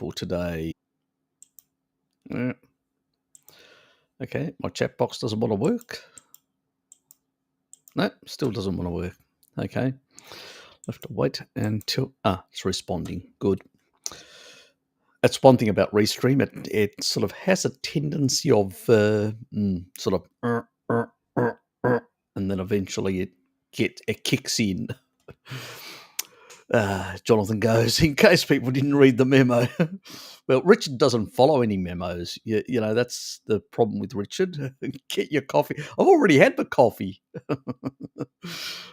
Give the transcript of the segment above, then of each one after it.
for today. Yeah, okay, my chat box doesn't want to work. No, still doesn't want to work. Okay, have to wait until it's responding. Good. That's one thing about Restream. It sort of has a tendency of sort of and then eventually it kicks in. Jonathan goes, in case people didn't read the memo. Well, Richard doesn't follow any memos. You know, that's the problem with Richard. Get your coffee. I've already had the coffee.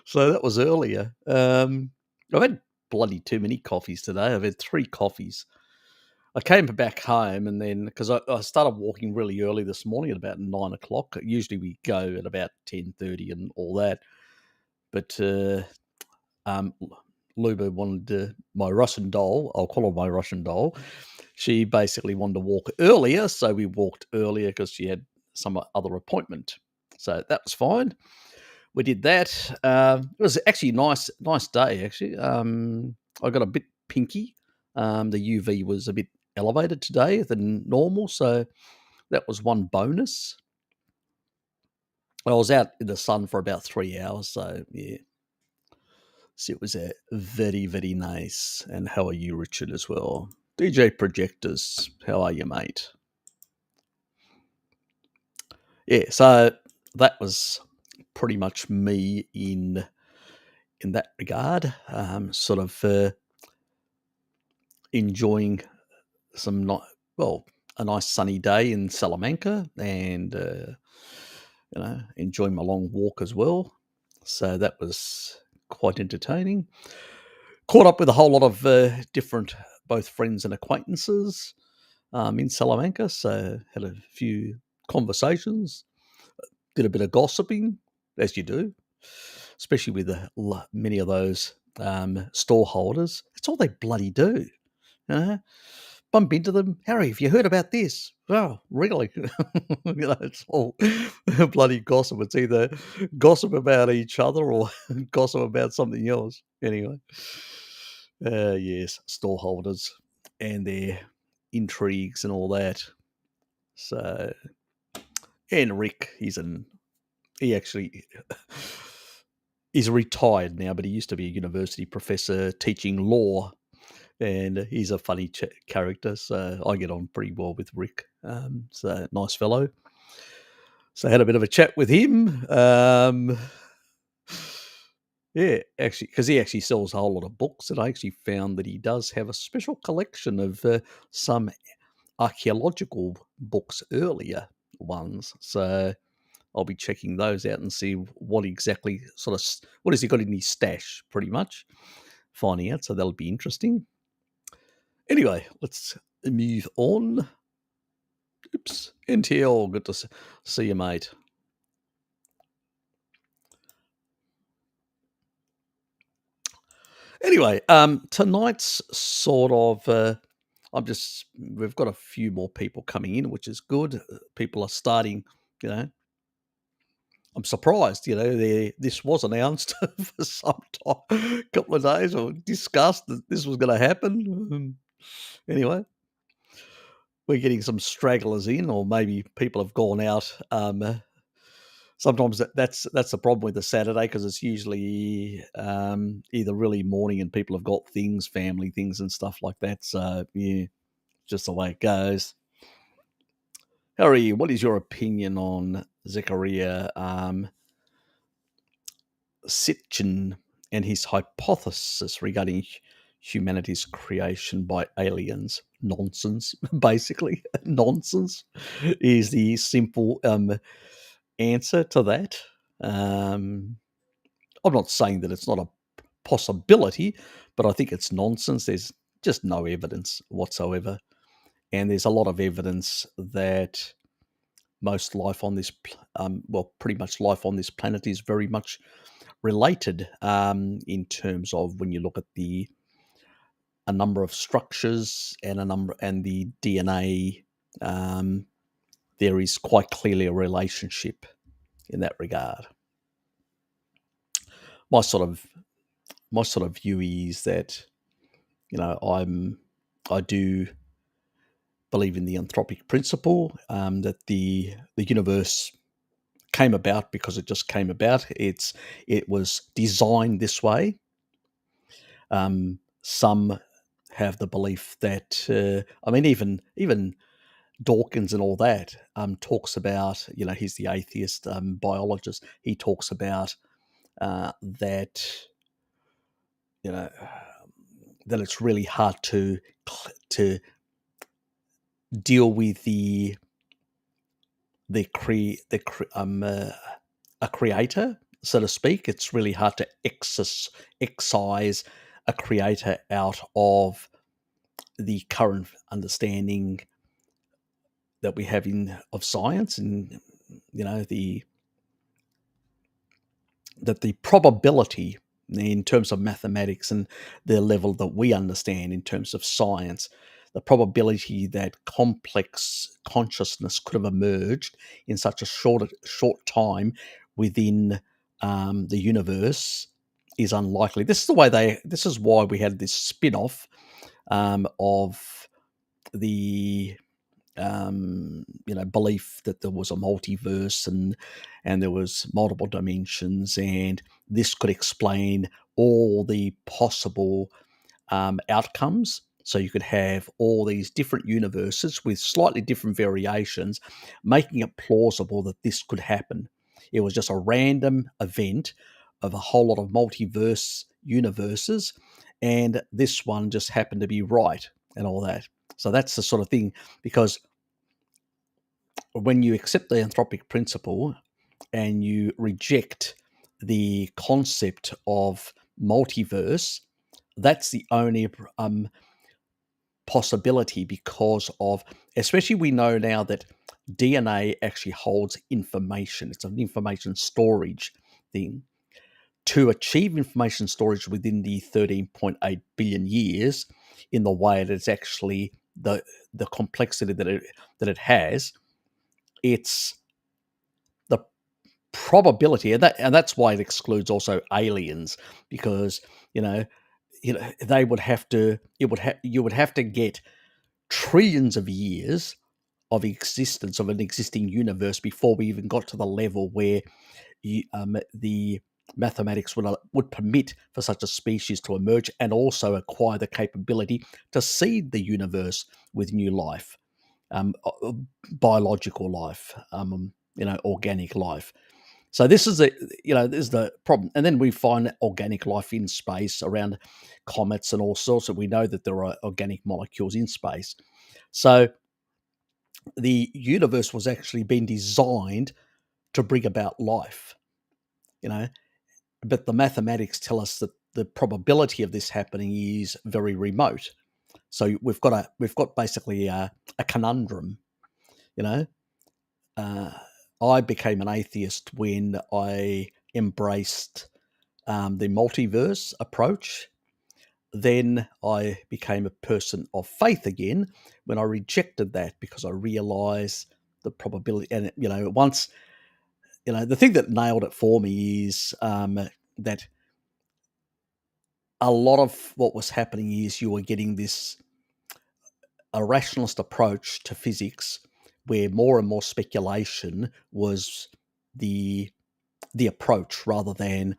So that was earlier. I've had bloody too many coffees today. I've had 3 coffees. I came back home and then, because I started walking really early this morning at about 9 o'clock. Usually we go at about 10:30 and all that. But Luba wanted my Russian doll. I'll call her my Russian doll. She basically wanted to walk earlier, so we walked earlier because she had some other appointment. So that was fine. We did that. It was actually a nice day. Actually, I got a bit pinky. The UV was a bit elevated today than normal, so that was one bonus. I was out in the sun for about 3 hours, so yeah. So it was a very, very nice. And how are you, Richard, as well? DJ Projectors, how are you, mate? Yeah, so that was pretty much me in that regard. Sort of enjoying a nice sunny day in Salamanca, and enjoying my long walk as well. So that was quite entertaining. Caught up with a whole lot of different, both friends and acquaintances in Salamanca. So had a few conversations, did a bit of gossiping, as you do, especially with many of those store holders. It's all they bloody do. You know? Bump into them. Harry, have you heard about this? Oh, really? It's all bloody gossip. It's either gossip about each other or gossip about something else. Anyway, yes, storeholders and their intrigues and all that. So, and Rick, he actually he's retired now, but he used to be a university professor teaching law, and he's a funny character. So I get on pretty well with Rick. So nice fellow. So I had a bit of a chat with him. Yeah, actually, because he actually sells a whole lot of books, and I actually found that he does have a special collection of some archaeological books, earlier ones. So I'll be checking those out and see what exactly what has he got in his stash, pretty much finding out. So that'll be interesting. Anyway, let's move on. Oops, NTL, good to see you, mate. Anyway, tonight's sort of, we've got a few more people coming in, which is good. People are starting, I'm surprised, this was announced for some time, couple of days, or discussed that this was going to happen. Anyway, we're getting some stragglers in, or maybe people have gone out. Sometimes that's the problem with the Saturday, because it's usually either really morning and people have got things, family things and stuff like that. So yeah, just the way it goes. Harry, what is your opinion on Zechariah Sitchin and his hypothesis regarding humanity's creation by aliens? Nonsense, basically. Nonsense is the simple answer to that. I'm not saying that it's not a possibility, but I think it's nonsense. There's just no evidence whatsoever. And there's a lot of evidence that most life on this, pretty much life on this planet is very much related in terms of when you look at a number of structures and the DNA. There is quite clearly a relationship in that regard. My sort of view is that I do believe in the anthropic principle, that the universe came about because it just came about. It was designed this way. Some have the belief that I mean, even Dawkins and all that talks about, he's the atheist biologist. He talks about that you know that it's really hard to deal with a creator, so to speak. It's really hard to excise a creator out of the current understanding that we have in of science, and the that the probability in terms of mathematics and the level that we understand in terms of science, the probability that complex consciousness could have emerged in such a short time within the universe is unlikely. This is why we had this spin-off of the belief that there was a multiverse, and there was multiple dimensions, and this could explain all the possible outcomes. So you could have all these different universes with slightly different variations, making it plausible that this could happen. It was just a random event of a whole lot of multiverse universes, and this one just happened to be right and all that. So that's the sort of thing, because when you accept the anthropic principle and you reject the concept of multiverse, that's the only possibility, because of, especially, we know now that DNA actually holds information. It's an information storage thing. To achieve information storage within the 13.8 billion years in the way that it's actually the complexity that it has, it's the probability, and that's why it excludes also aliens, because they would have to you would have to get trillions of years of existence of an existing universe before we even got to the level where the mathematics would permit for such a species to emerge and also acquire the capability to seed the universe with new life, biological life, organic life. So this is the problem. And then we find organic life in space around comets and all sorts, and we know that there are organic molecules in space. So the universe was actually being designed to bring about life, you know, but the mathematics tell us that the probability of this happening is very remote. So we've got basically a conundrum, you know. I became an atheist when I embraced the multiverse approach. Then I became a person of faith again when I rejected that, because I realized the probability. And, once, the thing that nailed it for me is that a lot of what was happening is you were getting this a rationalist approach to physics, where more and more speculation was the approach, rather than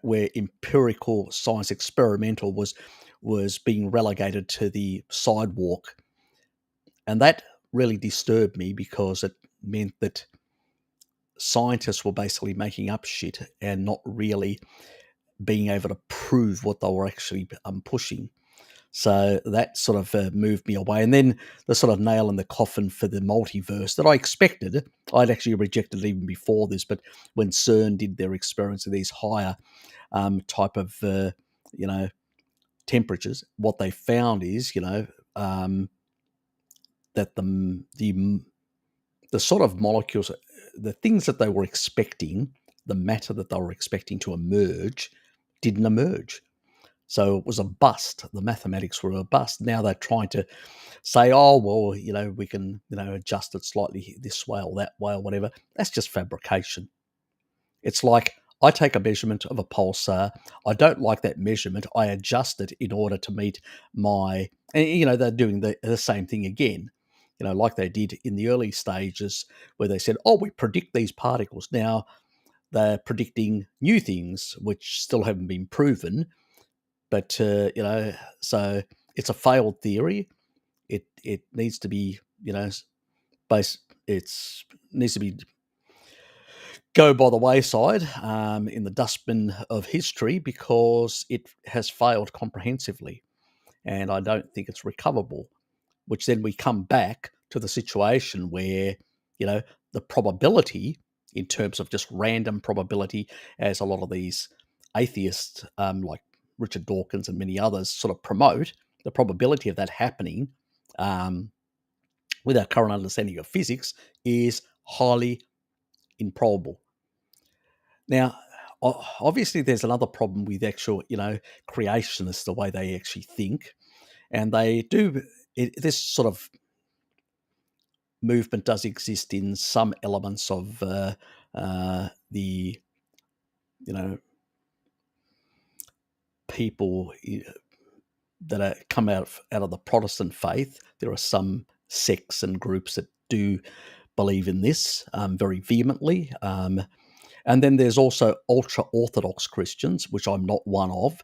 where empirical science, experimental, was being relegated to the sidewalk. And that really disturbed me, because it meant that scientists were basically making up shit and not really being able to prove what they were actually pushing. So that sort of moved me away. And then the sort of nail in the coffin for the multiverse that I expected, I'd actually rejected it even before this, but when CERN did their experiments of these higher type of, temperatures, what they found is, that the sort of molecules, the things that they were expecting, the matter that they were expecting to emerge, didn't emerge. So it was a bust. The mathematics were a bust. Now they're trying to say, oh, well, we can, adjust it slightly this way or that way or whatever. That's just fabrication. It's like I take a measurement of a pulsar. I don't like that measurement. I adjust it in order to meet my, and, they're doing the same thing again, like they did in the early stages where they said, oh, we predict these particles. Now they're predicting new things, which still haven't been proven. But, so it's a failed theory. It needs to be, base, it's needs to be go by the wayside in the dustbin of history because it has failed comprehensively, and I don't think it's recoverable. Which then we come back to the situation where the probability, in terms of just random probability, as a lot of these atheists like Richard Dawkins and many others sort of promote, the probability of that happening with our current understanding of physics is highly improbable. Now, obviously, there's another problem with actual, creationists, the way they actually think, and they do. This sort of movement does exist in some elements of the, people that are come out of the Protestant faith. There are some sects and groups that do believe in this very vehemently. And then there's also ultra Orthodox Christians, which I'm not one of,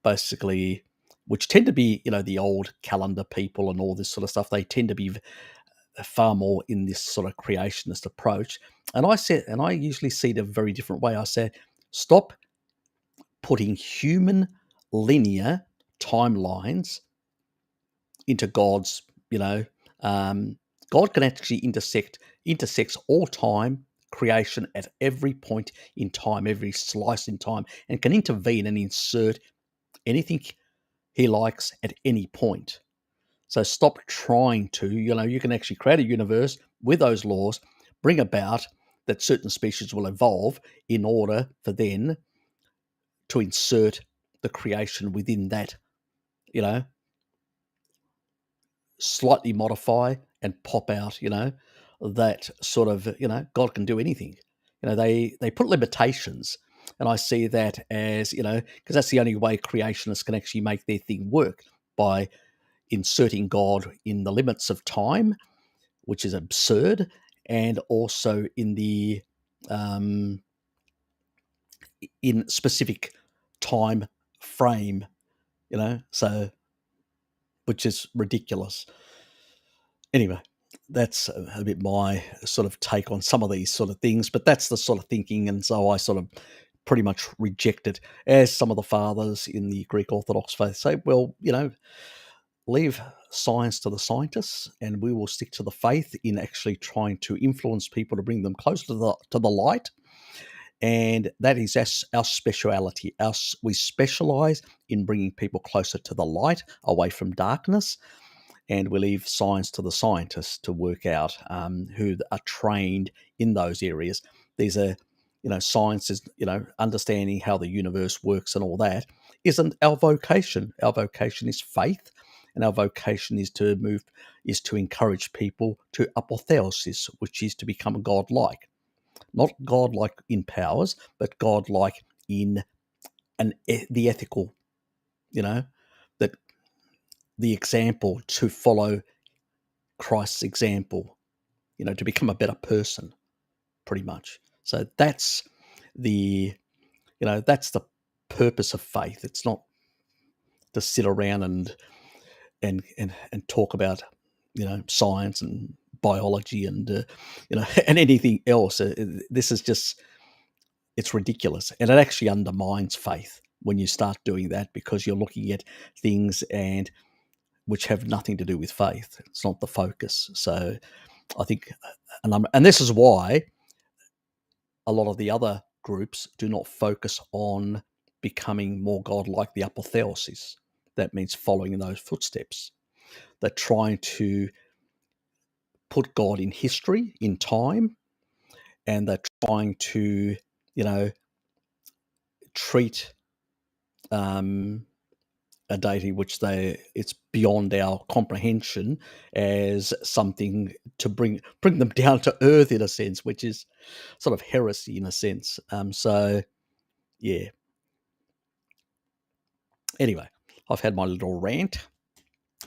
basically, which tend to be, the old calendar people and all this sort of stuff. They tend to be far more in this sort of creationist approach. And I usually see it a very different way. I say, stop putting human linear timelines into God's, God can actually intersects all time, creation at every point in time, every slice in time, and can intervene and insert anything he likes at any point. So stop trying to, you can actually create a universe with those laws, bring about that certain species will evolve in order for then to insert the creation within that, slightly modify and pop out, that sort of, God can do anything. They put limitations. And I see that as, because that's the only way creationists can actually make their thing work, by inserting God in the limits of time, which is absurd, and also in the in specific time frame, so, which is ridiculous. Anyway, that's a bit my sort of take on some of these sort of things, but that's the sort of thinking, and so I sort of pretty much reject it, as some of the fathers in the Greek Orthodox faith say, well, leave science to the scientists, and we will stick to the faith in actually trying to influence people to bring them closer to the light. And that is our speciality. We specialize in bringing people closer to the light, away from darkness, and we leave science to the scientists to work out, who are trained in those areas. These are, science is, understanding how the universe works and all that isn't our vocation. Our vocation is faith, and our vocation is to encourage people to apotheosis, which is to become godlike. Not godlike in powers, but godlike in the ethical, that the example, to follow Christ's example, to become a better person, pretty much. So that's the, that's the purpose of faith. It's not to sit around and talk about, science and biology and and anything else. This is just, it's ridiculous, and it actually undermines faith when you start doing that, because you're looking at things and which have nothing to do with faith. It's not the focus. So I think, and this is why a lot of the other groups do not focus on becoming more godlike, the apotheosis. That means following in those footsteps. They're trying to put God in history, in time, and they're trying to, treat a deity which it's beyond our comprehension as something to bring them down to earth in a sense, which is sort of heresy in a sense. So yeah. Anyway, I've had my little rant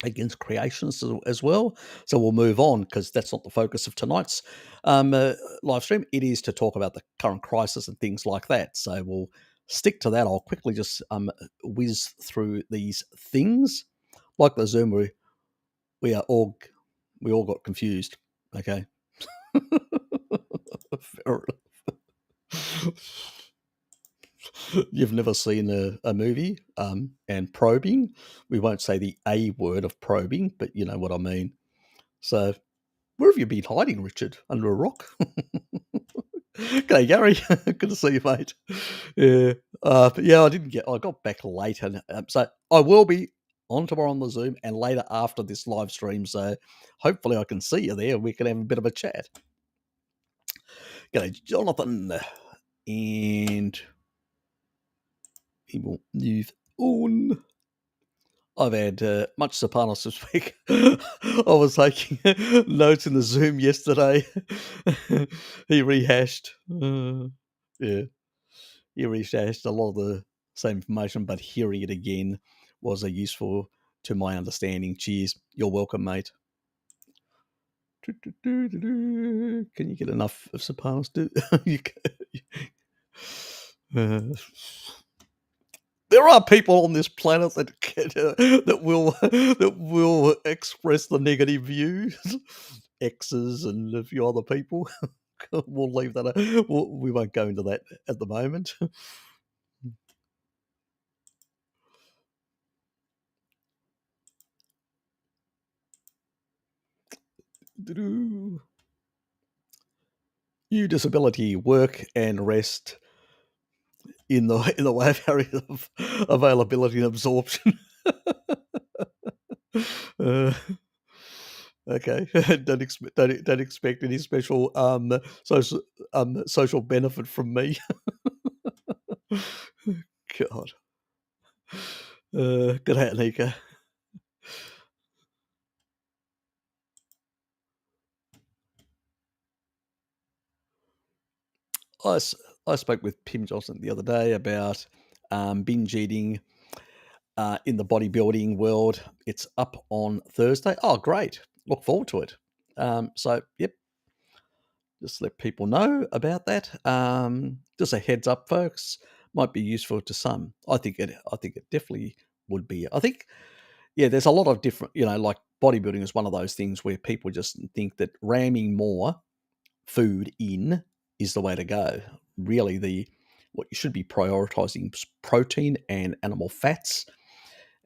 against creationists as well. So we'll move on because that's not the focus of tonight's live stream. It is to talk about the current crisis and things like that. So we'll stick to that. I'll quickly just whiz through these things. Like the Zoom, we all got confused. Okay. Fair enough. You've never seen a movie, and probing. We won't say the A word of probing, but you know what I mean. So, where have you been hiding, Richard? Under a rock? G'day, Gary. Good to see you, mate. Yeah, but yeah, I got back late, and so I will be on tomorrow on the Zoom and later after this live stream. So, hopefully, I can see you there. We can have a bit of a chat. G'day, Jonathan, and he will move on. I've had much Serpanos this week. I was taking notes in the Zoom yesterday. He rehashed, yeah, he rehashed a lot of the same information, but hearing it again was a useful to my understanding. Cheers. You're welcome, mate. Can you get enough of Serpanos? There are people on this planet that that will express the negative views, X's and a few other people. We'll leave that. We won't go into that at the moment. You disability, work and rest in the way of areas of availability and absorption. Okay, don't expect any special social benefit from me. God. Good day, Anika. I spoke with Pim Johnson the other day about binge eating in the bodybuilding world. It's up on Thursday. Oh, great. Look forward to it. So, yep, just let people know about that. Just a heads up, folks. Might be useful to some. I think it definitely would be. I think, yeah, there's a lot of different, like bodybuilding is one of those things where people just think that ramming more food in is the way to go. Really, what you should be prioritizing is protein and animal fats,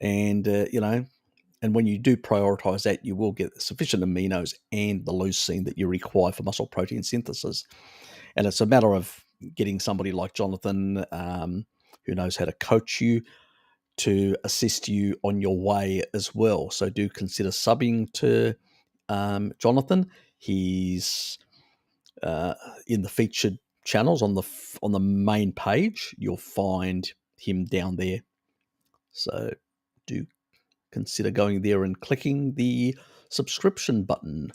and and when you do prioritize that, you will get sufficient aminos and the leucine that you require for muscle protein synthesis. And it's a matter of getting somebody like Jonathan, who knows how to coach you, to assist you on your way as well. So do consider subbing to Jonathan. He's in the featured channels on the main page. You'll find him down there. So do consider going there and clicking the subscription button.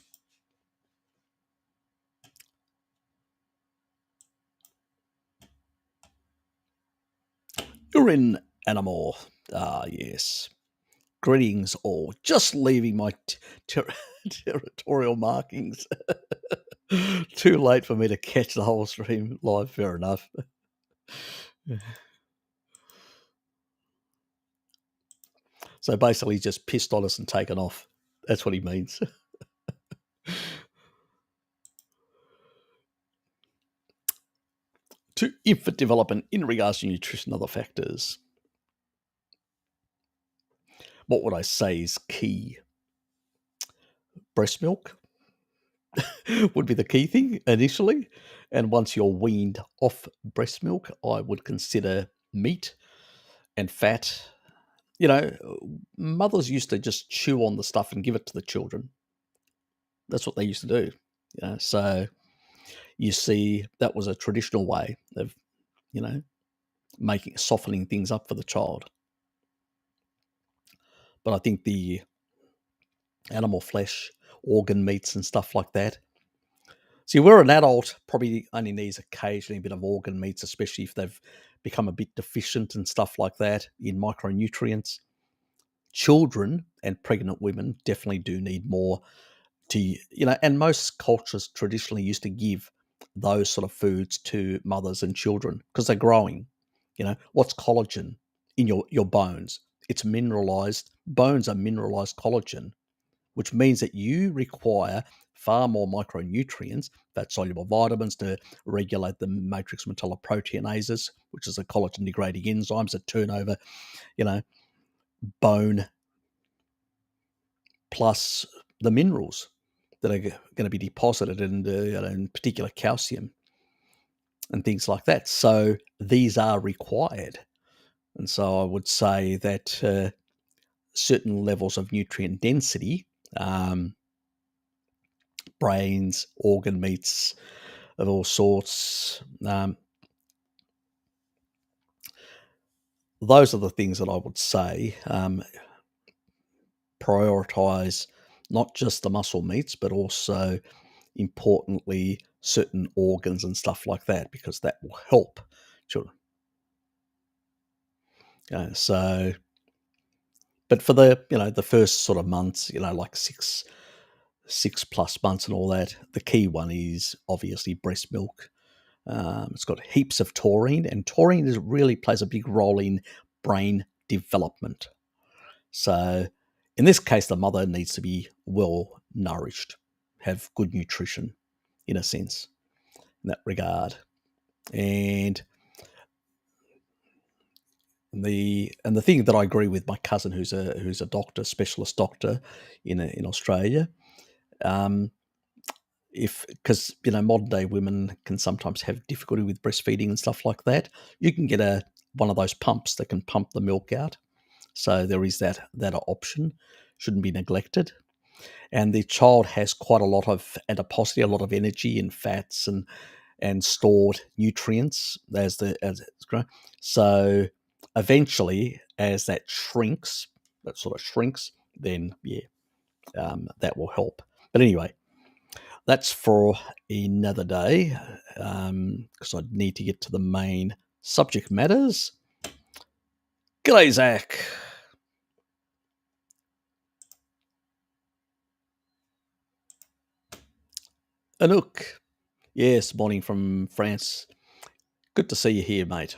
You're in Animal. Ah, yes. Greetings all. Just leaving my territorial markings. Too late for me to catch the whole stream live. Fair enough. So basically, he's just pissed on us and taken off. That's what he means. To infant development in regards to nutrition and other factors. What would I say is key? Breast milk would be the key thing initially. And once you're weaned off breast milk, I would consider meat and fat. Mothers used to just chew on the stuff and give it to the children. That's what they used to do. So you see, that was a traditional way of, softening things up for the child. But I think the animal flesh, organ meats, and stuff like that. See, where an adult probably only needs occasionally a bit of organ meats, especially if they've become a bit deficient and stuff like that in micronutrients. Children and pregnant women definitely do need more to, and most cultures traditionally used to give those sort of foods to mothers and children because they're growing. What's collagen in your bones? It's mineralized. Bones are mineralized collagen, which means that you require far more micronutrients, fat soluble vitamins, to regulate the matrix metalloproteinases, which is the collagen degrading enzymes that turn over, you know, bone plus the minerals that are going to be deposited in particular calcium and things like that. So these are required. And so I would say that certain levels of nutrient density, brains, organ meats of all sorts, those are the things that I would say prioritize not just the muscle meats, but also importantly certain organs and stuff like that, because that will help children. So, but for the first sort of months, like 6+ months and all that, the key one is obviously breast milk. It's got heaps of taurine, and taurine really plays a big role in brain development. So, in this case, the mother needs to be well nourished, have good nutrition, in a sense, in that regard. And the thing that I agree with my cousin, who's a doctor, specialist doctor in Australia, um, if because modern day women can sometimes have difficulty with breastfeeding and stuff like that, you can get one of those pumps that can pump the milk out. So there is that option, shouldn't be neglected. And the child has quite a lot of adiposity, a lot of energy and fats and stored nutrients as it's grown. So eventually, as that sort of shrinks, then that will help. But anyway, that's for another day, because I need to get to the main subject matters. G'day, Zach. Anouk. Yes, morning from France. Good to see you here, mate.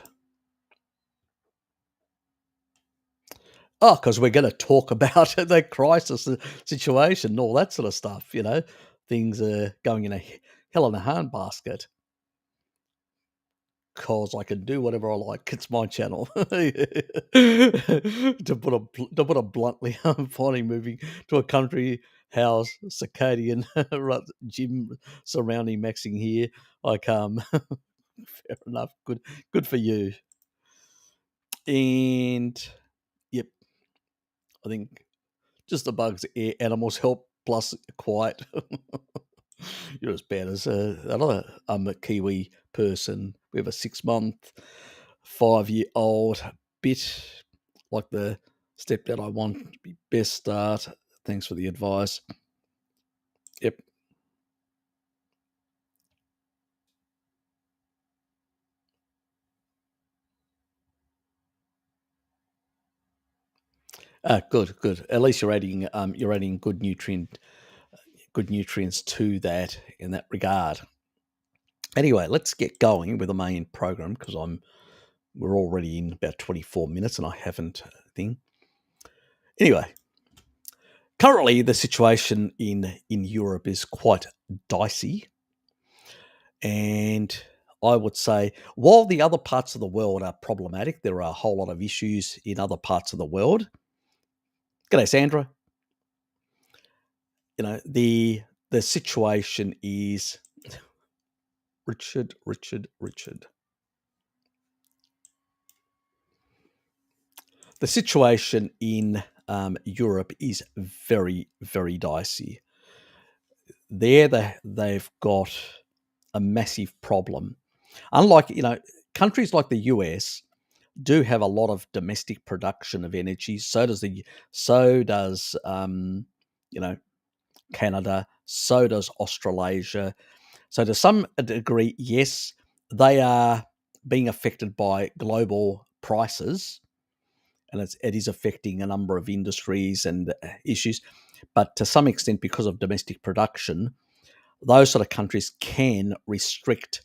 Oh, because we're going to talk about the crisis situation and all that sort of stuff. Things are going in a hell in a handbasket. Because I can do whatever I like. It's my channel. To put it bluntly, I'm finally moving to a country house, circadian gym surrounding maxing here. Fair enough. Good for you. And yep, I think just the bugs, animals help, plus quiet. You're as bad as another a Kiwi person. We have a 6-month, 5-year-old, bit like the stepdad I want. Best start. Thanks for the advice. Yep. Good. At least you're adding good nutrients to that in that regard. Anyway, let's get going with the main program, because we're already in about 24 minutes and I haven't thing. Anyway, currently the situation in Europe is quite dicey, and I would say while the other parts of the world are problematic, there are a whole lot of issues in other parts of the world. G'day, Sandra. The situation is Richard. The situation in Europe is very, very dicey. They've got a massive problem. Unlike countries like the US, do have a lot of domestic production of energy. So does you know Canada. So does Australasia. So to some degree, yes, they are being affected by global prices, and it is affecting a number of industries and issues. But to some extent, because of domestic production, those sort of countries can restrict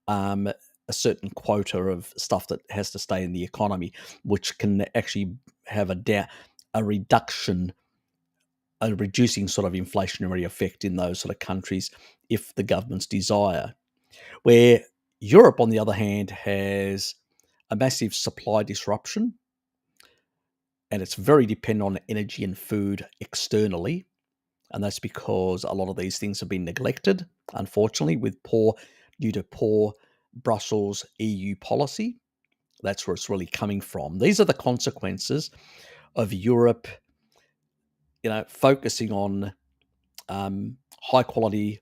um, a certain quota of stuff that has to stay in the economy, which can actually have a reduction, a reducing sort of inflationary effect in those sort of countries if the governments desire. Where Europe, on the other hand, has a massive supply disruption, and it's very dependent on energy and food externally. And that's because a lot of these things have been neglected, unfortunately, due to poor Brussels EU policy. That's where it's really coming from. These are the consequences of Europe, focusing on high quality,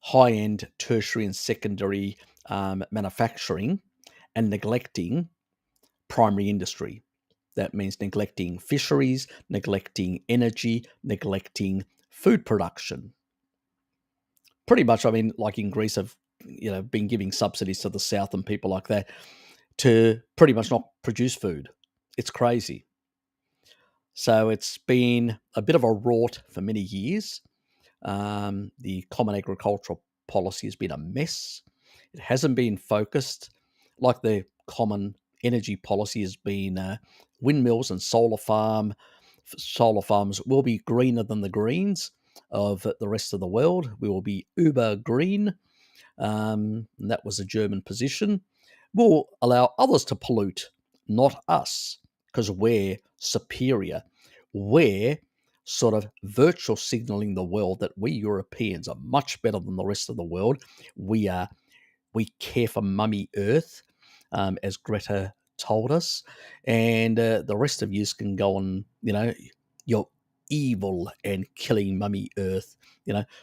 high end tertiary and secondary manufacturing, and neglecting primary industry. That means neglecting fisheries, neglecting energy, neglecting food production. Pretty much, I mean, like in Greece, have been giving subsidies to the south and people like that to pretty much not produce food. It's crazy. So it's been a bit of a rort for many years. The common agricultural policy has been a mess. It hasn't been focused like the common energy policy has been. Windmills and solar farms will be greener than the greens of the rest of the world. We will be uber green. And that was a German position. We'll allow others to pollute, not us, because we're superior. We're sort of virtual signaling the world that we Europeans are much better than the rest of the world. We care for Mummy Earth, as Greta told us, and the rest of you can go on. You're evil and killing Mummy Earth.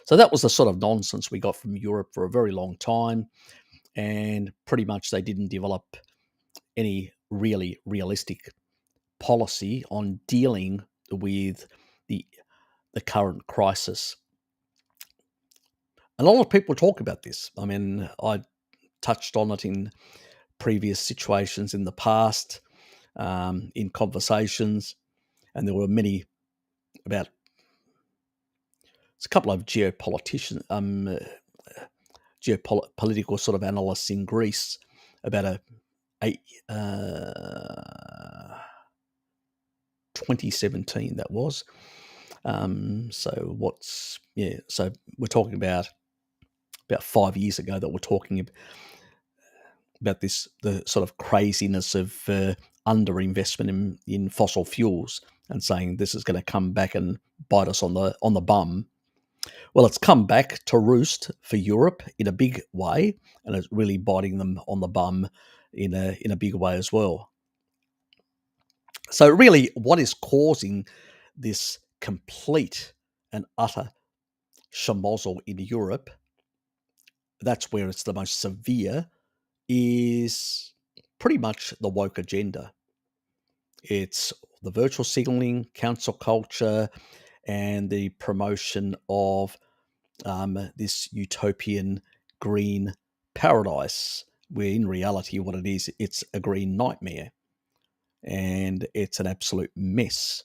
So that was the sort of nonsense we got from Europe for a very long time, and pretty much they didn't develop any really realistic policy on dealing with the the current crisis. And a lot of people talk about this. I mean, I touched on it in previous situations in the past, in conversations, and there were many about. It's a couple of geopolitical sort of analysts in Greece about a 2017 that was. So we're talking about 5 years ago that we're talking about the sort of craziness of underinvestment in fossil fuels, and saying this is going to come back and bite us on the bum. Well, it's come back to roost for Europe in a big way, and it's really biting them on the bum in a big way as well. So really, what is causing this complete and utter schmozzle in Europe, that's where it's the most severe, is pretty much the woke agenda. It's the virtual signaling, council culture, and the promotion of this utopian green paradise, where in reality, what it is, it's a green nightmare. And it's an absolute mess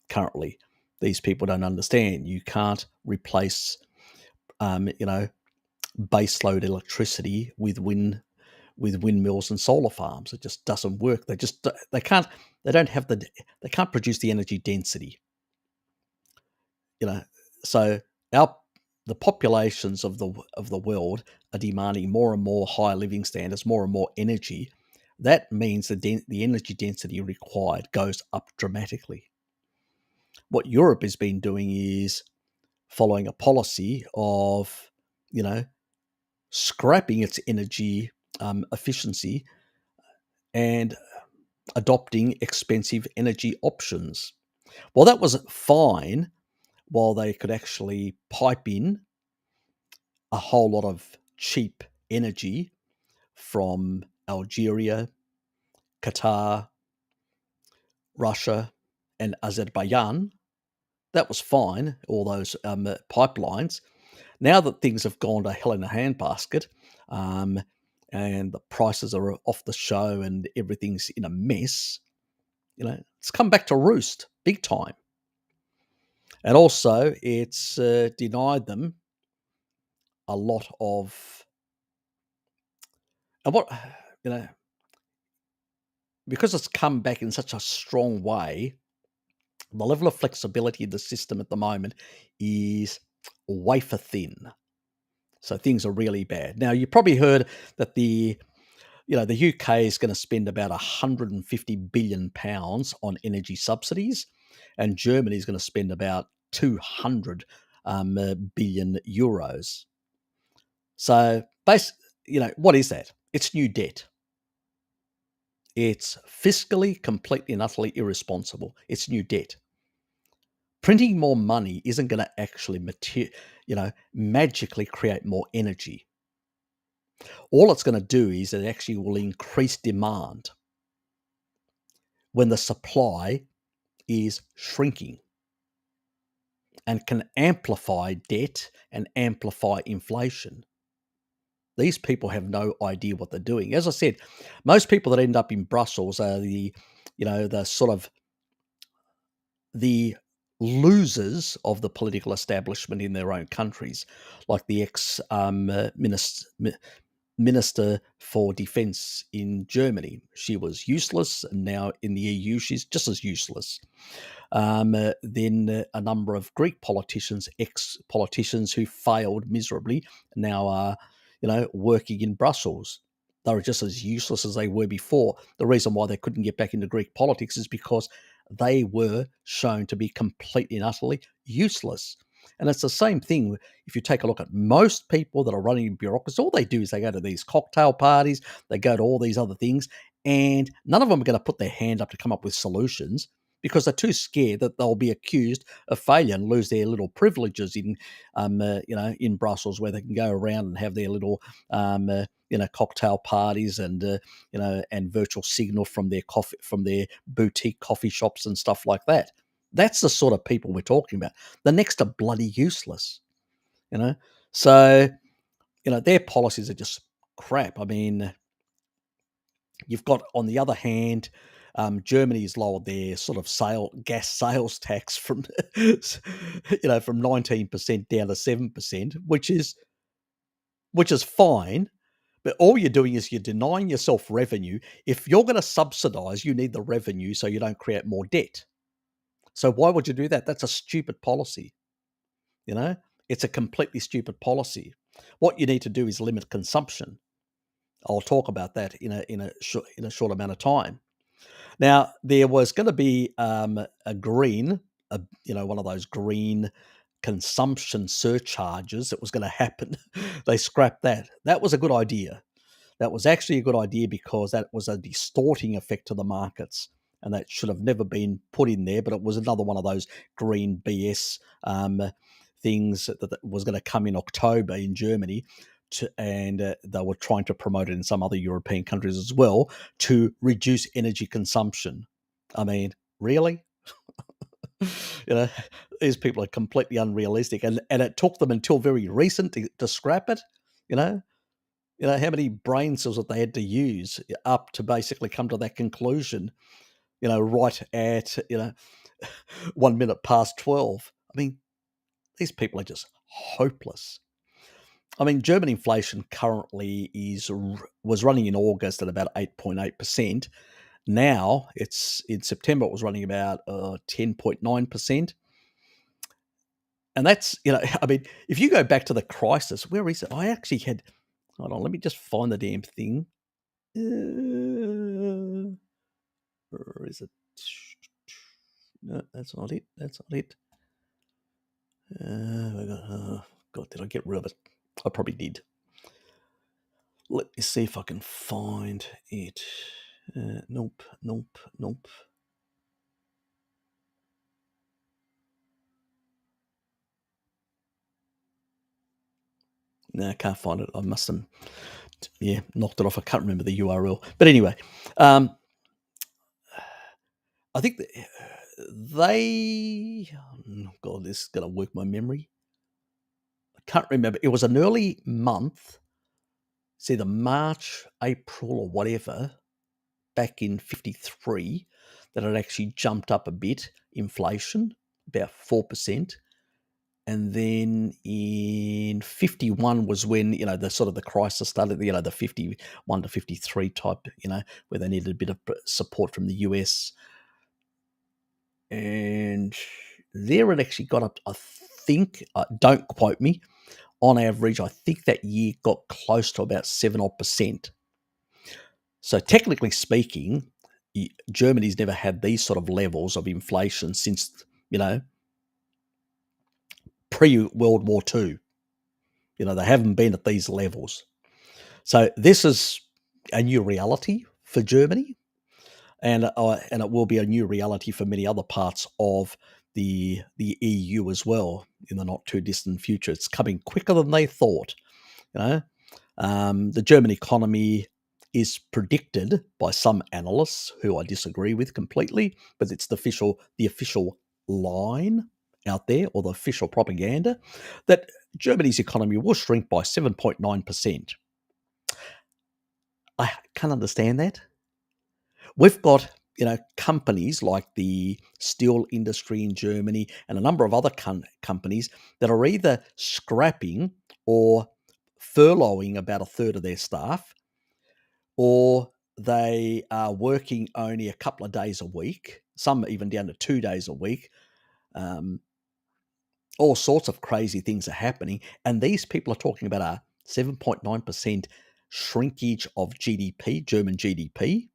currently. These people don't understand. You can't replace, baseload electricity with windmills and solar farms. It just doesn't work. They can't produce the energy density. So the populations of the world are demanding more and more higher living standards, more and more energy. That means the energy density required goes up dramatically. What Europe has been doing is following a policy of, scrapping its energy efficiency and adopting expensive energy options. Well, that was fine while they could actually pipe in a whole lot of cheap energy from Algeria, Qatar, Russia, and Azerbaijan. That was fine, all those pipelines. Now that things have gone to hell in a handbasket, um, and the prices are off the show and everything's in a mess, it's come back to roost big time. And also, it's denied them a lot of, and what, you know, because it's come back in such a strong way, the level of flexibility in the system at the moment is wafer thin. So things are really bad. Now, you probably heard that the UK is going to spend about 150 billion pounds on energy subsidies, and Germany is going to spend about 200 billion euros. So, what is that? It's new debt. It's fiscally, completely and utterly irresponsible. It's new debt. Printing more money isn't going to actually magically create more energy. All it's going to do is it actually will increase demand when the supply is shrinking, and can amplify debt and amplify inflation. These people have no idea what they're doing. As I said, most people that end up in Brussels are the sort of the losers of the political establishment in their own countries, like the ex Minister for Defense in Germany. She was useless, and now in the EU, she's just as useless. Then a number of Greek politicians, ex-politicians who failed miserably, now are, working in Brussels. They were just as useless as they were before. The reason why they couldn't get back into Greek politics is because they were shown to be completely and utterly useless. And it's the same thing if you take a look at most people that are running in bureaucracy. All they do is they go to these cocktail parties, they go to all these other things, and none of them are going to put their hand up to come up with solutions because they're too scared that they'll be accused of failure and lose their little privileges in Brussels, where they can go around and have their little cocktail parties and and virtual signal from their boutique coffee shops and stuff like that. That's the sort of people we're talking about. The next are bloody useless, you know. So their policies are just crap. I mean, you've got, on the other hand, Germany's lowered their sort of gas sales tax from from 19% down to 7%, which is fine. But all you're doing is you're denying yourself revenue. If you're going to subsidize, you need the revenue so you don't create more debt. So why would you do that? That's a stupid policy. It's a completely stupid policy. What you need to do is limit consumption. I'll talk about that in a short amount of time. Now, there was going to be one of those green consumption surcharges that was going to happen. They scrapped that. That was a good idea. That was actually a good idea because that was a distorting effect to the markets, and that should have never been put in there. But it was another one of those green BS things that was going to come in October in Germany. And they were trying to promote it in some other European countries as well to reduce energy consumption. I mean, really? These people are completely unrealistic, and it took them until very recent to scrap it. How many brain cells that they had to use up to basically come to that conclusion, right at 1 minute past 12. I mean, these people are just hopeless. I mean, German inflation currently was running in August at about 8.8%. Now, it's in September, it was running about 10.9%. And that's, I mean, if you go back to the crisis, where is it? I actually had, hold on, let me just find the damn thing. Where is it? No, that's not it. That's not it. God, did I get rid of it? I probably did. Let me see if I can find it. Nope. No, I can't find it. I must have Yeah, knocked it off. I can't remember the URL. But anyway, um, I think they, oh God, this is going to work my memory. I can't remember. It was an early month, it's either March, April, or whatever, back in 53, that it actually jumped up a bit, inflation, about 4%. And then in 51 was when, the sort of the crisis started, the 51 to 53 type, where they needed a bit of support from the US. And there it actually got up, I think, don't quote me, on average, I think that year got close to about 7 odd percent. So technically speaking, Germany's never had these sort of levels of inflation since, pre-World War II. They haven't been at these levels. So this is a new reality for Germany, and it will be a new reality for many other parts of the EU as well in the not too distant future. It's coming quicker than they thought. The German economy is predicted by some analysts, who I disagree with completely, but it's the official line out there, or the official propaganda, that Germany's economy will shrink by 7.9%. I can't understand that. We've got, companies like the steel industry in Germany and a number of other companies that are either scrapping or furloughing about a third of their staff, or they are working only a couple of days a week, some even down to 2 days a week. All sorts of crazy things are happening. And these people are talking about a 7.9% shrinkage of GDP, German GDP.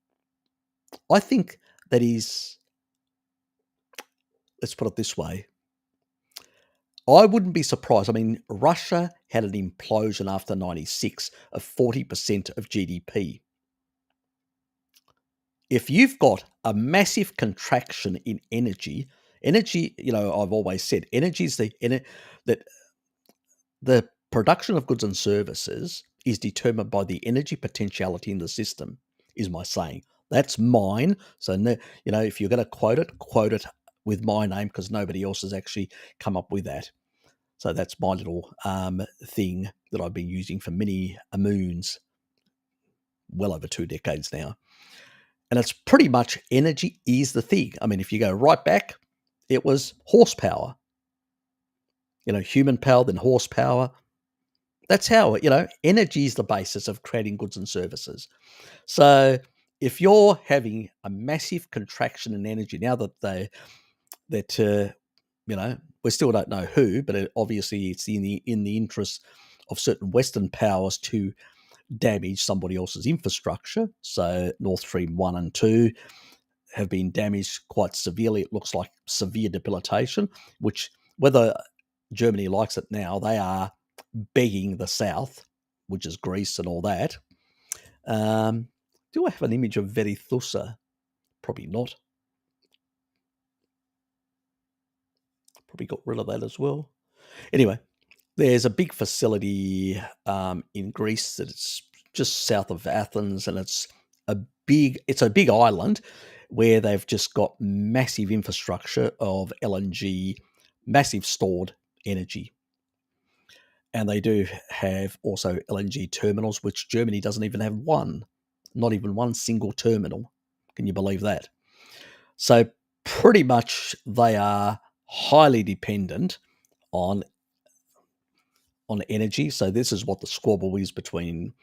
I think that is, let's put it this way, I wouldn't be surprised. I mean, Russia had an implosion after 96 of 40% of GDP. If you've got a massive contraction in energy, I've always said, energy is that the production of goods and services is determined by the energy potentiality in the system, is my saying. That's mine. So, if you're going to quote it with my name, because nobody else has actually come up with that. So that's my little thing that I've been using for many moons, well over 2 decades now. And it's pretty much energy is the thing. I mean, if you go right back, it was horsepower. Human power, then horsepower. That's how, energy is the basis of creating goods and services. So if you're having a massive contraction in energy, now that we still don't know who, but obviously it's in the interest of certain Western powers to damage somebody else's infrastructure. So Nord Stream 1 and 2 have been damaged quite severely. It looks like severe debilitation, which, whether Germany likes it now, they are begging the South, which is Greece and all that. Do I have an image of Verithusa? Probably not. Probably got rid of that as well. Anyway, there's a big facility in Greece that's just south of Athens, and it's a big island where they've just got massive infrastructure of LNG, massive stored energy. And they do have also LNG terminals, which Germany doesn't even have one, not even one single terminal. Can you believe that? So pretty much they are highly dependent on energy. So this is what the squabble is between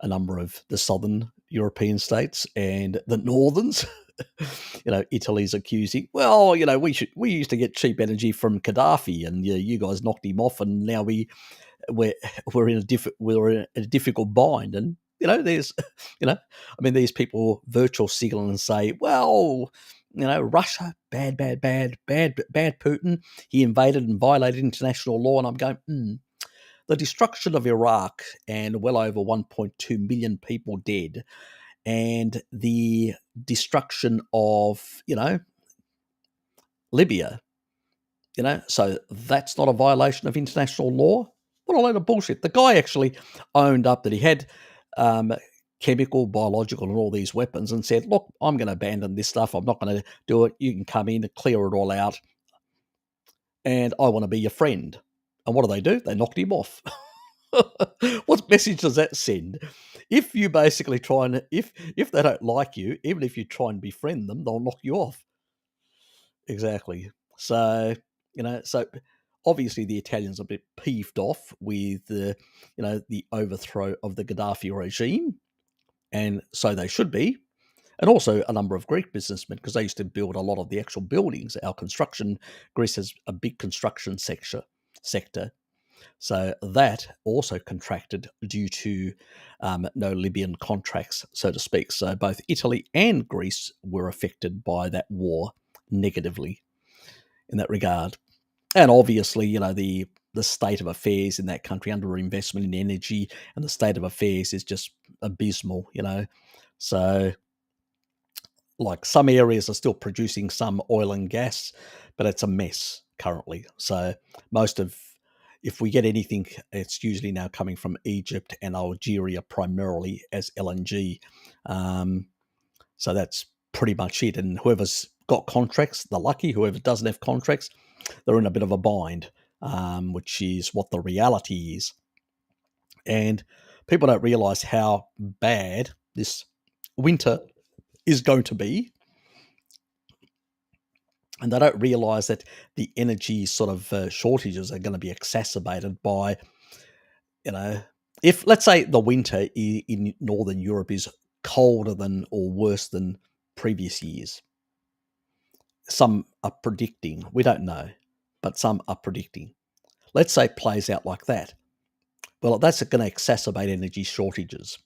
a number of the southern European states and the northerns. Italy's accusing, well, we used to get cheap energy from Gaddafi, and you guys knocked him off, and now we're in a difficult bind. And there's these people virtual signal and say, well, Russia, bad Putin, he invaded and violated international law. And I'm going, the destruction of Iraq and well over 1.2 million people dead, and the destruction of, Libya, so that's not a violation of international law. What a load of bullshit. The guy actually owned up that he had um, chemical, biological, and all these weapons and said, look, I'm going to abandon this stuff. I'm not going to do it. You can come in and clear it all out. And I want to be your friend. And what do? They knocked him off. What message does that send? If you basically try and if they don't like you, even if you try and befriend them, they'll knock you off. Exactly. So so obviously the Italians are a bit peeved off with the the overthrow of the Gaddafi regime, and so they should be. And also a number of Greek businessmen, because they used to build a lot of the actual buildings. Our construction, Greece has a big construction sector. So that also contracted due to no Libyan contracts, so to speak. So both Italy and Greece were affected by that war negatively in that regard. And obviously, the state of affairs in that country, under investment in energy, and the state of affairs is just abysmal. So, like, some areas are still producing some oil and gas, but it's a mess currently. So most of if we get anything, it's usually now coming from Egypt and Algeria primarily as LNG. Um, so that's pretty much it. And whoever's got contracts, they're lucky. Whoever doesn't have contracts, they're in a bit of a bind, which is what the reality is. And people don't realize how bad this winter is going to be. And they don't realize that the energy sort of shortages are going to be exacerbated by, you know, if let's say the winter in Northern Europe is colder than or worse than previous years. Some are predicting, we don't know, but some are predicting. Let's say it plays out like that. Well, that's going to exacerbate energy shortages.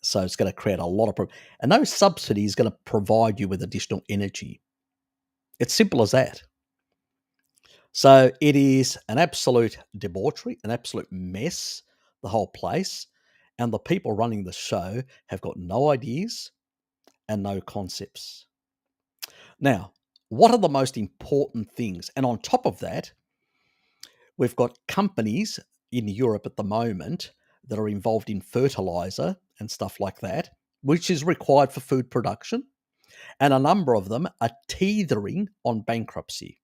So it's going to create a lot of problems. And no subsidy is going to provide you with additional energy. It's simple as that. So it is an absolute debauchery, an absolute mess, the whole place. And the people running the show have got no ideas and no concepts. Now, what are the most important things? And on top of that, we've got companies in Europe at the moment that are involved in fertilizer and stuff like that, which is required for food production. And a number of them are teetering on bankruptcy.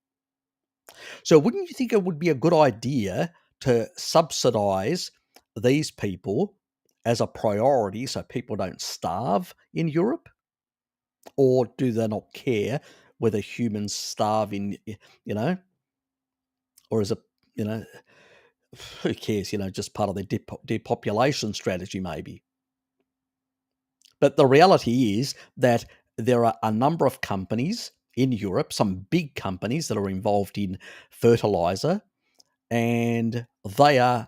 So, wouldn't you think it would be a good idea to subsidize these people as a priority so people don't starve in Europe? Or do they not care whether humans starve or is it, you know, who cares, just part of their depopulation strategy, maybe? But the reality is that there are a number of companies in Europe, some big companies that are involved in fertilizer, and they are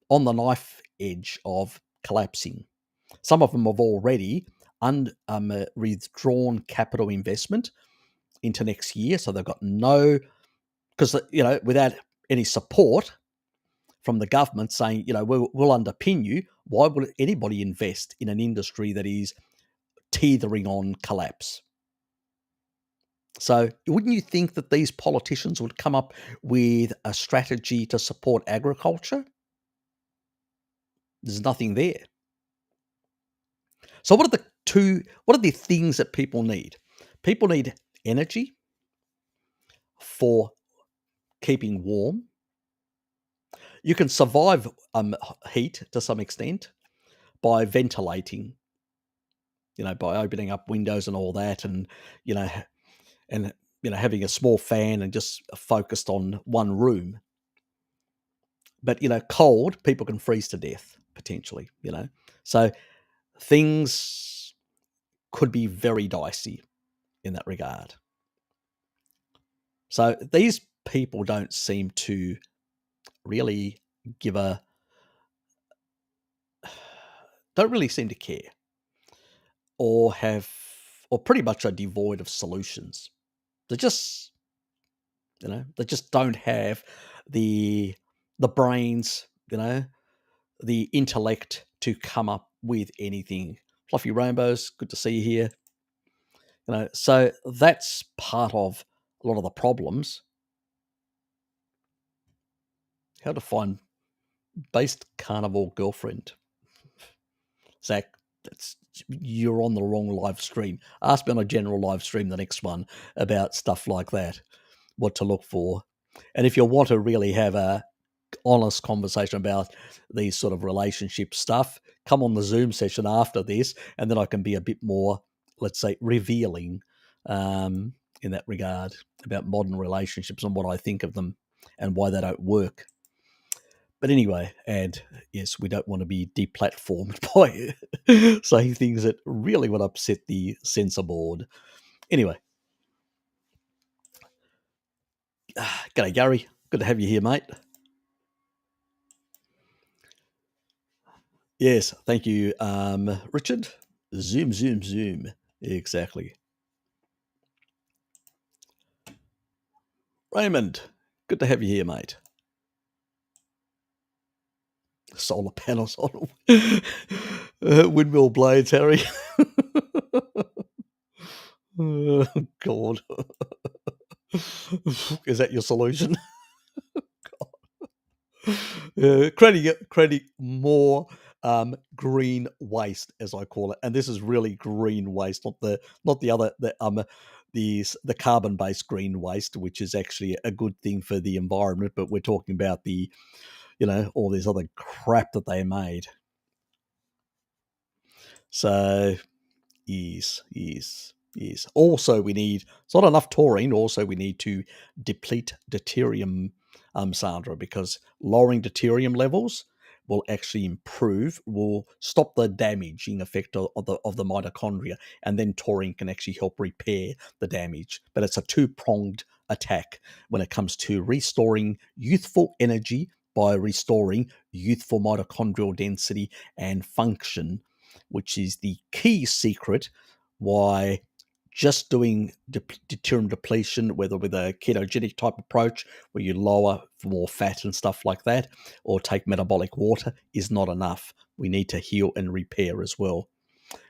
on the knife edge of collapsing. Some of them have already withdrawn capital investment into next year, so they've got no, because without any support from the government saying, we'll underpin you. Why would anybody invest in an industry that is teetering on collapse? So wouldn't you think that these politicians would come up with a strategy to support agriculture? There's nothing there. So what are the things that people need? People need energy for keeping warm. You can survive heat to some extent by ventilating, by opening up windows and all that, and you know, and having a small fan and just focused on one room. But cold, people can freeze to death potentially. So things could be very dicey in that regard. So these people don't seem to really give a don't really seem to care, or pretty much are devoid of solutions. They just they just don't have the brains, the intellect to come up with anything. Fluffy Rainbows, good to see you here. So that's part of a lot of the problems. How to find based carnival girlfriend. Zach, you're on the wrong live stream. Ask me on a general live stream, the next one, about stuff like that, what to look for. And if you want to really have a honest conversation about these sort of relationship stuff, come on the Zoom session after this, and then I can be a bit more, let's say, revealing in that regard about modern relationships and what I think of them and why they don't work. But anyway, and yes, we don't want to be deplatformed by saying things that really would upset the censor board. Anyway, g'day, Gary. Good to have you here, mate. Yes, thank you, Richard. Zoom, zoom, zoom. Exactly. Raymond, good to have you here, mate. Solar panels on windmill blades, Harry. Oh, God. Is that your solution? Creating more green waste, as I call it, and this is really green waste, not the other the carbon based green waste, which is actually a good thing for the environment. But we're talking about the all this other crap that they made. So yes. Also, we need, it's not enough taurine. Also, we need to deplete deuterium, Sandra, because lowering deuterium levels will actually will stop the damaging effect of the mitochondria, and then taurine can actually help repair the damage. But it's a two-pronged attack when it comes to restoring youthful energy by restoring youthful mitochondrial density and function, which is the key secret why just doing deuterium depletion, whether with a ketogenic type approach where you lower for more fat and stuff like that, or take metabolic water, is not enough. We need to heal and repair as well.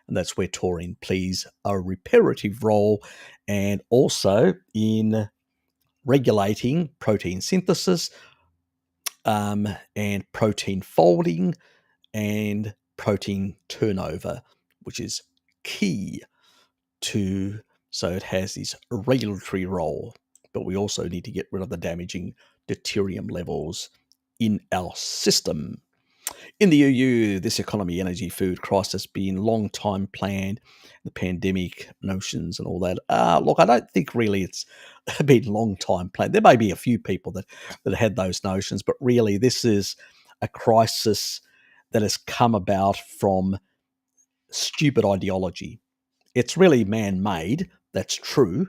And that's where taurine plays a reparative role, and also in regulating protein synthesis, and protein folding and protein turnover, which is key to, so it has this regulatory role. But we also need to get rid of the damaging deuterium levels in our system. In the EU, this economy, energy, food crisis has been long time planned. The pandemic notions and all that. Look, I don't think really it's been long time planned. There may be a few people that had those notions, but really this is a crisis that has come about from stupid ideology. It's really man-made, that's true,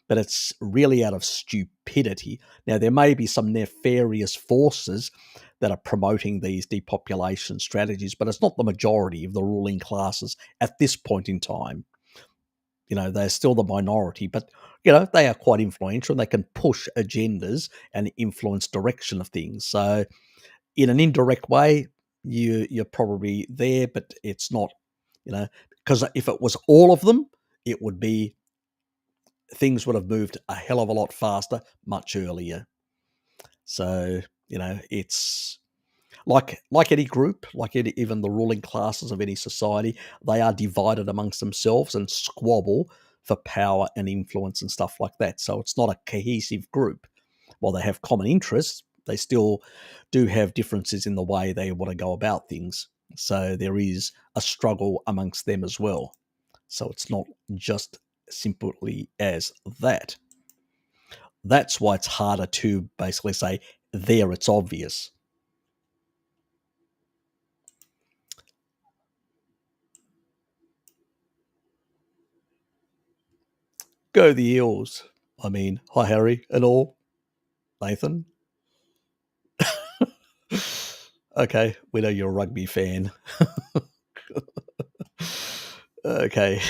but it's really out of stupidity. Now, there may be some nefarious forces that are promoting these depopulation strategies, but it's not the majority of the ruling classes at this point in time. They're still the minority, but, they are quite influential and they can push agendas and influence direction of things. So in an indirect way, you're probably there, but it's not, because if it was all of them, it would be, things would have moved a hell of a lot faster, much earlier. So, it's like any group, even the ruling classes of any society, they are divided amongst themselves and squabble for power and influence and stuff like that. So it's not a cohesive group. While they have common interests, they still do have differences in the way they want to go about things. So there is a struggle amongst them as well. So it's not just simply as that. That's why it's harder to basically say, there, it's obvious. Go the Eels. I mean, hi, Harry and all. Nathan. Okay, we know you're a rugby fan. Okay.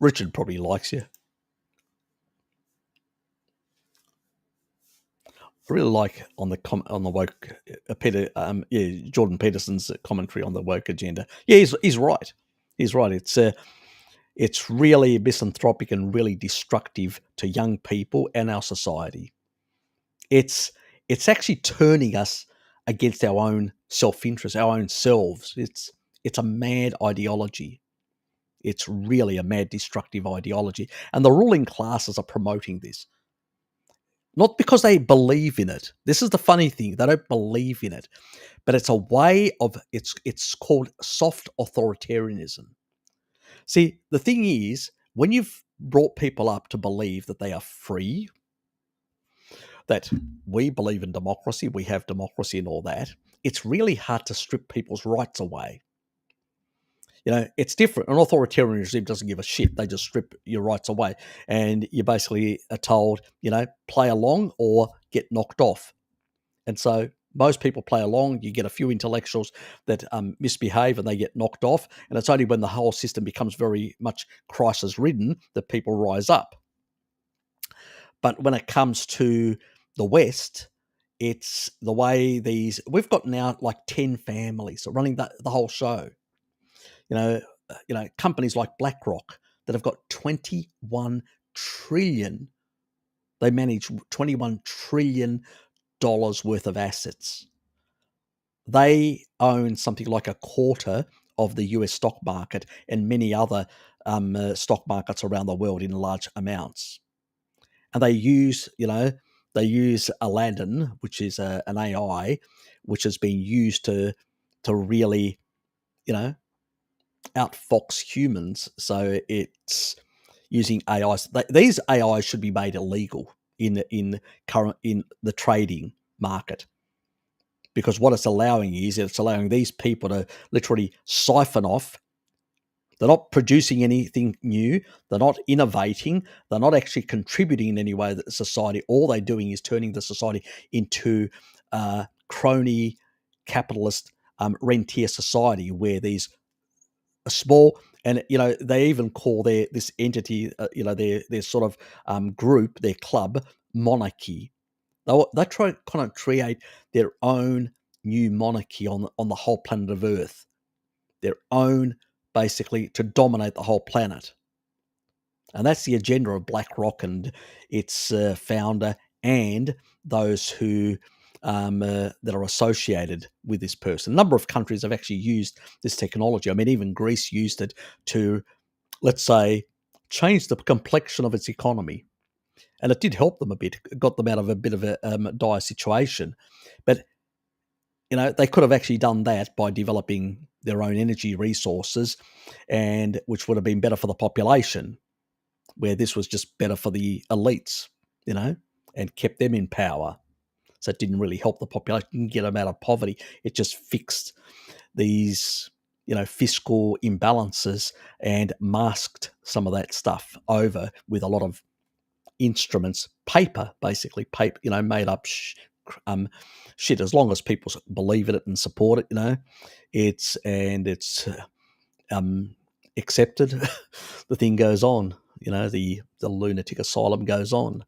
Richard probably likes you. I really like on the woke Peter, Jordan Peterson's commentary on the woke agenda. Yeah, he's right. He's right. It's really misanthropic and really destructive to young people and our society. It's actually turning us against our own self-interest, our own selves. It's a mad ideology. It's really a mad, destructive ideology. And the ruling classes are promoting this. Not because they believe in it. This is the funny thing. They don't believe in it. But it's a way of, it's called soft authoritarianism. See, the thing is, when you've brought people up to believe that they are free, that we believe in democracy, we have democracy and all that, it's really hard to strip people's rights away. It's different. An authoritarian regime doesn't give a shit. They just strip your rights away. And you basically are told, play along or get knocked off. And so most people play along. You get a few intellectuals that misbehave and they get knocked off. And it's only when the whole system becomes very much crisis-ridden that people rise up. But when it comes to the West, it's the way we've got now like 10 families running the whole show. Companies like BlackRock that have got 21 trillion. They manage $21 trillion worth of assets. They own something like a quarter of the US stock market and many other stock markets around the world in large amounts. And they use Aladdin, which is an AI, which has been used to really, outfox humans. So it's using AIs. These AIs should be made illegal in the trading market, because what it's allowing these people to literally siphon off. They're not producing anything new. They're not innovating. They're not actually contributing in any way to society. All they're doing is turning the society into crony capitalist rentier society, where these are small, and they even call this entity, their sort of group, their club, monarchy. They try to kind of create their own new monarchy on the whole planet of Earth. Their own, basically, to dominate the whole planet. And that's the agenda of BlackRock and its founder and those who that are associated with this person. A number of countries have actually used this technology. I mean, even Greece used it to, let's say, change the complexion of its economy. And it did help them a bit. It got them out of a bit of a dire situation. But, they could have actually done that by developing their own energy resources, and which would have been better for the population, where this was just better for the elites, and kept them in power. So it didn't really help the population, didn't get them out of poverty. It just fixed these, fiscal imbalances and masked some of that stuff over with a lot of instruments, paper, basically, made up shit. As long as people believe in it and support it, it's accepted. The thing goes on, the lunatic asylum goes on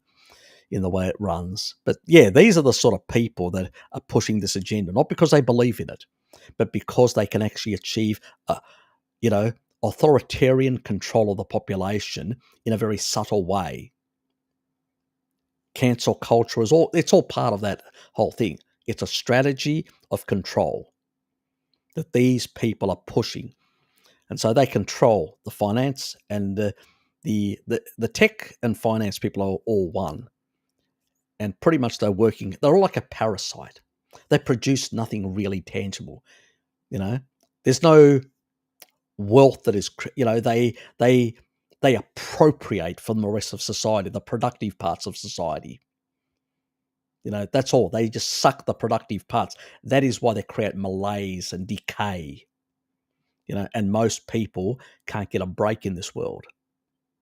in the way it runs. But yeah, these are the sort of people that are pushing this agenda, not because they believe in it, but because they can actually achieve, authoritarian control of the population in a very subtle way. Cancel culture it's all part of that whole thing. It's a strategy of control that these people are pushing. And so they control the finance, and the tech and finance people are all one. And pretty much they're all like a parasite. They produce nothing really tangible. There's no wealth that is, they appropriate from the rest of society, the productive parts of society. That's all. They just suck the productive parts. That is why they create malaise and decay. And most people can't get a break in this world.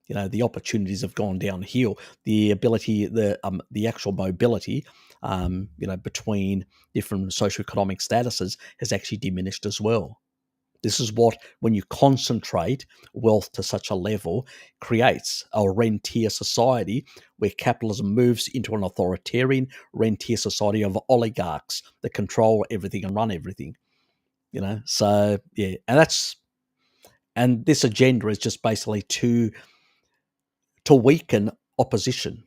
The opportunities have gone downhill. The ability, the actual mobility, between different socioeconomic statuses has actually diminished as well. This is what, when you concentrate wealth to such a level, creates a rentier society where capitalism moves into an authoritarian rentier society of oligarchs that control everything and run everything. So yeah, and this agenda is just basically to weaken opposition.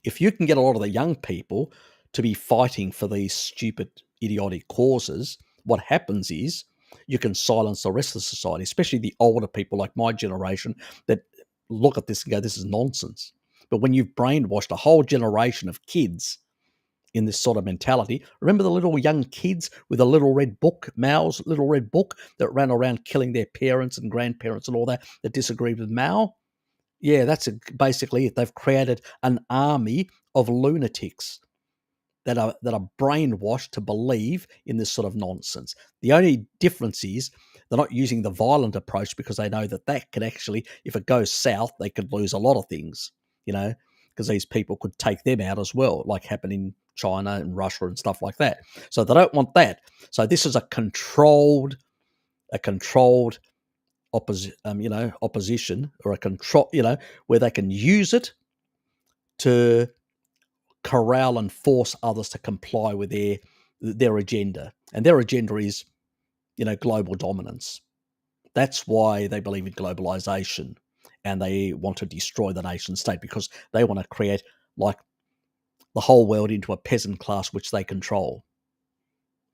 If you can get a lot of the young people to be fighting for these stupid idiotic causes, what happens is you can silence the rest of society, especially the older people like my generation that look at this and go, this is nonsense. But when you've brainwashed a whole generation of kids in this sort of mentality, remember the little young kids with a little red book, Mao's little red book, that ran around killing their parents and grandparents and all that disagreed with Mao? Yeah, basically it. They've created an army of lunatics that are brainwashed to believe in this sort of nonsense. The only difference is they're not using the violent approach because they know that could actually, if it goes south, they could lose a lot of things, because these people could take them out as well, like happened in China and Russia and stuff like that. So they don't want that. So this is a controlled opposition, or a control, where they can use it to corral and force others to comply with their agenda. And their agenda is, global dominance. That's why they believe in globalization, and they want to destroy the nation state because they want to create like the whole world into a peasant class which they control.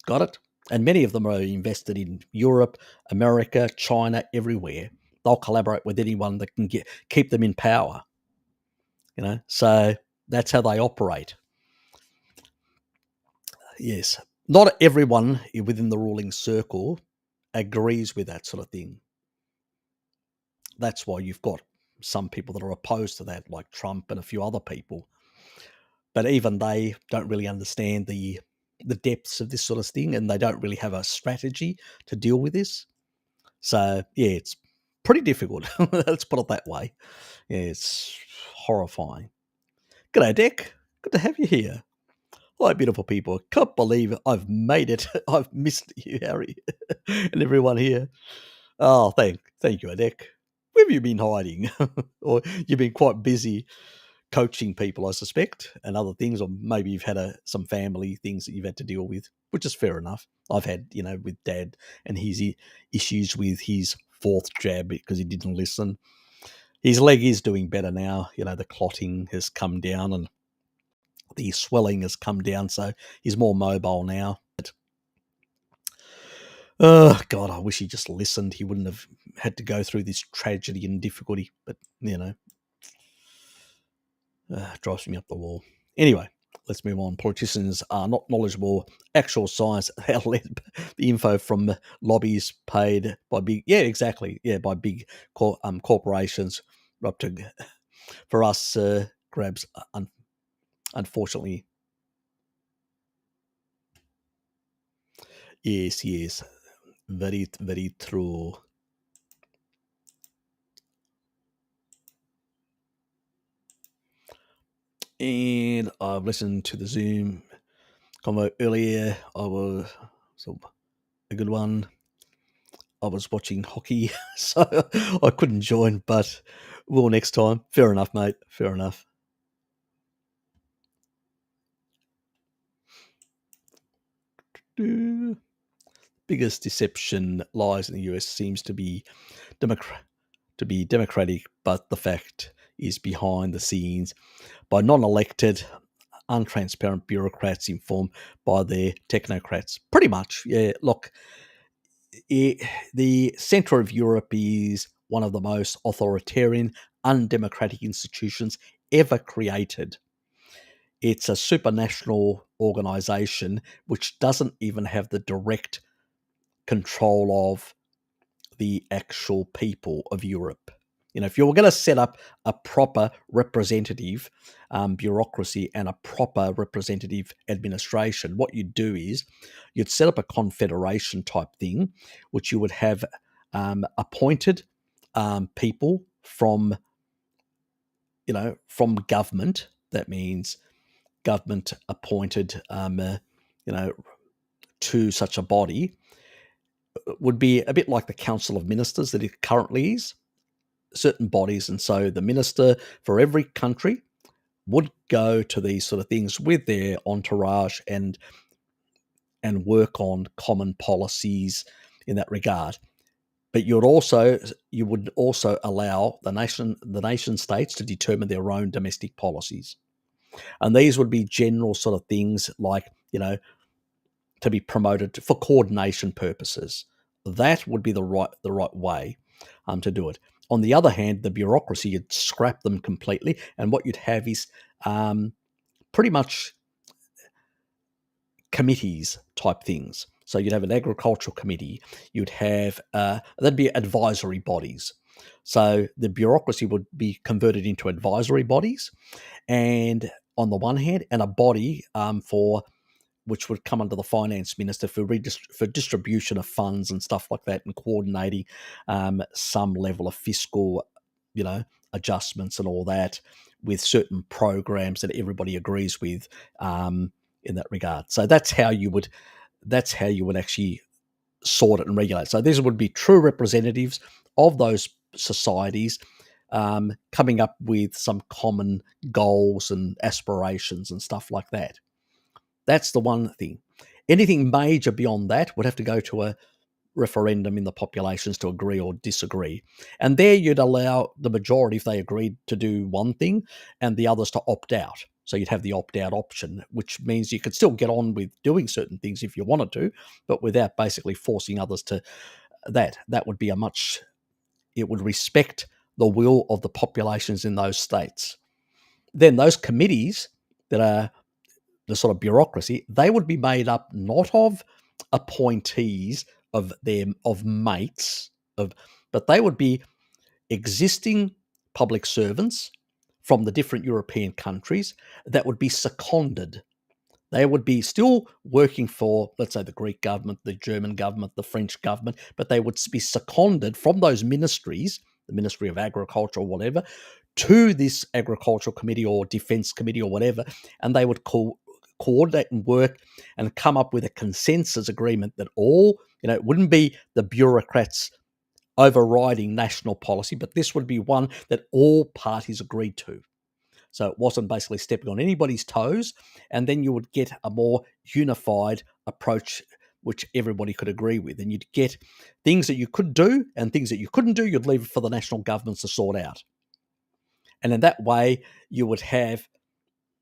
Got it? And many of them are invested in Europe, America, China, everywhere. They'll collaborate with anyone that can keep them in power. So that's how they operate. Yes. Not everyone within the ruling circle agrees with that sort of thing. That's why you've got some people that are opposed to that, like Trump and a few other people. But even they don't really understand the depths of this sort of thing, and they don't really have a strategy to deal with this. So, yeah, it's pretty difficult. Let's put it that way. Yeah, it's horrifying. G'day, Dick. Good to have you here. Hi, beautiful people. Can't believe I've made it. I've missed you, Harry, and everyone here. Oh, thank you, Adek. Where have you been hiding? Or you've been quite busy coaching people, I suspect, and other things, or maybe you've had some family things that you've had to deal with, which is fair enough. I've had, with Dad and his issues with his fourth jab because he didn't listen. His leg is doing better now. The clotting has come down and the swelling has come down, so he's more mobile now. Oh, God, I wish he just listened. He wouldn't have had to go through this tragedy and difficulty, but, drives me up the wall. Anyway, let's move on. Politicians are not knowledgeable. Actual science, the info from lobbies paid by big, by big corporations. Up to, for us, grabs, unfortunately. Yes. Very, very true. And I've listened to the Zoom convo earlier. A good one. I was watching hockey, so I couldn't join, but will next time. Fair enough, mate. Fair enough. Biggest deception lies in the US seems to be democratic, but the fact is behind the scenes by non-elected, untransparent bureaucrats informed by their technocrats. Pretty much, yeah. Look, the centre of Europe is one of the most authoritarian, undemocratic institutions ever created. It's a supranational organisation which doesn't even have the direct control of the actual people of Europe. If you're going to set up a proper representative bureaucracy and a proper representative administration, what you'd do is you'd set up a confederation type thing, which you would have appointed people from government. That means government appointed, to such a body. It would be a bit like the Council of Ministers that it currently is. Certain bodies, and so the minister for every country would go to these sort of things with their entourage and work on common policies in that regard. But you would also allow the nation states to determine their own domestic policies, and these would be general sort of things like to be promoted for coordination purposes. That would be the right way to do it. On the other hand, the bureaucracy, you'd scrap them completely, and what you'd have is pretty much committees type things. So you'd have an agricultural committee. You'd have there'd be advisory bodies. So the bureaucracy would be converted into advisory bodies, and on the one hand, and a body for which would come under the finance minister for distribution of funds and stuff like that, and coordinating some level of fiscal, adjustments and all that with certain programs that everybody agrees with in that regard. So that's how you would actually sort it and regulate. So these would be true representatives of those societies coming up with some common goals and aspirations and stuff like that. That's the one thing. Anything major beyond that would have to go to a referendum in the populations to agree or disagree. And there you'd allow the majority, if they agreed, to do one thing and the others to opt out. So you'd have the opt-out option, which means you could still get on with doing certain things if you wanted to, but without basically forcing others to that. That would be it would respect the will of the populations in those states. Then those committees that are the sort of bureaucracy, they would be made up not of appointees of mates, but they would be existing public servants from the different European countries that would be seconded. They would be still working for, let's say, the Greek government, the German government, the French government, but they would be seconded from those ministries, the Ministry of Agriculture or whatever, to this agricultural committee or defense committee or whatever, and they would coordinate and work and come up with a consensus agreement that all, it wouldn't be the bureaucrats overriding national policy, but this would be one that all parties agreed to. So it wasn't basically stepping on anybody's toes, and then you would get a more unified approach which everybody could agree with, and you'd get things that you could do and things that you couldn't do, you'd leave it for the national governments to sort out. And in that way, you would have,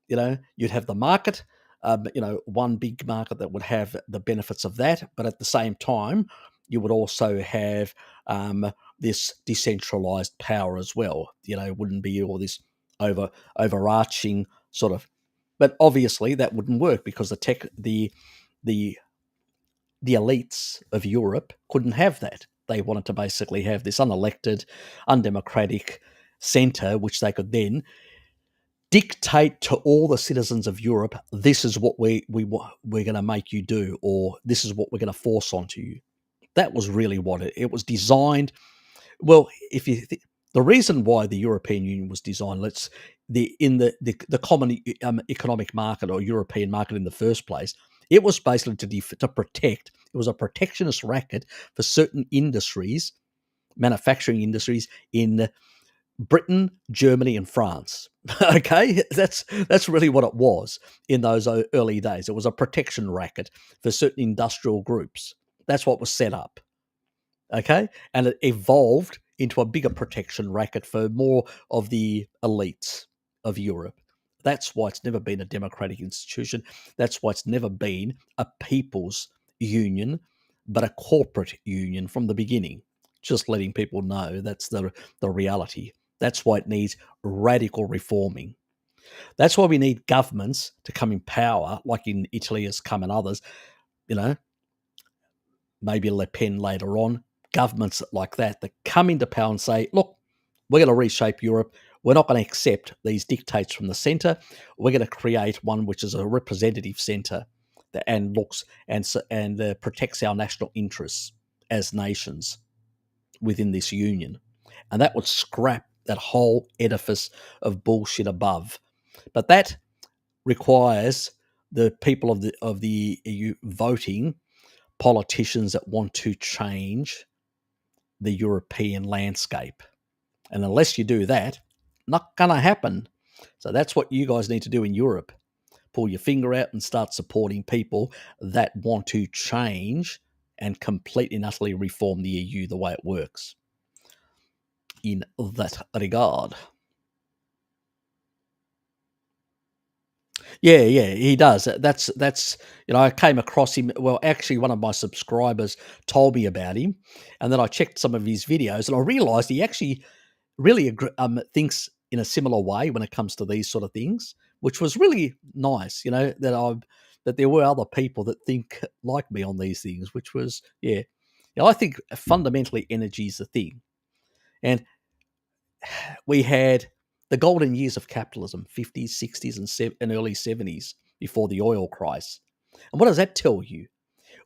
you'd have the market, one big market that would have the benefits of that, but at the same time, you would also have this decentralized power as well. It wouldn't be all this overarching sort of, but obviously that wouldn't work because the elites of Europe couldn't have that. They wanted to basically have this unelected, undemocratic centre, which they could then dictate to all the citizens of Europe, this is what we're going to make you do, or this is what we're going to force onto you. That was really what it was designed. Well, the reason why the European Union was designed, in the common economic market or European market in the first place, it was basically to protect. It was a protectionist racket for certain industries, manufacturing industries in Britain, Germany, and France. Okay, that's really what it was in those early days. It was a protection racket for certain industrial groups. That's what was set up. Okay, and it evolved into a bigger protection racket for more of the elites of Europe. That's why it's never been a democratic institution. That's why it's never been a people's union, but a corporate union from the beginning. Just letting people know that's the reality. That's why it needs radical reforming. That's why we need governments to come in power, like in Italy has come and others, maybe Le Pen later on, governments like that come into power and say, look, we're going to reshape Europe. We're not going to accept these dictates from the centre. We're going to create one which is a representative centre and looks and protects our national interests as nations within this union. And that would scrap that whole edifice of bullshit above. But that requires the people of the EU voting politicians that want to change the European landscape. And unless you do that, not going to happen. So that's what you guys need to do in Europe. Pull your finger out and start supporting people that want to change and completely and utterly reform the EU the way it works. In that regard. Yeah, he does. That's I came across him. Well, actually, one of my subscribers told me about him, and then I checked some of his videos, and I realised he actually really thinks in a similar way when it comes to these sort of things, which was really nice. That there were other people that think like me on these things, which was yeah. I think fundamentally energy is the thing, and we had the golden years of capitalism, 50s, 60s, and early 70s before the oil crisis. And what does that tell you?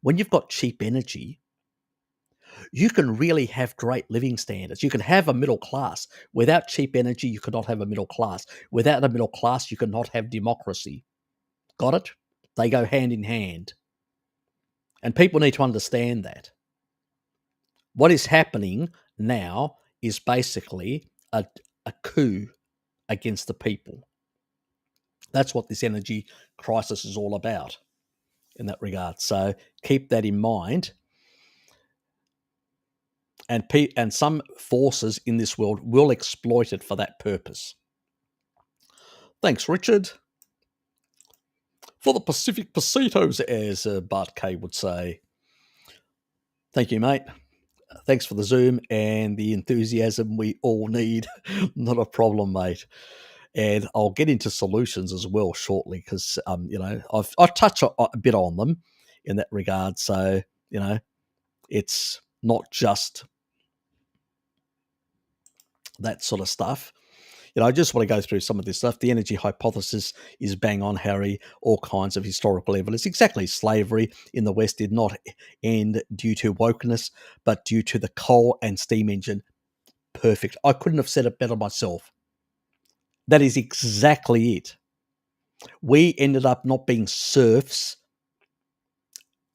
When you've got cheap energy, you can really have great living standards. You can have a middle class. Without cheap energy, you cannot have a middle class. Without a middle class, you cannot have democracy. Got it? They go hand in hand. And people need to understand that. What is happening now is basically a coup against the people. That's what this energy crisis is all about in that regard. So keep that in mind. And some forces in this world will exploit it for that purpose. Thanks, Richard, for the Pacific Pasitos, as Bart K would say. Thank you, mate. Thanks for the Zoom and the enthusiasm we all need. Not a problem, mate. And I'll get into solutions as well shortly because, I've touched a bit on them in that regard. So, it's not just that sort of stuff. I just want to go through some of this stuff. The energy hypothesis is bang on, Harry. All kinds of historical evidence. Exactly. Slavery in the West did not end due to wokeness, but due to the coal and steam engine. Perfect. I couldn't have said it better myself. That is exactly it. We ended up not being serfs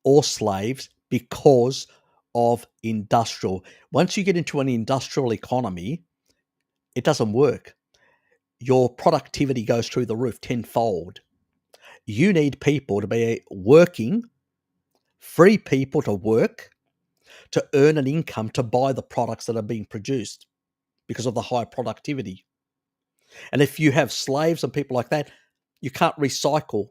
or slaves because of industrial. Once you get into an industrial economy, it doesn't work. Your productivity goes through the roof tenfold. You need people to be working, free people to work, to earn an income to buy the products that are being produced because of the high productivity. And if you have slaves and people like that, you can't recycle.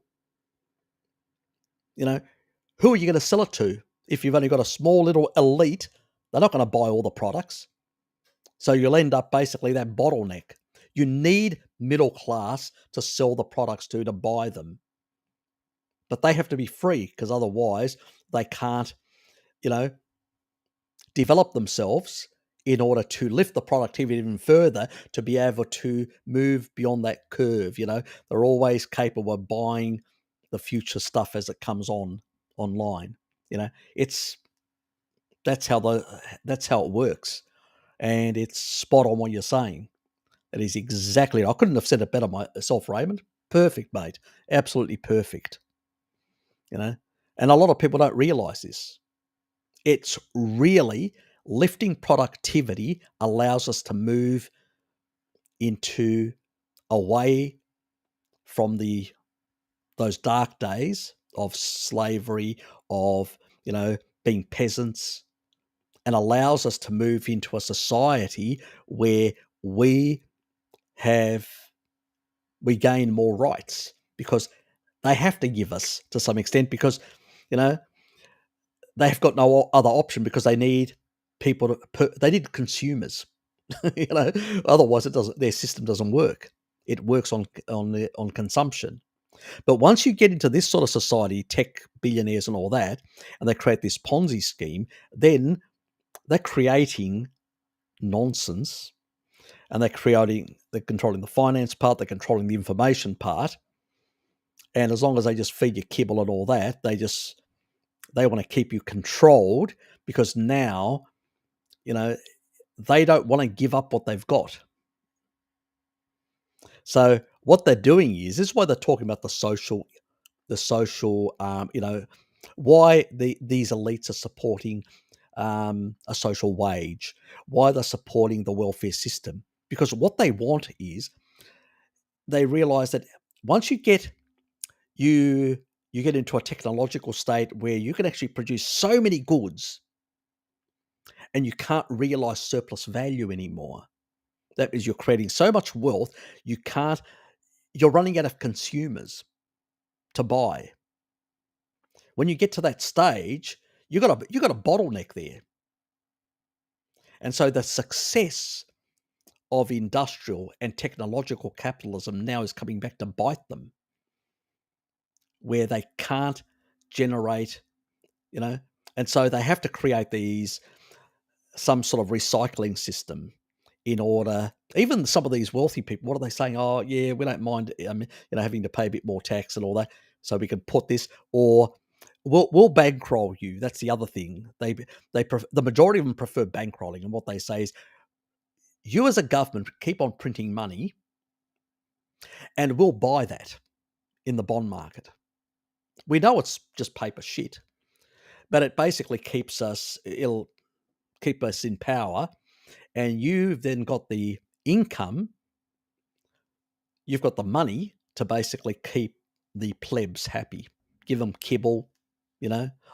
Who are you going to sell it to? If you've only got a small little elite, they're not going to buy all the products. So you'll end up basically that bottleneck. You need middle class to sell the products to buy them. But they have to be free because otherwise they can't, develop themselves in order to lift the productivity even further to be able to move beyond that curve. They're always capable of buying the future stuff as it comes online. It's that's how it works, and it's spot on what you're saying. It is exactly. I couldn't have said it better myself, Raymond. Perfect, mate. Absolutely perfect. And a lot of people don't realize this. It's really lifting productivity allows us to move into away from those dark days of slavery, of being peasants, and allows us to move into a society where we gain more rights because they have to give us to some extent because you know they've got no other option because they need people they need consumers. Otherwise their system doesn't work. It works on consumption. But once you get into this sort of society, tech billionaires and all that, and they create this Ponzi scheme, then they're creating nonsense, and they're controlling the finance part, they're controlling the information part, and as long as they just feed you kibble and all that, they want to keep you controlled because now, they don't want to give up what they've got. So what they're doing is this is why they're talking about the social, why these elites are supporting a social wage, why they're supporting the welfare system, because what they want is they realize that once you get into a technological state where you can actually produce so many goods and you can't realize surplus value anymore. That is, you're creating so much wealth, you're running out of consumers. to buy. When you get to that stage, you got a bottleneck there. And so the success of industrial and technological capitalism now is coming back to bite them, where they can't generate, you know, and so they have to create some sort of recycling system in order. Even some of these wealthy people, what are they saying? Oh, yeah, we don't mind, having to pay a bit more tax and all that, so we can put this, or we'll bankroll you. That's the other thing. The majority of them prefer bankrolling, and what they say is, you as a government keep on printing money, and we'll buy that in the bond market. We know it's just paper shit, but it basically it'll keep us in power, and you've then got the income, you've got the money to basically keep the plebs happy, give them kibble,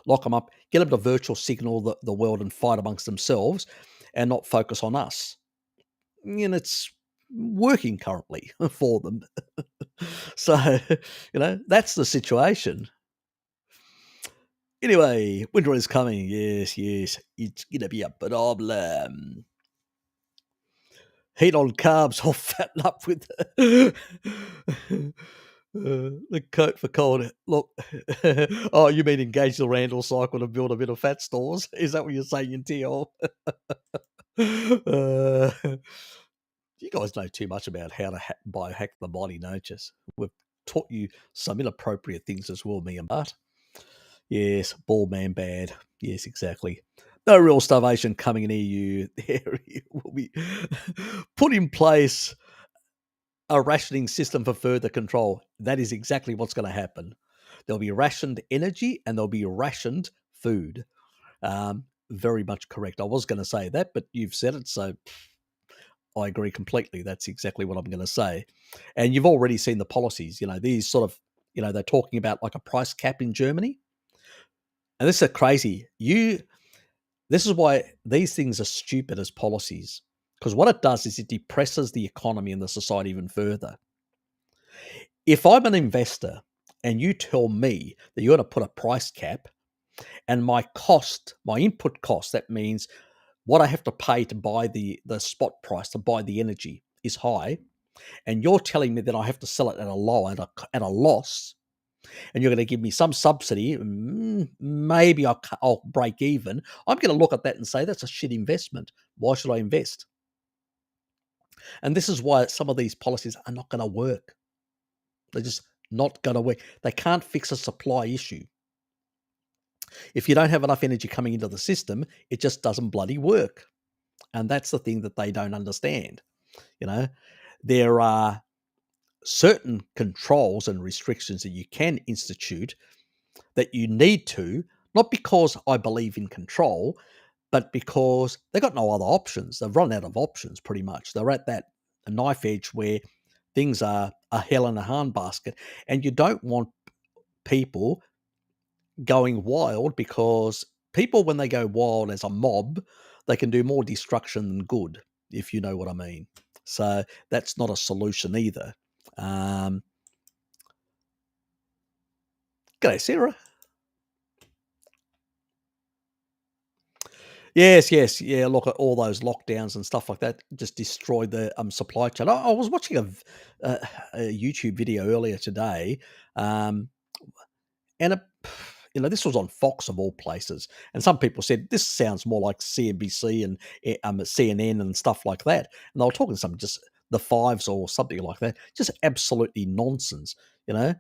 lock them up, get them to virtual signal the world and fight amongst themselves and not focus on us. And it's working currently for them. So, that's the situation. Anyway, winter is coming. Yes, yes. It's going to be a problem. Heat on carbs, I'll fatten up with the coat for cold. Look, oh, you mean engage the Randall cycle to build a bit of fat stores? Is that what you're saying, Tio? You guys know too much about how to biohack the body, don't you? We've taught you some inappropriate things as well, me and Bart. Yes, bald man bad. Yes, exactly. No real starvation coming in EU. There will be put in place a rationing system for further control. That is exactly what's going to happen. There'll be rationed energy and there'll be rationed food. Very much correct. I was going to say that, but you've said it, so I agree completely. That's exactly what I'm going to say. And you've already seen the policies. These sort of, they're talking about like a price cap in Germany. And this is crazy. This is why these things are stupid as policies, because what it does is it depresses the economy and the society even further. If I'm an investor and you tell me that you're going to put a price cap and my input cost, that means what I have to pay to buy the spot price to buy the energy is high, and you're telling me that I have to sell it at a loss, and you're going to give me some subsidy, maybe I'll break even. I'm going to look at that and say, that's a shit investment. Why should I invest? And this is why some of these policies are not going to work. They're just not going to work. They can't fix a supply issue. If you don't have enough energy coming into the system, it just doesn't bloody work. And that's the thing that they don't understand. There are certain controls and restrictions that you can institute that you need to, not because I believe in control, but because they've got no other options. They've run out of options pretty much. They're at that knife edge where things are a hell in a handbasket, and you don't want people going wild, because people, when they go wild as a mob, they can do more destruction than good, if you know what I mean. So that's not a solution either. G'day, Sarah. Yes, yes, yeah. Look at all those lockdowns and stuff like that. Just destroyed the supply chain. I was watching a YouTube video earlier today, um, and this was on Fox of all places. And some people said this sounds more like CNBC and CNN and stuff like that. And they were talking some just the fives or something like that. Just absolutely nonsense. You know.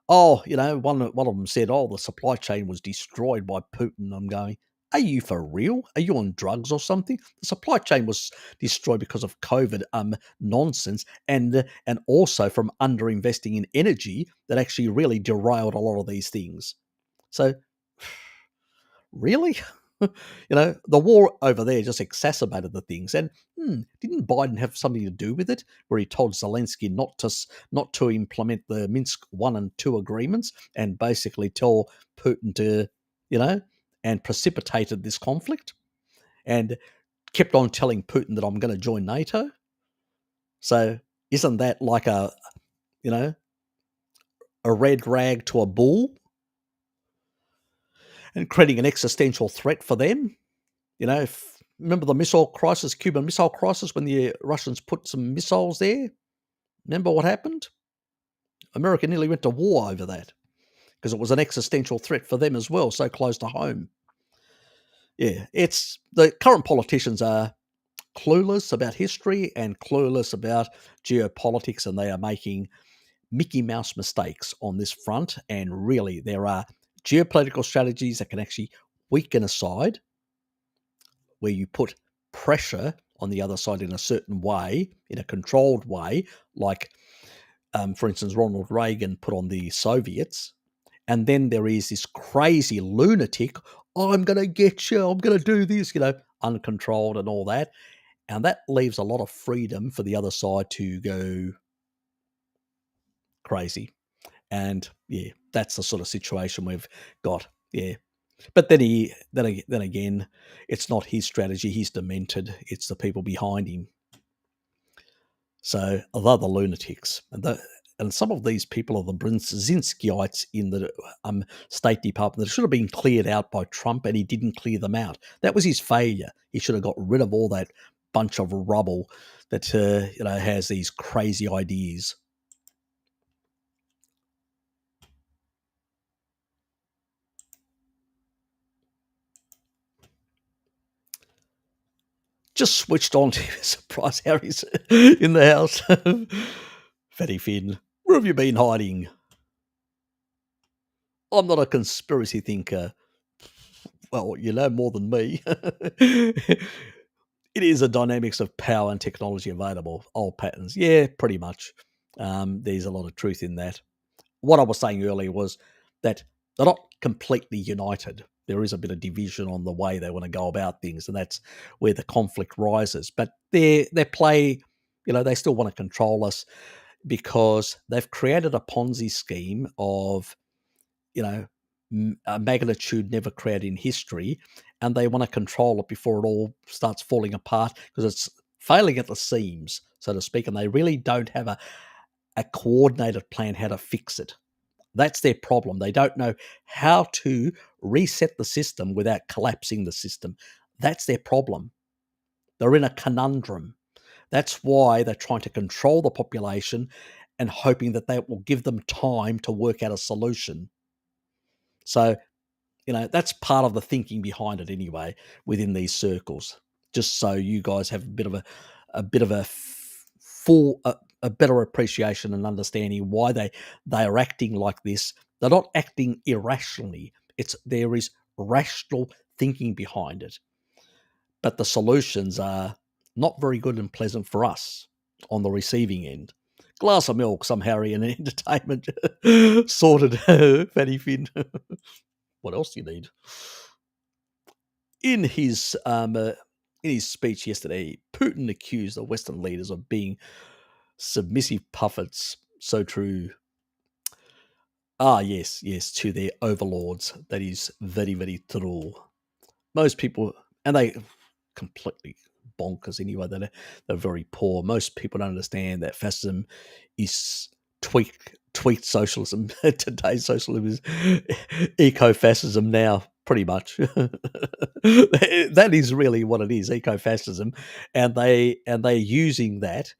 Oh, one of them said, "Oh, the supply chain was destroyed by Putin." I'm going, are you for real? Are you on drugs or something? The supply chain was destroyed because of COVID nonsense, and also from underinvesting in energy that actually really derailed a lot of these things. So, really? The war over there just exacerbated the things. And didn't Biden have something to do with it, where he told Zelensky not to implement the Minsk 1 and 2 agreements, and basically tell Putin to, and precipitated this conflict, and kept on telling Putin that I'm going to join NATO? So isn't that like a, you know, a red rag to a bull and creating an existential threat for them. Remember the missile crisis, Cuban Missile Crisis, when the Russians put some missiles there? Remember what happened? America nearly went to war over that because it was an existential threat for them as well, so close to home. Yeah, it's the current politicians are clueless about history and clueless about geopolitics, and they are making Mickey Mouse mistakes on this front. And really, there are geopolitical strategies that can actually weaken a side where you put pressure on the other side in a certain way, in a controlled way, like, for instance, Ronald Reagan put on the Soviets. And then there is this crazy lunatic, I'm going to get you, I'm going to do this, uncontrolled and all that. And that leaves a lot of freedom for the other side to go crazy. And yeah, that's the sort of situation we've got. Yeah. But then again, it's not his strategy. He's demented. It's the people behind him. So they're the lunatics, and some of these people are the Brzezinskyites in the State Department that should have been cleared out by Trump, and he didn't clear them out. That was his failure. He should have got rid of all that bunch of rubble that has these crazy ideas. Just switched on to surprise Harry's in the house. Fatty Finn, where have you been hiding? I'm not a conspiracy thinker. Well, you know more than me. It is the dynamics of power and technology available. Old patterns. Yeah, pretty much. There's a lot of truth in that. What I was saying earlier was that they're not completely united. There is a bit of division on the way they want to go about things, and that's where the conflict rises. But their play, they still want to control us because they've created a Ponzi scheme of, a magnitude never created in history, and they want to control it before it all starts falling apart because it's failing at the seams, so to speak, and they really don't have a coordinated plan how to fix it. That's their problem. They don't know how to reset the system without collapsing the system. That's their problem. They're in a conundrum. That's why they're trying to control the population and hoping that that will give them time to work out a solution. So, that's part of the thinking behind it anyway, within these circles. Just so you guys have a better appreciation and understanding why they are acting like this. They're not acting irrationally. There is rational thinking behind it. But the solutions are not very good and pleasant for us on the receiving end. Glass of milk, some Harry and entertainment sorted, Fatty Finn. What else do you need? In his speech yesterday, Putin accused the Western leaders of being submissive puppets. So true. Ah, yes, yes, to their overlords. That is very, very true. Most people, and they completely bonkers anyway. They're very poor. Most people don't understand that fascism is tweaked socialism. Today's socialism is eco-fascism now, pretty much. That is really what it is, eco-fascism, and they're using that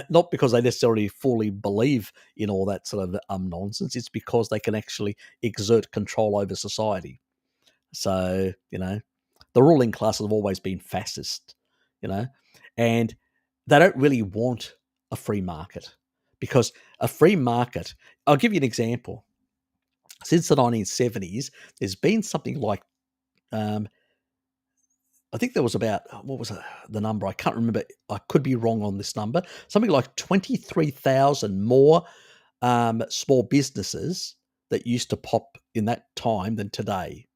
not because they necessarily fully believe in all that sort of nonsense. It's because they can actually exert control over society. So, the ruling class have always been fascist, you know, and they don't really want a free market because a free market, I'll give you an example. Since the 1970s, there's been something like, um, I think there was about, what was the number? I can't remember. I could be wrong on this number. Something like 23,000 more small businesses that used to pop in that time than today.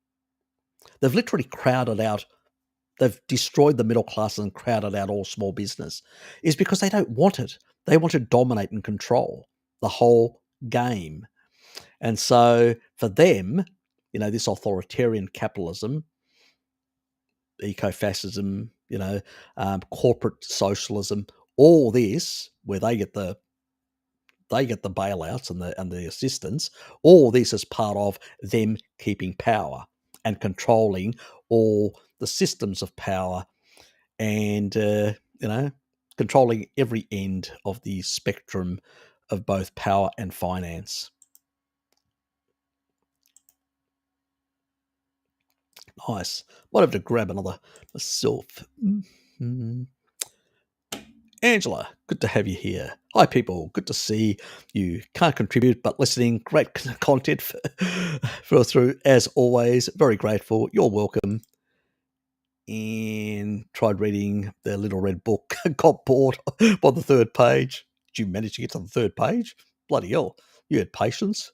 They've literally crowded out, they've destroyed the middle class and crowded out all small business, is because they don't want it. They want to dominate and control the whole game. And so for them, this authoritarian capitalism, eco-fascism, corporate socialism, all this, where they get the they get the bailouts and the assistance. All this is part of them keeping power and controlling all the systems of power and you know controlling every end of the spectrum of both power and finance. Nice. Might have to grab another myself. Mhm. Angela, good to have you here. Hi, people. Good to see you. Can't contribute, but listening. Great content for through as always. Very grateful. You're welcome. And tried reading the Little Red Book. Got bored by the third page. Did you manage to get to the third page? Bloody hell! You had patience.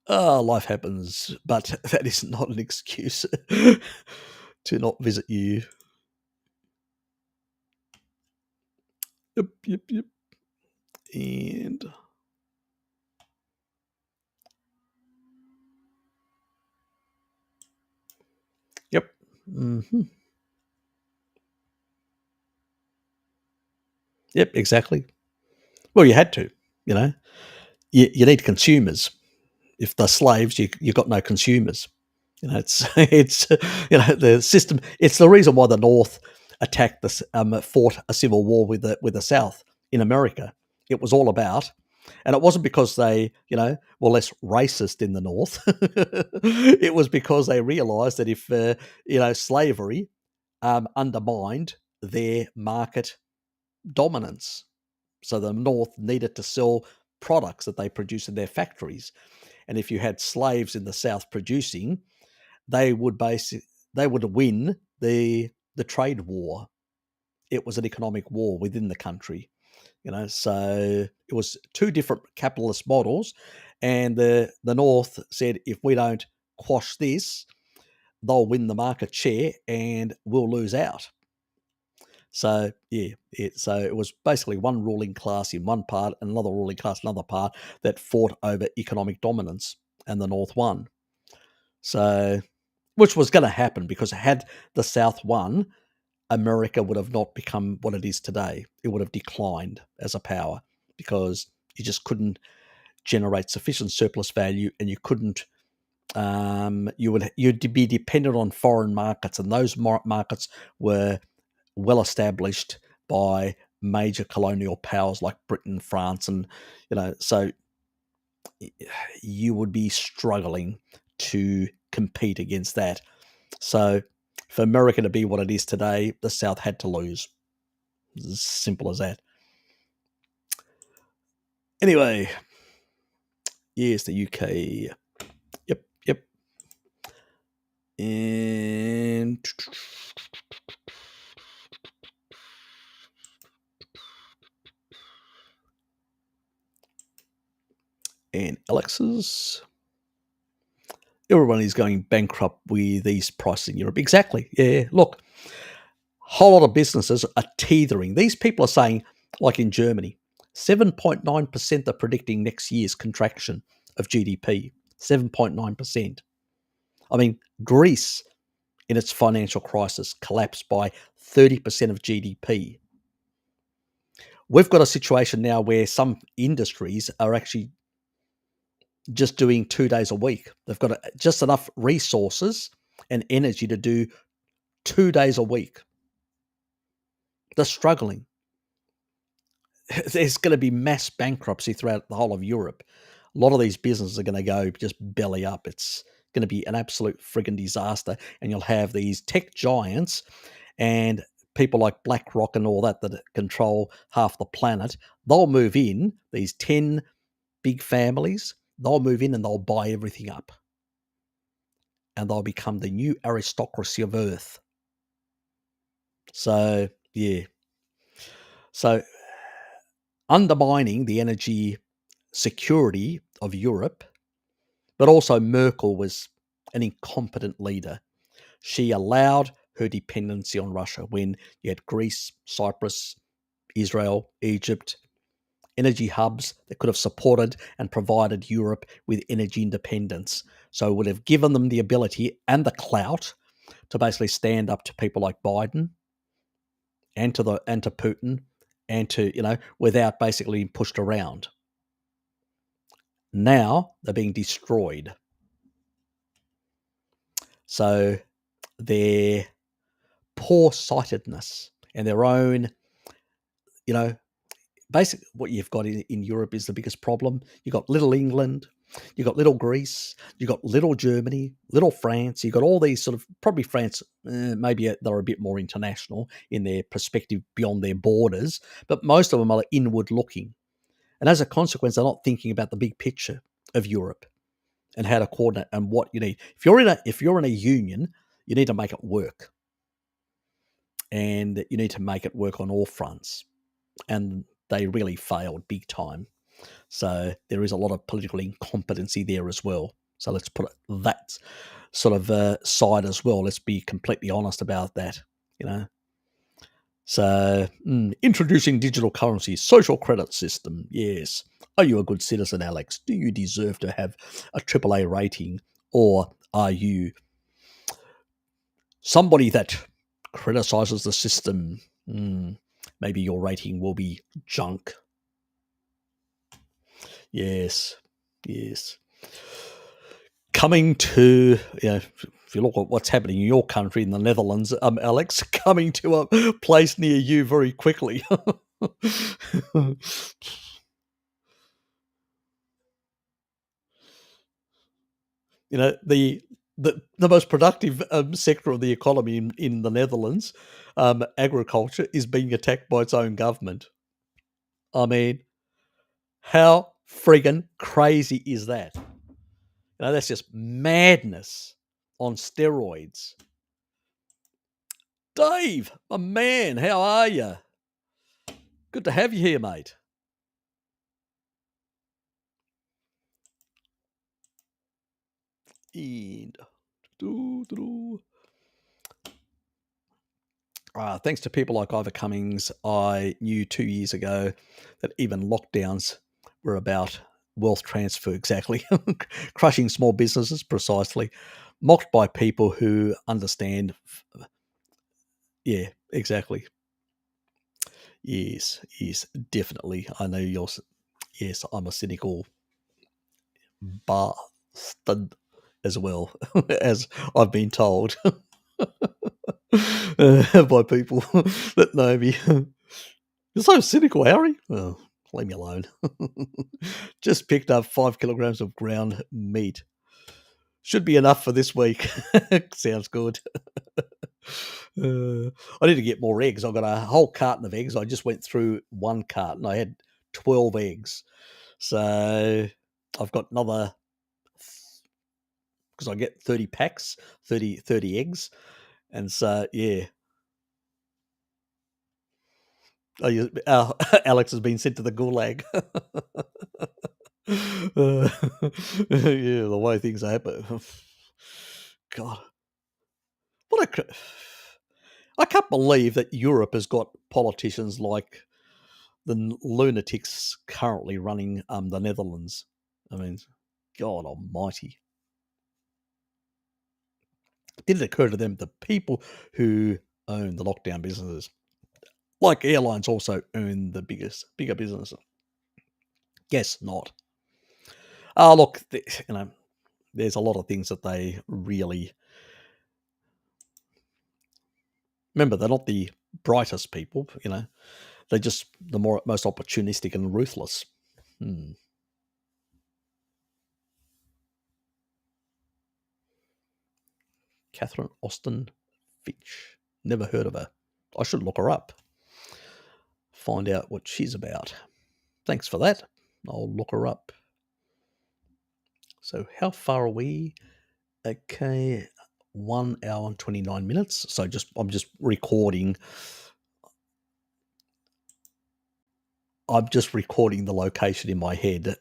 Life happens, but that is not an excuse to not visit you. Yep, yep, yep. And yep. Yep, exactly. Well, you had to, you know. You need consumers. If they're slaves, you got no consumers. It's it's the system. It's the reason why the North attacked fought a civil war with the South in America. It was all about, and it wasn't because they were less racist in the North. It was because they realised that if slavery undermined their market dominance, so the North needed to sell products that they produce in their factories, and if you had slaves in the South producing, they would win the trade war. It was an economic war within the country, So it was two different capitalist models, and the North said, if we don't quash this, they'll win the market share and we'll lose out. So yeah, so it was basically one ruling class in one part and another ruling class in another part that fought over economic dominance, and the North won. So, which was going to happen because had the South won, America would have not become what it is today. It would have declined as a power because you just couldn't generate sufficient surplus value, and you couldn't. You'd be dependent on foreign markets, and those markets were well established by major colonial powers like Britain, France, and so you would be struggling to compete against that. So for America to be what it is today, the South had to lose. It's as simple as that. Anyway, yes, the UK. Yep, yep. And Alex's. Everyone is going bankrupt with these prices in Europe. Exactly. Yeah. Look, whole lot of businesses are teetering. These people are saying, like in Germany, 7.9% are predicting next year's contraction of GDP. 7.9%. I mean, Greece, in its financial crisis, collapsed by 30% of GDP. We've got a situation now where some industries are actually just doing 2 days a week. They've got just enough resources and energy to do 2 days a week. They're struggling. There's going to be mass bankruptcy throughout the whole of Europe. A lot of these businesses are going to go just belly up. It's going to be an absolute friggin' disaster. And you'll have these tech giants and people like BlackRock and all that control half the planet. They'll move in, these 10 big families, they'll move in and they'll buy everything up. And they'll become the new aristocracy of Earth. So, yeah. So, undermining the energy security of Europe, but also Merkel was an incompetent leader. She allowed her dependency on Russia when you had Greece, Cyprus, Israel, Egypt, energy hubs that could have supported and provided Europe with energy independence. So it would have given them the ability and the clout to basically stand up to people like Biden and to Putin and to, without basically being pushed around. Now they're being destroyed. So their poor sightedness and their own, you know, basically what you've got in Europe is the biggest problem. You've got little England, you've got little Greece, you've got little Germany, little France. You've got all these sort of, probably France, maybe they're a bit more international in their perspective beyond their borders, but most of them are inward looking. And as a consequence, they're not thinking about the big picture of Europe and how to coordinate and what you need. If you're in a union, you need to make it work. And you need to make it work on all fronts. And they really failed big time. So there is a lot of political incompetency there as well. So let's put that sort of side as well. Let's be completely honest about that, you know. So introducing digital currency, social credit system. Yes. Are you a good citizen, Alex? Do you deserve to have a AAA rating? Or are you somebody that criticizes the system? Maybe your rating will be junk. Yes. Coming to, if you look at what's happening in your country, in the Netherlands, Alex, coming to a place near you very quickly. The most productive sector of the economy in the Netherlands, agriculture, is being attacked by its own government. I mean, how friggin' crazy is that? That's just madness on steroids. Dave, my man, how are you? Good to have you here, mate. And thanks to people like Ivor Cummings, I knew 2 years ago that even lockdowns were about wealth transfer, exactly. Crushing small businesses, precisely. Mocked by people who understand. Yeah, exactly. Yes, definitely. I know you're. Yes, I'm a cynical bastard as well, as I've been told by people that know me. You're so cynical, Harry. Oh, leave me alone. Just picked up 5 kilograms of ground meat. Should be enough for this week. Sounds good. I need to get more eggs. I've got a whole carton of eggs. I just went through one carton. I had 12 eggs. So I've got another, because I get 30 packs, 30 eggs. And so, yeah. Alex has been sent to the gulag. Yeah, the way things happen. God. I can't believe that Europe has got politicians like the lunatics currently running the Netherlands. I mean, God almighty. Did it occur to them the people who own the lockdown businesses, like airlines, also own the bigger businesses? Guess not. Look, there's a lot of things that they really remember. They're not the brightest people, They're just the most opportunistic and ruthless. Catherine Austin Fitch. Never heard of her. I should look her up. Find out what she's about. Thanks for that. I'll look her up. So how far are we? Okay, 1 hour and 29 minutes. So I'm just recording. I'm just recording the location in my head,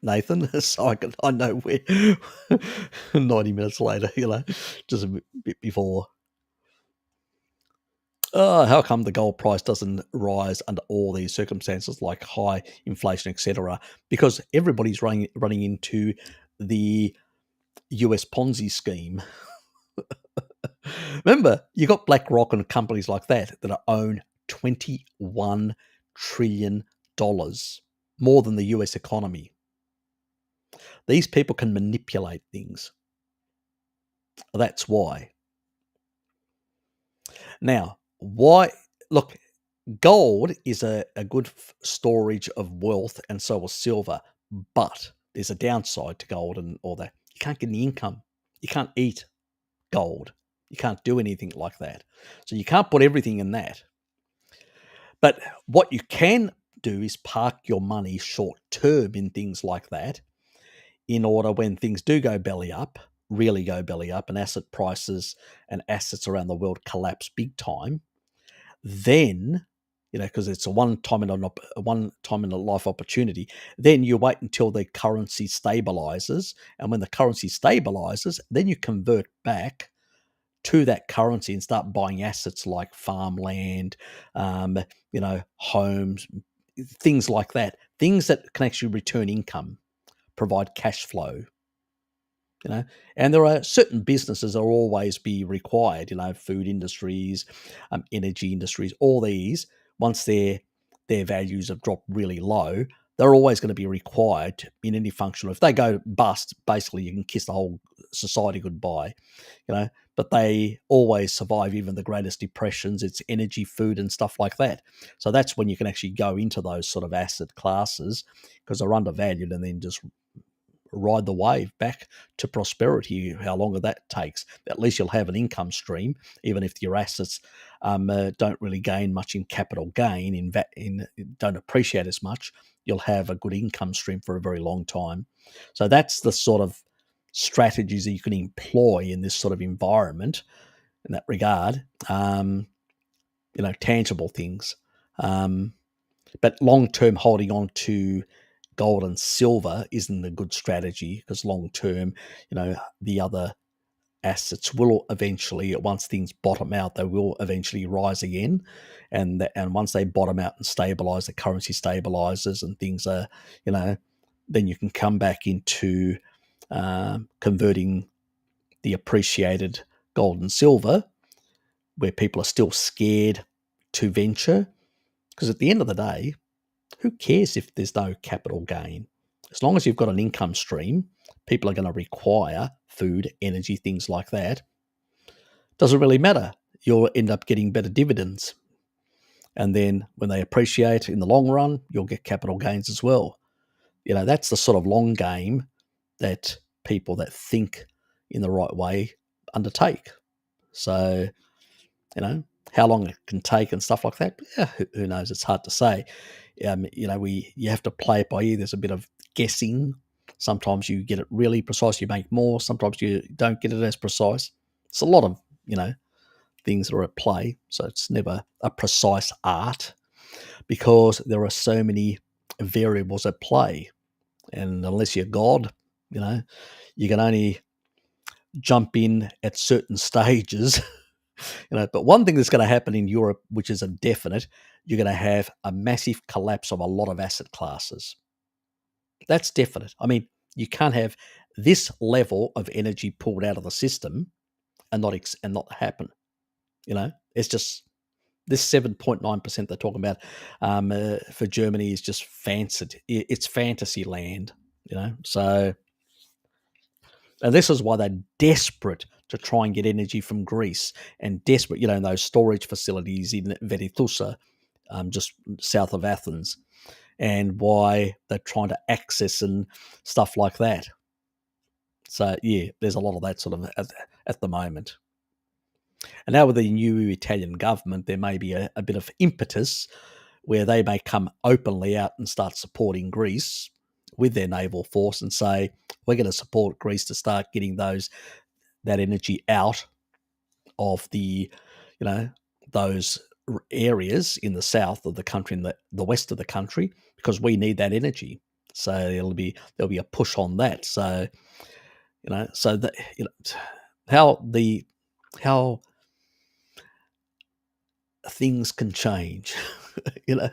Nathan, so I know where. 90 minutes later, just a bit before. How come the gold price doesn't rise under all these circumstances, like high inflation, etc.? Because everybody's running into the US Ponzi scheme. Remember, you got BlackRock and companies like that own 21 trillion, more than the US economy. These people can manipulate things. That's why. Now, why? Look, gold is a good storage of wealth, and so is silver. But there's a downside to gold and all that. You can't get any income. You can't eat gold. You can't do anything like that. So you can't put everything in that. But what you can do is park your money short term in things like that, in order when things do go belly up, really go belly up, and asset prices and assets around the world collapse big time, then, because it's a one time in a life opportunity, then you wait until the currency stabilizes, and when the currency stabilizes, then you convert back to that currency and start buying assets like farmland, homes, things like that, things that can actually return income, provide cash flow. And there are certain businesses that will always be required, food industries, energy industries, all these. Once their values have dropped really low, they're always going to be required in any function. If they go bust, basically you can kiss the whole society goodbye. But they always survive even the greatest depressions. It's energy, food, and stuff like that. So that's when you can actually go into those sort of asset classes, because they're undervalued, and then just ride the wave back to prosperity, how long that takes. At least you'll have an income stream, even if your assets don't really gain much in capital gain, don't appreciate as much. You'll have a good income stream for a very long time. So that's the sort of strategies that you can employ in this sort of environment, in that regard. Tangible things. But long-term holding on to gold and silver isn't a good strategy, because long term, the other assets will eventually, once things bottom out, they will eventually rise again. And once they bottom out and stabilize, the currency stabilizes and things are, then you can come back into converting the appreciated gold and silver, where people are still scared to venture. Because at the end of the day, who cares if there's no capital gain? As long as you've got an income stream, people are going to require food, energy, things like that. Doesn't really matter. You'll end up getting better dividends. And then when they appreciate in the long run, you'll get capital gains as well. That's the sort of long game that people that think in the right way undertake. So, how long it can take and stuff like that, yeah, who knows? It's hard to say. You have to play it by ear. There's a bit of guessing. Sometimes you get it really precise, you make more. Sometimes you don't get it as precise. It's a lot of things that are at play. So it's never a precise art, because there are so many variables at play. And unless you're God, you can only jump in at certain stages. But one thing that's going to happen in Europe, which is a definite, you're going to have a massive collapse of a lot of asset classes. That's definite. I mean, you can't have this level of energy pulled out of the system and not happen. It's just this 7.9% they're talking about for Germany is just fancy. It's fantasy land. So. And this is why they're desperate to try and get energy from Greece, and desperate, in those storage facilities in Veritousa, just south of Athens, and why they're trying to access and stuff like that. So, yeah, there's a lot of that sort of at the moment. And now with the new Italian government, there may be a bit of impetus where they may come openly out and start supporting Greece with their naval force and say, we're going to support Greece to start getting that energy out of those areas in the south of the country and the west of the country, because we need that energy. So there'll be a push on that. So so that how things can change. Yeah,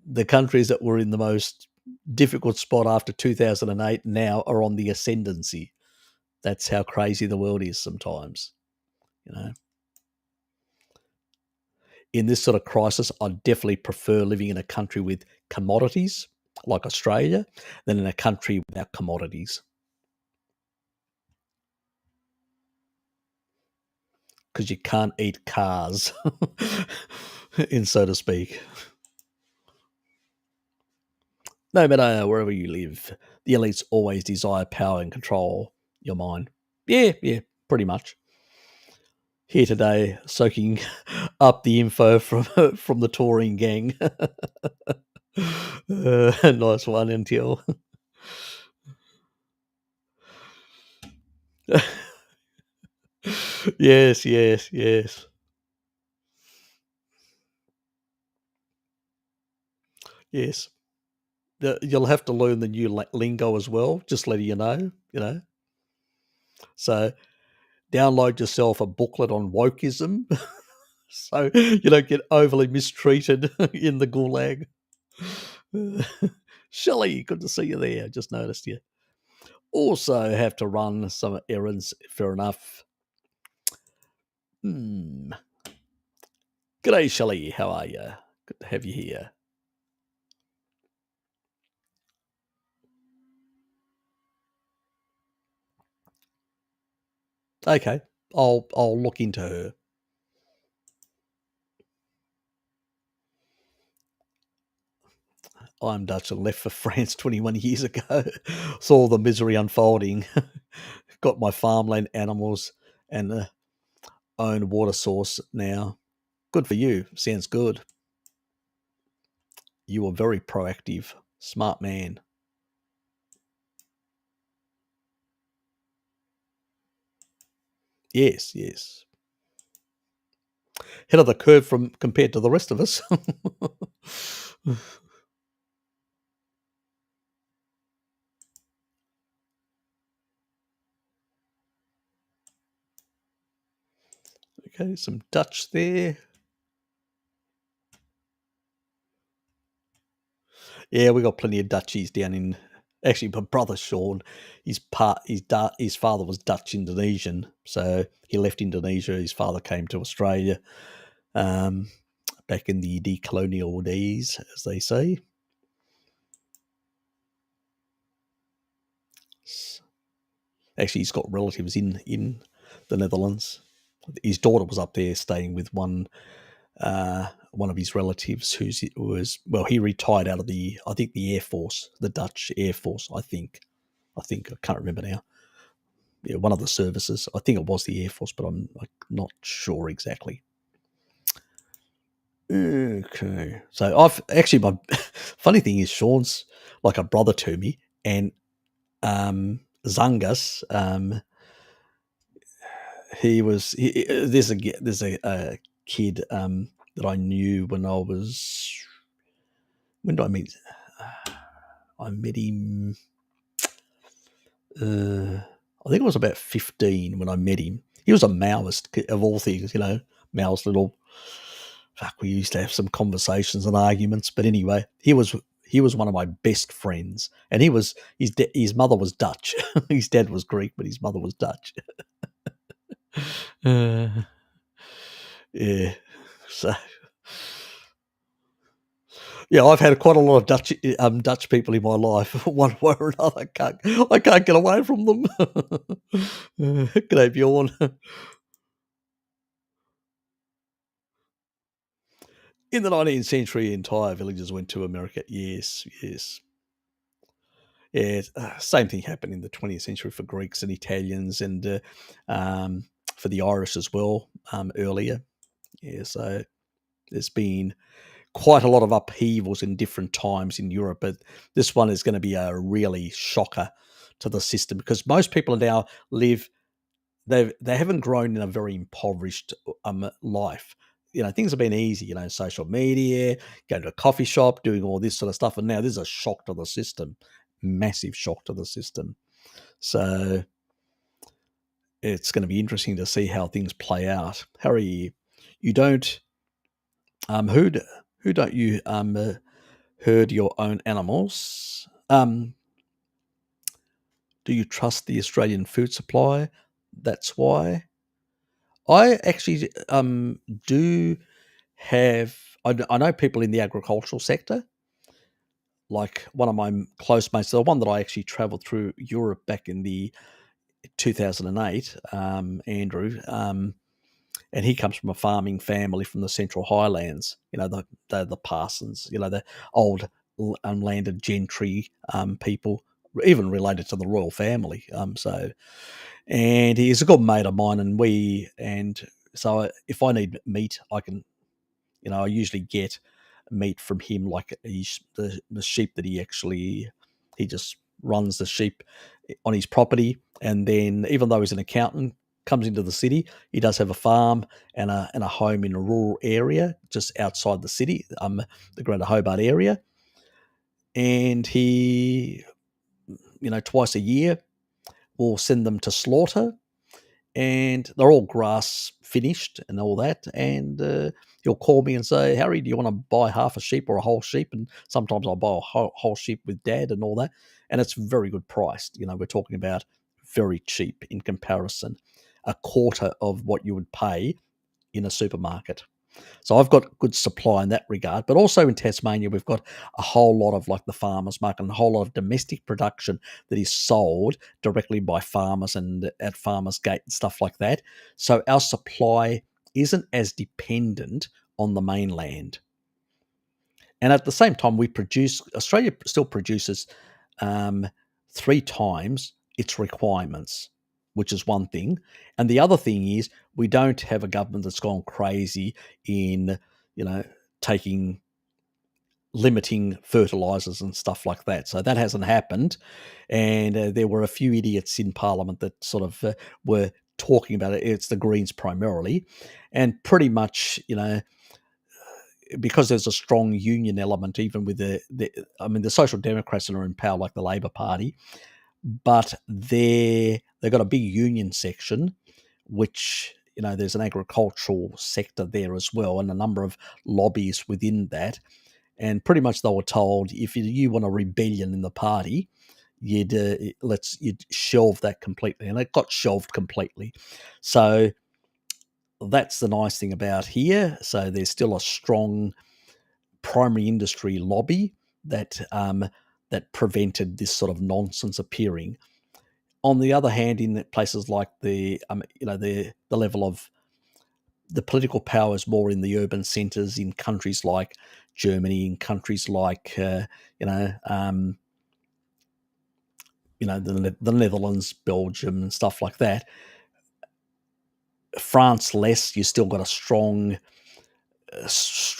the countries that were in the most difficult spot after 2008 now are on the ascendancy. That's how crazy the world is sometimes. In this sort of crisis, I definitely prefer living in a country with commodities like Australia than in a country without commodities because you can't eat cars, in so to speak. No matter wherever you live, the elites always desire power and control your mind. Yeah, yeah, pretty much. Here today, soaking up the info from from the touring gang. Nice one, until. Yes, yes, yes, yes. You'll have to learn the new lingo as well. Just letting you know, you know. So download yourself a booklet on wokeism, so you don't get overly mistreated in the gulag. Shelley, good to see you there. Just noticed you. Also have to run some errands. Fair enough. Hmm. G'day, Shelley. How are you? Good to have you here. Okay, I'll look into her. I'm Dutch and left for France 21 years ago. Saw the misery unfolding. Got my farmland animals and own water source now. Good for you. Sounds good. You were very proactive. Smart man. Yes, yes. Head of the curve from compared to the rest of us. Okay, some Dutch there. Yeah, we got plenty of Dutchies down in. Actually, my brother Sean, his father was Dutch Indonesian, so he left Indonesia. His father came to Australia, um, back in the decolonial days, as they say. Actually, he's got relatives in the Netherlands. His daughter was up there staying with one of his relatives he retired out of the, I think, the Air Force, the Dutch Air Force. I can't remember now. Yeah, one of the services. I think it was the Air Force, but I'm like, not sure exactly. Okay, so I've actually, my funny thing is Sean's like a brother to me, and Zangas, there's a kid that I knew when I was, when did I meet? I met him. I think I was about 15 when I met him. He was a Maoist of all things, Maoist little. Fuck, we used to have some conversations and arguments, but anyway, he was one of my best friends, and his mother was Dutch. His dad was Greek, but his mother was Dutch. Uh, yeah, so yeah, I've had quite a lot of Dutch people in my life, one way or another. I can't get away from them. G'day, Bjorn. In the 19th century, entire villages went to America. Yes, yes. Yeah, same thing happened in the 20th century for Greeks and Italians, and um, for the Irish as well, earlier. Yeah, so there's been quite a lot of upheavals in different times in Europe, but this one is going to be a really shocker to the system because most people now live, they haven't grown in a very impoverished life. Things have been easy. Social media, going to a coffee shop, doing all this sort of stuff, and now there's a shock to the system, massive shock to the system. So it's going to be interesting to see how things play out. Harry, you don't who who don't you herd your own animals? Do you trust the Australian food supply? That's why I actually do have I know people in the agricultural sector, like one of my close mates, the one that I actually travelled through Europe back in the 2008, Andrew, and he comes from a farming family from the Central Highlands. You know, the Parsons, you know, the old landed gentry people, even related to the royal family. And he's a good mate of mine, and so if I need meat, I can, I usually get meat from him. Like the sheep that he just runs the sheep on his property, and then even though he's an accountant, comes into the city. He does have a farm and a home in a rural area just outside the city, the Greater Hobart area, and he, twice a year will send them to slaughter, and they're all grass finished and all that. And he'll call me and say, "Harry, do you want to buy half a sheep or a whole sheep?" And sometimes I'll buy a whole sheep with Dad and all that. And it's very good priced. We're talking about very cheap in comparison, a quarter of what you would pay in a supermarket. So I've got good supply in that regard. But also in Tasmania, we've got a whole lot of, like, the farmers market, and a whole lot of domestic production that is sold directly by farmers and at farmers' gate and stuff like that. So our supply isn't as dependent on the mainland. And at the same time, Australia still produces um, three times its requirements, which is one thing. And the other thing is, we don't have a government that's gone crazy in, you know, taking limiting fertilizers and stuff like that. So that hasn't happened. And there were a few idiots in Parliament that sort of were talking about it. It's the Greens primarily. And pretty much, because there's a strong union element, even with the Social Democrats are in power, like the Labor Party, but they've got a big union section, which, there's an agricultural sector there as well, and a number of lobbies within that. And pretty much they were told, if you want a rebellion in the party, you'd shelve that completely, and it got shelved completely. So that's the nice thing about here. So there's still a strong primary industry lobby that prevented this sort of nonsense appearing. On the other hand, in places like the level of the political power is more in the urban centres, in countries like Germany, in countries like the Netherlands, Belgium, and stuff like that. France less. You still got a strong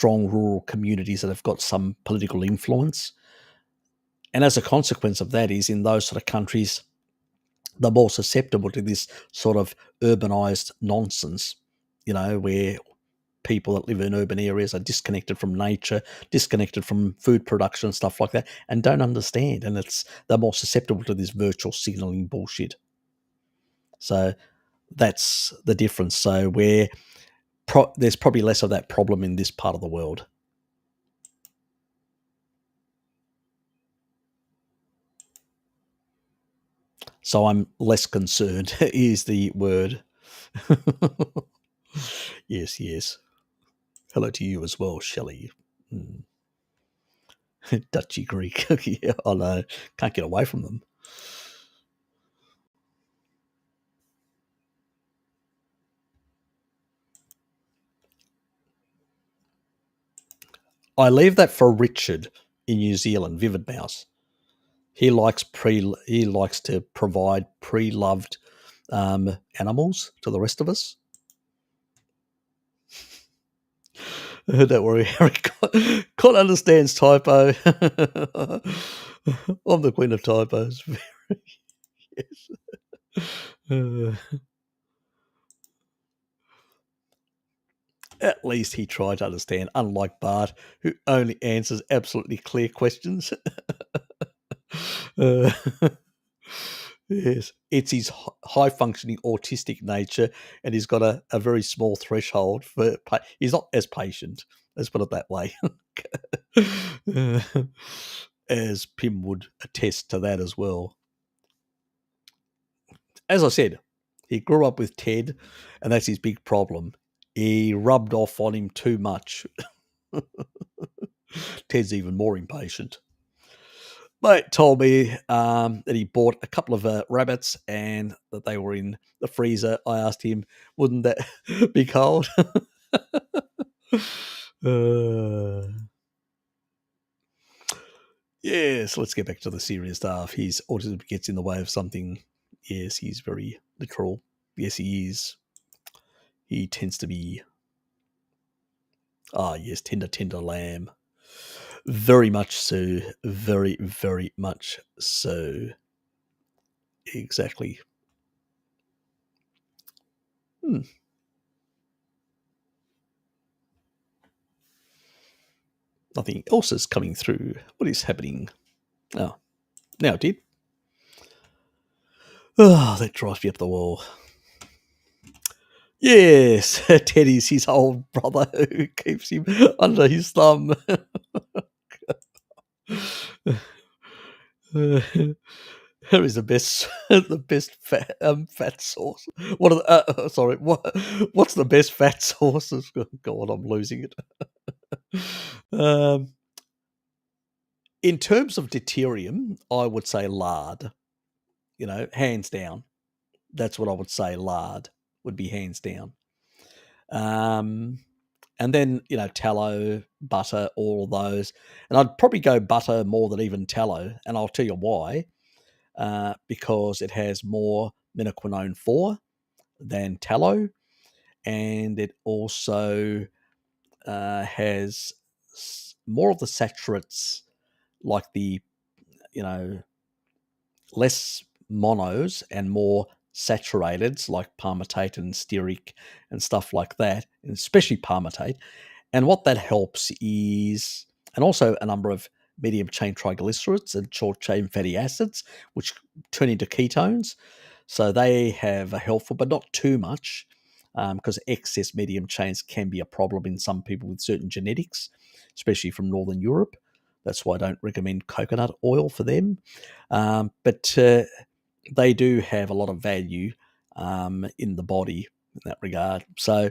rural communities that have got some political influence. And as a consequence of that is, in those sort of countries, they're more susceptible to this sort of urbanized nonsense, where people that live in urban areas are disconnected from nature, disconnected from food production and stuff like that, and don't understand. And they're more susceptible to this virtual signaling bullshit. So that's the difference. So there's probably less of that problem in this part of the world. So I'm less concerned is the word. Yes. Hello to you as well, Shelley. Mm. Dutchy Greek. Yeah, I know. Can't get away from them. I leave that for Richard in New Zealand, Vivid Mouse. He likes to provide pre-loved animals to the rest of us. Don't worry, Harry. God understands typo. I'm the queen of typos. Yes. At least he tried to understand, unlike Bart, who only answers absolutely clear questions. Uh, yes, it's his high functioning autistic nature, and he's got a very small threshold for. He's not as patient. Let's put it that way. As Pim would attest to that as well. As I said, he grew up with Ted, and that's his big problem. He rubbed off on him too much. Ted's even more impatient. Mate told me that he bought a couple of rabbits and that they were in the freezer. I asked him, wouldn't that be cold? uh, yes, let's get back to the serious stuff. His autism gets in the way of something. Yes, he's very literal. Yes, he is. He tends to be, yes, tender lamb. Very much so. Very, very much so. Exactly. Nothing else is coming through. What is happening? Oh, now it did. Oh, that drives me up the wall. Yes, Teddy's his old brother who keeps him under his thumb. Who is the best? The best fat sauce. What? Are sorry. What's the best fat sauces? God, I'm losing it. In terms of deuterium, I would say lard. Hands down. That's what I would say. Lard would be hands down. And then, tallow, butter, all of those. And I'd probably go butter more than even tallow. And I'll tell you why. Because it has more minoquinone 4 than tallow. And it also has more of the saturates, like the, less monos and more saturateds like palmitate and stearic and stuff like that, and especially palmitate. And what that helps is, and also a number of medium chain triglycerides and short chain fatty acids, which turn into ketones. So they have a helpful, but not too much, because excess medium chains can be a problem in some people with certain genetics, especially from Northern Europe. That's why I don't recommend coconut oil for them. But they do have a lot of value in the body in that regard. So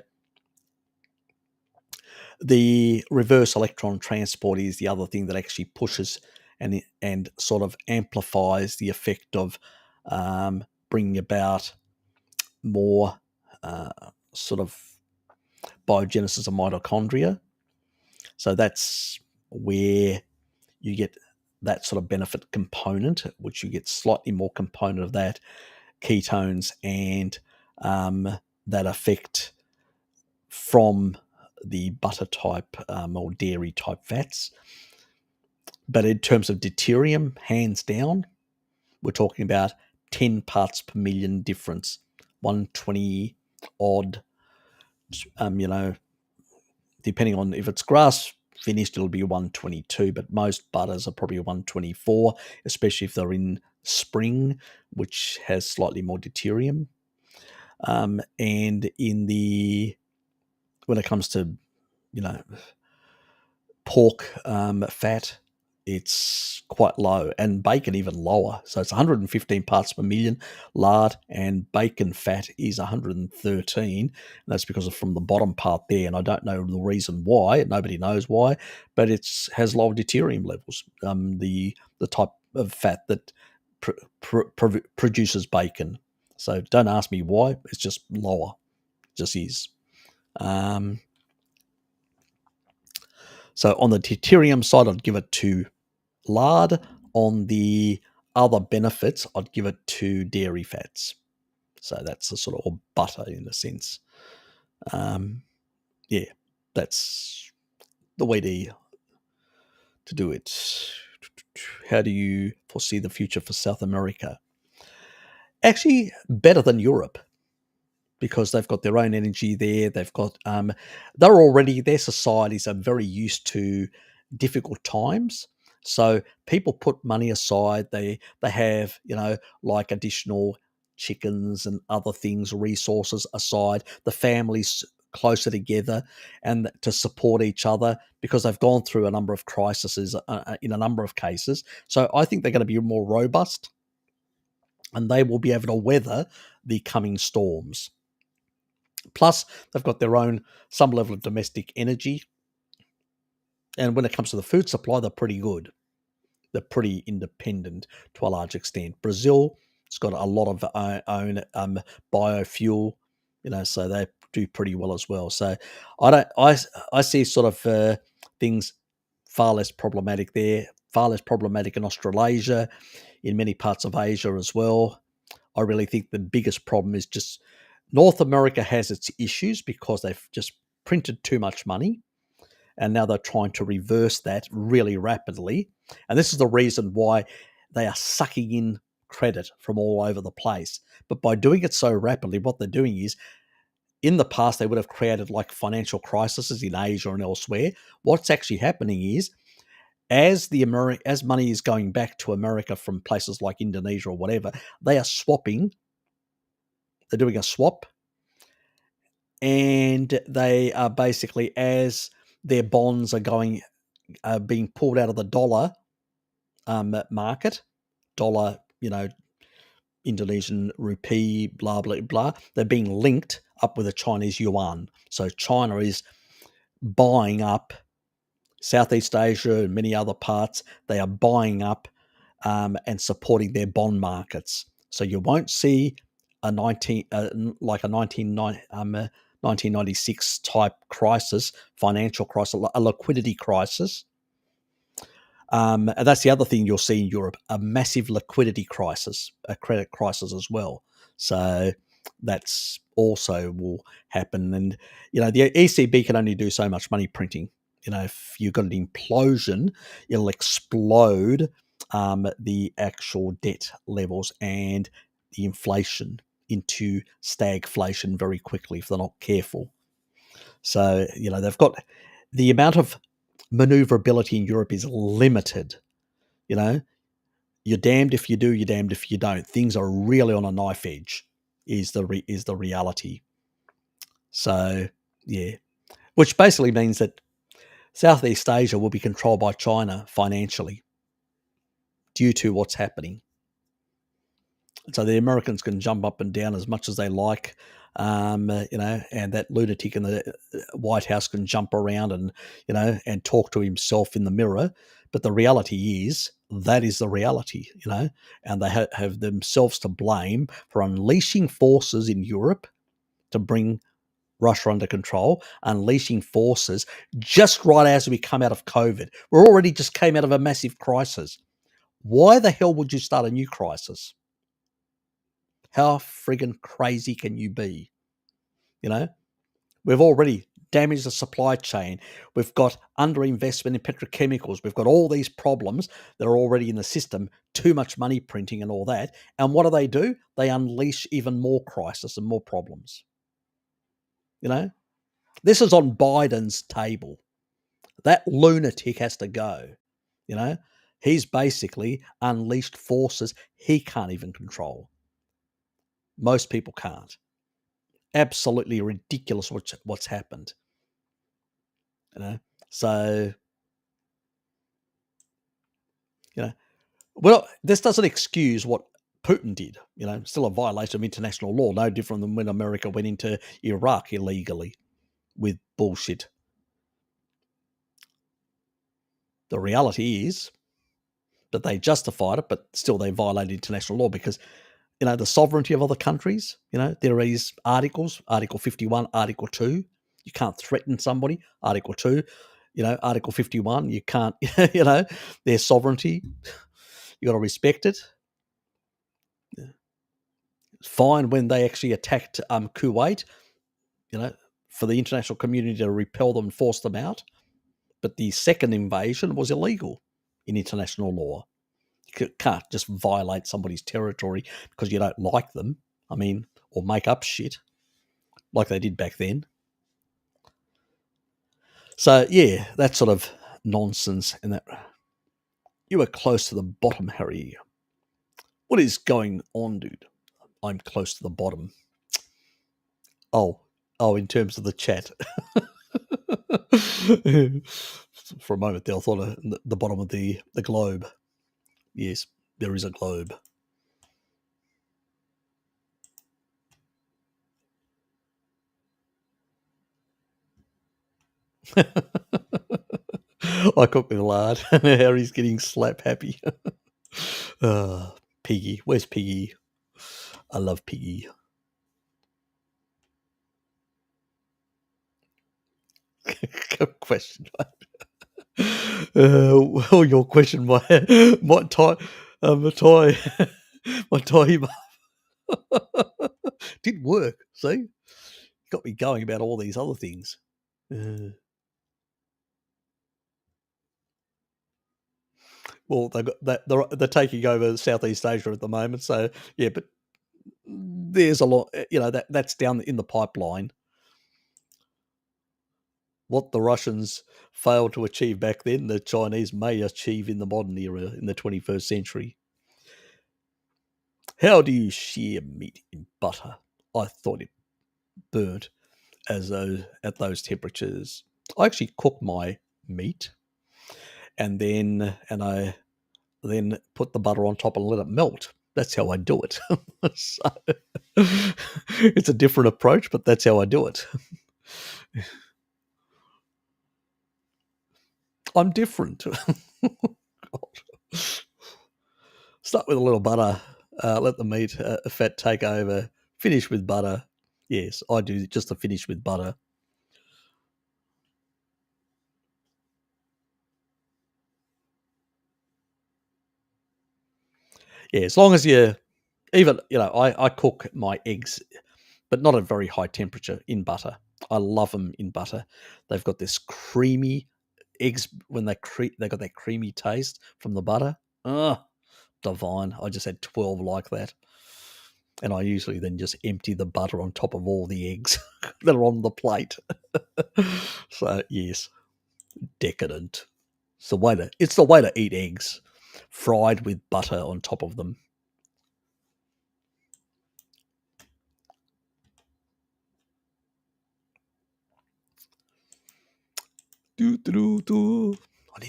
the reverse electron transport is the other thing that actually pushes and sort of amplifies the effect of bringing about more sort of biogenesis of mitochondria. So that's where you get that sort of benefit component, which you get slightly more component of that, ketones, and that effect from the butter type or dairy type fats. But in terms of deuterium, hands down, we're talking about 10 parts per million difference, 120 odd, depending on if it's grass finished, it'll be 122, but most butters are probably 124, especially if they're in spring, which has slightly more deuterium. And when it comes to, pork fat, it's quite low, and bacon even lower. So it's 115 parts per million lard, and bacon fat is 113. And that's because of from the bottom part there, and I don't know the reason why. Nobody knows why, but it has lower deuterium levels. The type of fat that produces bacon. So don't ask me why. It's just lower. It just is. So on the deuterium side, I'd give it to lard. On the other benefits, I'd give it to dairy fats. So that's a sort of, or butter in a sense. Yeah, that's the way to do it. How do you foresee the future for South America? Actually, better than Europe, because they've got their own energy there. They've got their societies are very used to difficult times. So people put money aside. They have, like additional chickens and other things, resources aside. The families closer together and to support each other, because they've gone through a number of crises in a number of cases. So I think they're going to be more robust, and they will be able to weather the coming storms. Plus, they've got their own some level of domestic energy. And when it comes to the food supply, they're pretty good. They're pretty independent to a large extent. Brazil, it's got a lot of own biofuel, so they do pretty well as well. So I don't, I see sort of things far less problematic there, far less problematic in Australasia, in many parts of Asia as well. I really think the biggest problem is just North America has its issues because they've just printed too much money, and now they're trying to reverse that really rapidly. And this is the reason why they are sucking in credit from all over the place. But by doing it so rapidly, what they're doing is, in the past, they would have created like financial crises in Asia and elsewhere. What's actually happening is, as money is going back to America from places like Indonesia or whatever, they are swapping. They're doing a swap, and they are basically, as their bonds are being pulled out of the dollar market, dollar, Indonesian rupee, blah blah blah. They're being linked up with the Chinese yuan. So China is buying up Southeast Asia and many other parts. They are buying up and supporting their bond markets. So you won't see a 1996 type crisis, financial crisis, a liquidity crisis. And that's the other thing you'll see in Europe, a massive liquidity crisis, a credit crisis as well. So that's also will happen. And, the ECB can only do so much money printing. If you've got an implosion, it'll explode the actual debt levels and the inflation into stagflation very quickly if they're not careful. So, they've got the amount of maneuverability in Europe is limited. You know, you're damned if you do, you're damned if you don't. Things are really on a knife edge. Is the reality. So yeah, which basically means that Southeast Asia will be controlled by China financially due to what's happening. So the Americans can jump up and down as much as they like, and that lunatic in the White House can jump around and talk to himself in the mirror. But the reality is, that is the reality, and they have themselves to blame for unleashing forces in Europe to bring Russia under control, unleashing forces just right as we come out of COVID. We're already just came out of a massive crisis. Why the hell would you start a new crisis? How friggin' crazy can you be? We've already damaged the supply chain. We've got underinvestment in petrochemicals. We've got all these problems that are already in the system, too much money printing and all that. And what do? They unleash even more crisis and more problems. This is on Biden's table. That lunatic has to go. He's basically unleashed forces he can't even control. Most people can't. Absolutely ridiculous what's happened. So well, this doesn't excuse what Putin did. Still a violation of international law, no different than when America went into Iraq illegally with bullshit. The reality is that they justified it, but still they violated international law because the sovereignty of other countries. There is articles, Article 51, Article 2. You can't threaten somebody, Article 2. Article 51, you can't, their sovereignty. You got to respect it. It's fine when they actually attacked Kuwait, for the international community to repel them and force them out. But the second invasion was illegal in international law. You can't just violate somebody's territory because you don't like them. Or make up shit like they did back then. So yeah, that sort of nonsense. And that you were close to the bottom, Harry. What is going on, dude? I'm close to the bottom. Oh, in terms of the chat. For a moment there, I thought of the bottom of the globe. Yes, there is a globe. I cook with lard. Harry's getting slap happy. Piggy. Where's Piggy? I love Piggy. Question. Well, your question might tie my tie my tie him up. Didn't work. See, got me going about all these other things. Well, they've got that they're taking over Southeast Asia at the moment. So yeah, but there's a lot. That's down in the pipeline. What the Russians failed to achieve back then, the Chinese may achieve in the modern era in the 21st century. How do you sear meat in butter? I thought it burnt at those temperatures. I actually cook my meat and I then put the butter on top and let it melt. That's how I do it. So, it's a different approach, but that's how I do it. I'm different. Start with a little butter. Let the meat fat take over. Finish with butter. Yes, I do just to finish with butter. Yeah, as long as I cook my eggs, but not at very high temperature in butter. I love them in butter. They've got this creamy eggs when they got that creamy taste from the butter. Ah, divine. I just had 12 like that. And I usually then just empty the butter on top of all the eggs that are on the plate. So yes, decadent. It's the way to eat eggs, fried with butter on top of them. Do, do, do. I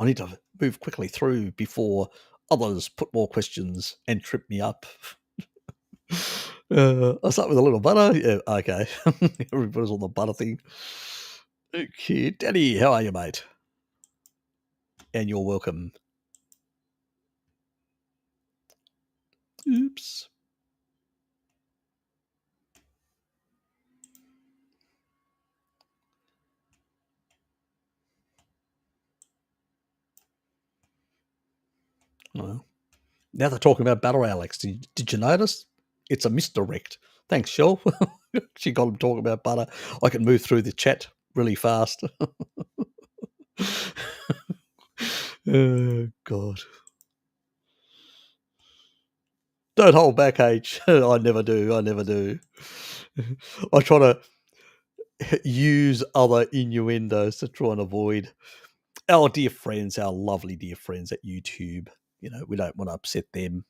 need to move quickly through before others put more questions and trip me up. I'll start with a little butter. Yeah, okay. Everybody's on the butter thing. Okay, Daddy, how are you, mate? And you're welcome. Oops. Well, now they're talking about battle, Alex. Did you notice? It's a misdirect. Thanks, Shell. She got him talking about butter. I can move through the chat really fast. Oh, God. Don't hold back, H. I never do. I never do. I try to use other innuendos to try and avoid our dear friends, our lovely dear friends at YouTube. We don't want to upset them.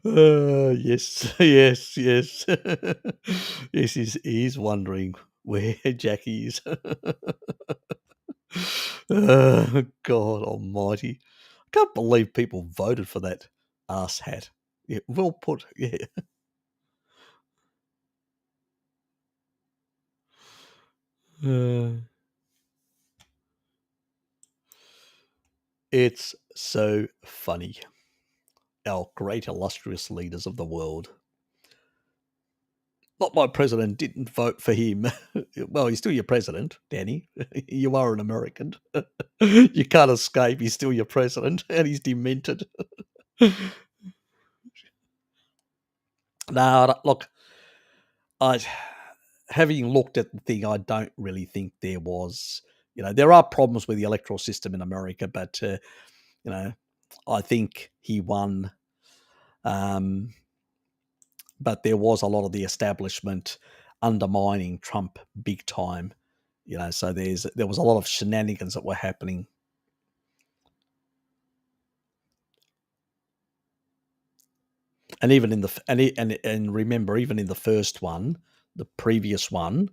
Yes, yes, yes. Yes, he's wondering where Jackie is. God almighty. I can't believe people voted for that ass hat. Yeah, well put. Yeah. It's so funny. Our great illustrious leaders of the world. Not my president didn't vote for him. Well, he's still your president, Danny. You are an American. You can't escape. He's still your president, and he's demented. No, look, I having looked at the thing, I don't really think there was. There are problems with the electoral system in America, but I think he won. Um, but there was a lot of the establishment undermining Trump big time. So there was a lot of shenanigans that were happening. And even in the and remember, even in the first one, the previous one,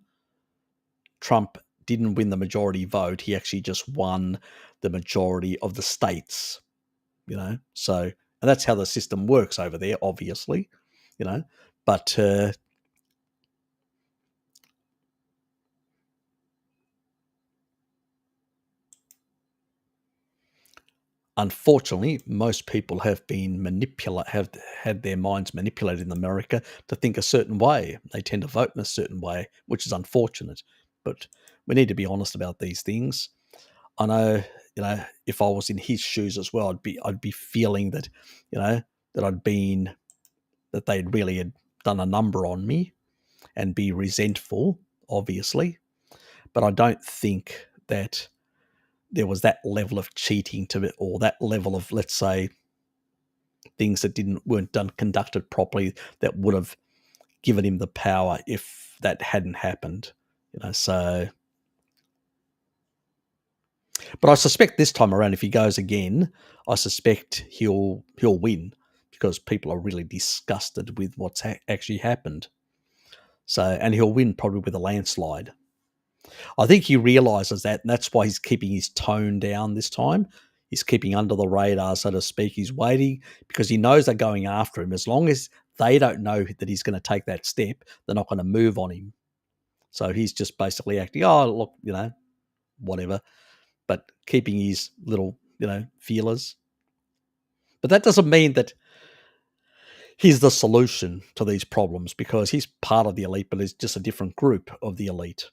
Trump didn't win the majority vote. He actually just won the majority of the states, So, and that's how the system works over there, obviously, But unfortunately, most people have had their minds manipulated in America to think a certain way. They tend to vote in a certain way, which is unfortunate. But we need to be honest about these things. I know, if I was in his shoes as well, I'd be feeling that, that that they'd really had done a number on me and be resentful, obviously. But I don't think that there was that level of cheating to it, or that level of, let's say, things that weren't done conducted properly that would have given him the power if that hadn't happened. So, but I suspect this time around, if he goes again, I suspect he'll win, because people are really disgusted with what's actually happened. So, and he'll win probably with a landslide. I think he realizes that, and that's why he's keeping his tone down this time. He's keeping under the radar, so to speak. He's waiting because he knows they're going after him. As long as they don't know that he's going to take that step, they're not going to move on him. So he's just basically acting, oh, look, whatever, but keeping his little, feelers. But that doesn't mean that he's the solution to these problems, because he's part of the elite, but it's just a different group of the elite.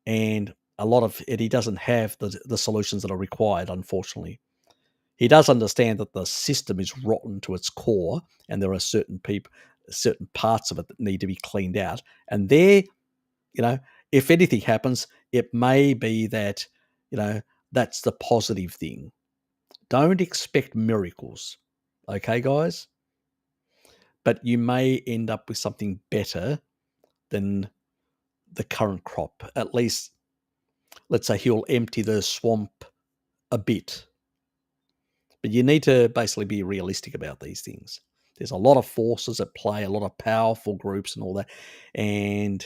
And a lot of it, he doesn't have the solutions that are required, unfortunately. He does understand that the system is rotten to its core, and there are certain parts of it that need to be cleaned out. And there, if anything happens, it may be that, that's the positive thing. Don't expect miracles, okay, guys? But you may end up with something better than the current crop. At least, let's say he'll empty the swamp a bit. But you need to basically be realistic about these things. There's a lot of forces at play, a lot of powerful groups and all that. And,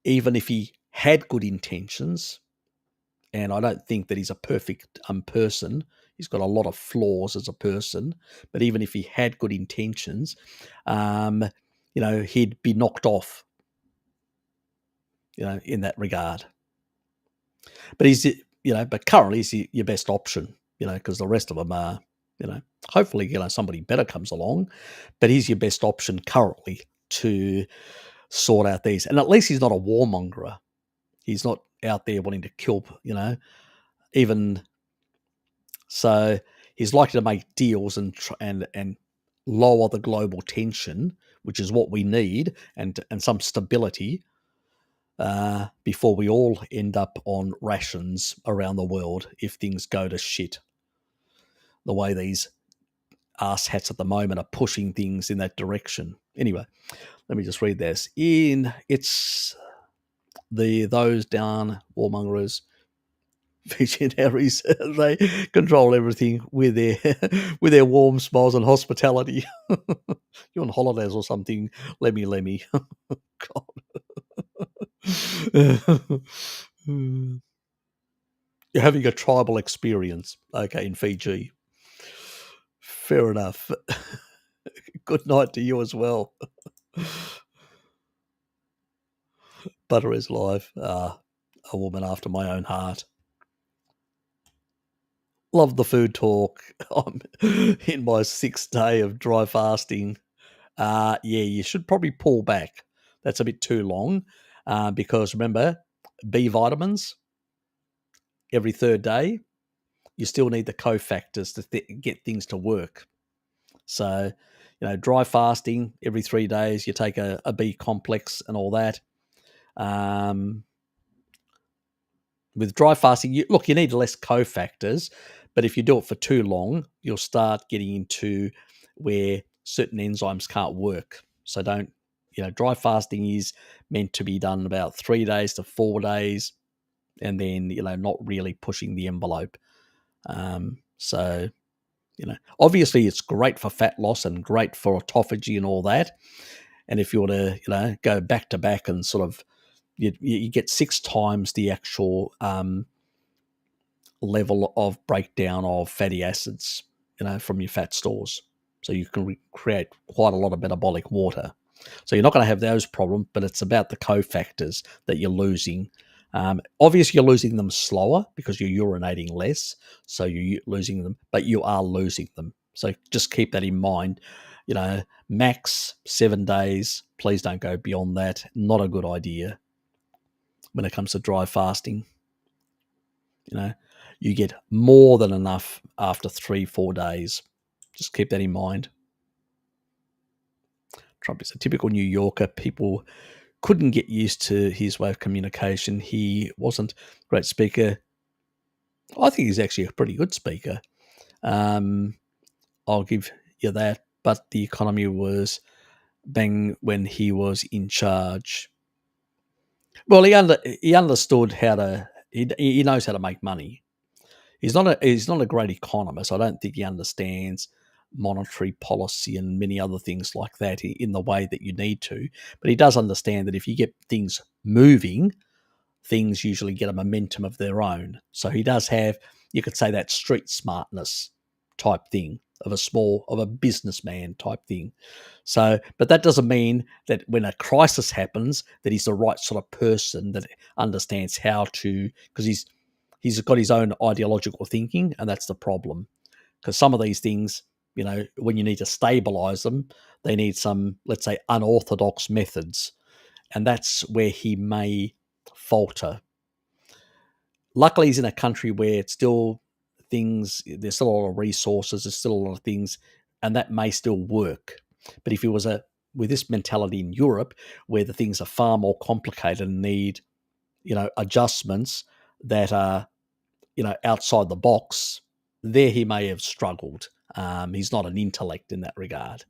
even if he had good intentions, and I don't think that he's a perfect person, he's got a lot of flaws as a person, but even if he had good intentions, he'd be knocked off, in that regard. But but currently he's your best option, because the rest of them are, hopefully, somebody better comes along, but he's your best option currently to sort out these. And at least he's not a warmonger. He's not out there wanting to kill, even so. He's likely to make deals and lower the global tension, which is what we need, and some stability, before we all end up on rations around the world if things go to shit. The way these arse-hats at the moment are pushing things in that direction. Anyway, let me just read this. It's those down warmongers, visionaries, they control everything with their warm smiles and hospitality. You're on holidays or something, lemmy. God. You're having a tribal experience, okay, in Fiji. Fair enough. Good night to you as well. Butter is life. A woman after my own heart. Love the food talk. I'm in my 6th day of dry fasting. Yeah, you should probably pull back. That's a bit too long, because remember, B vitamins every 3rd day. You still need the cofactors to get things to work. So, dry fasting every 3 days, you take a B complex and all that. With dry fasting, you need less cofactors, but if you do it for too long, you'll start getting into where certain enzymes can't work. So don't, dry fasting is meant to be done about 3 days to 4 days, and then, not really pushing the envelope. So, obviously it's great for fat loss and great for autophagy and all that. And if you were to, go back to back and sort of you get 6 times the actual level of breakdown of fatty acids, from your fat stores. So you can create quite a lot of metabolic water. So you're not going to have those problems, but it's about the cofactors that you're losing. Obviously, you're losing them slower because you're urinating less, so you're losing them, but you are losing them. So just keep that in mind. Max 7 days. Please don't go beyond that. Not a good idea when it comes to dry fasting. You get more than enough after 3-4 days. Just keep that in mind. Trump is a typical New Yorker. People couldn't get used to his way of communication. He wasn't a great speaker. I think he's actually a pretty good speaker. I'll give you that. But the economy was bang when he was in charge. Well, he understood how to. He knows how to make money. He's not a great economist. I don't think he understands monetary policy and many other things like that in the way that you need to. But he does understand that if you get things moving, things usually get a momentum of their own. So he does have, you could say, that street smartness type thing of a businessman type thing. So, but that doesn't mean that when a crisis happens that he's the right sort of person that understands how to, because he's got his own ideological thinking, and that's the problem. Because some of these things, when you need to stabilize them, they need some, let's say, unorthodox methods, and that's where he may falter. Luckily, he's in a country where it's still there's still a lot of resources, there's still a lot of things, and that may still work. But if he was with this mentality in Europe, where the things are far more complicated and need, adjustments that are, outside the box, there he may have struggled. He's not an intellect in that regard.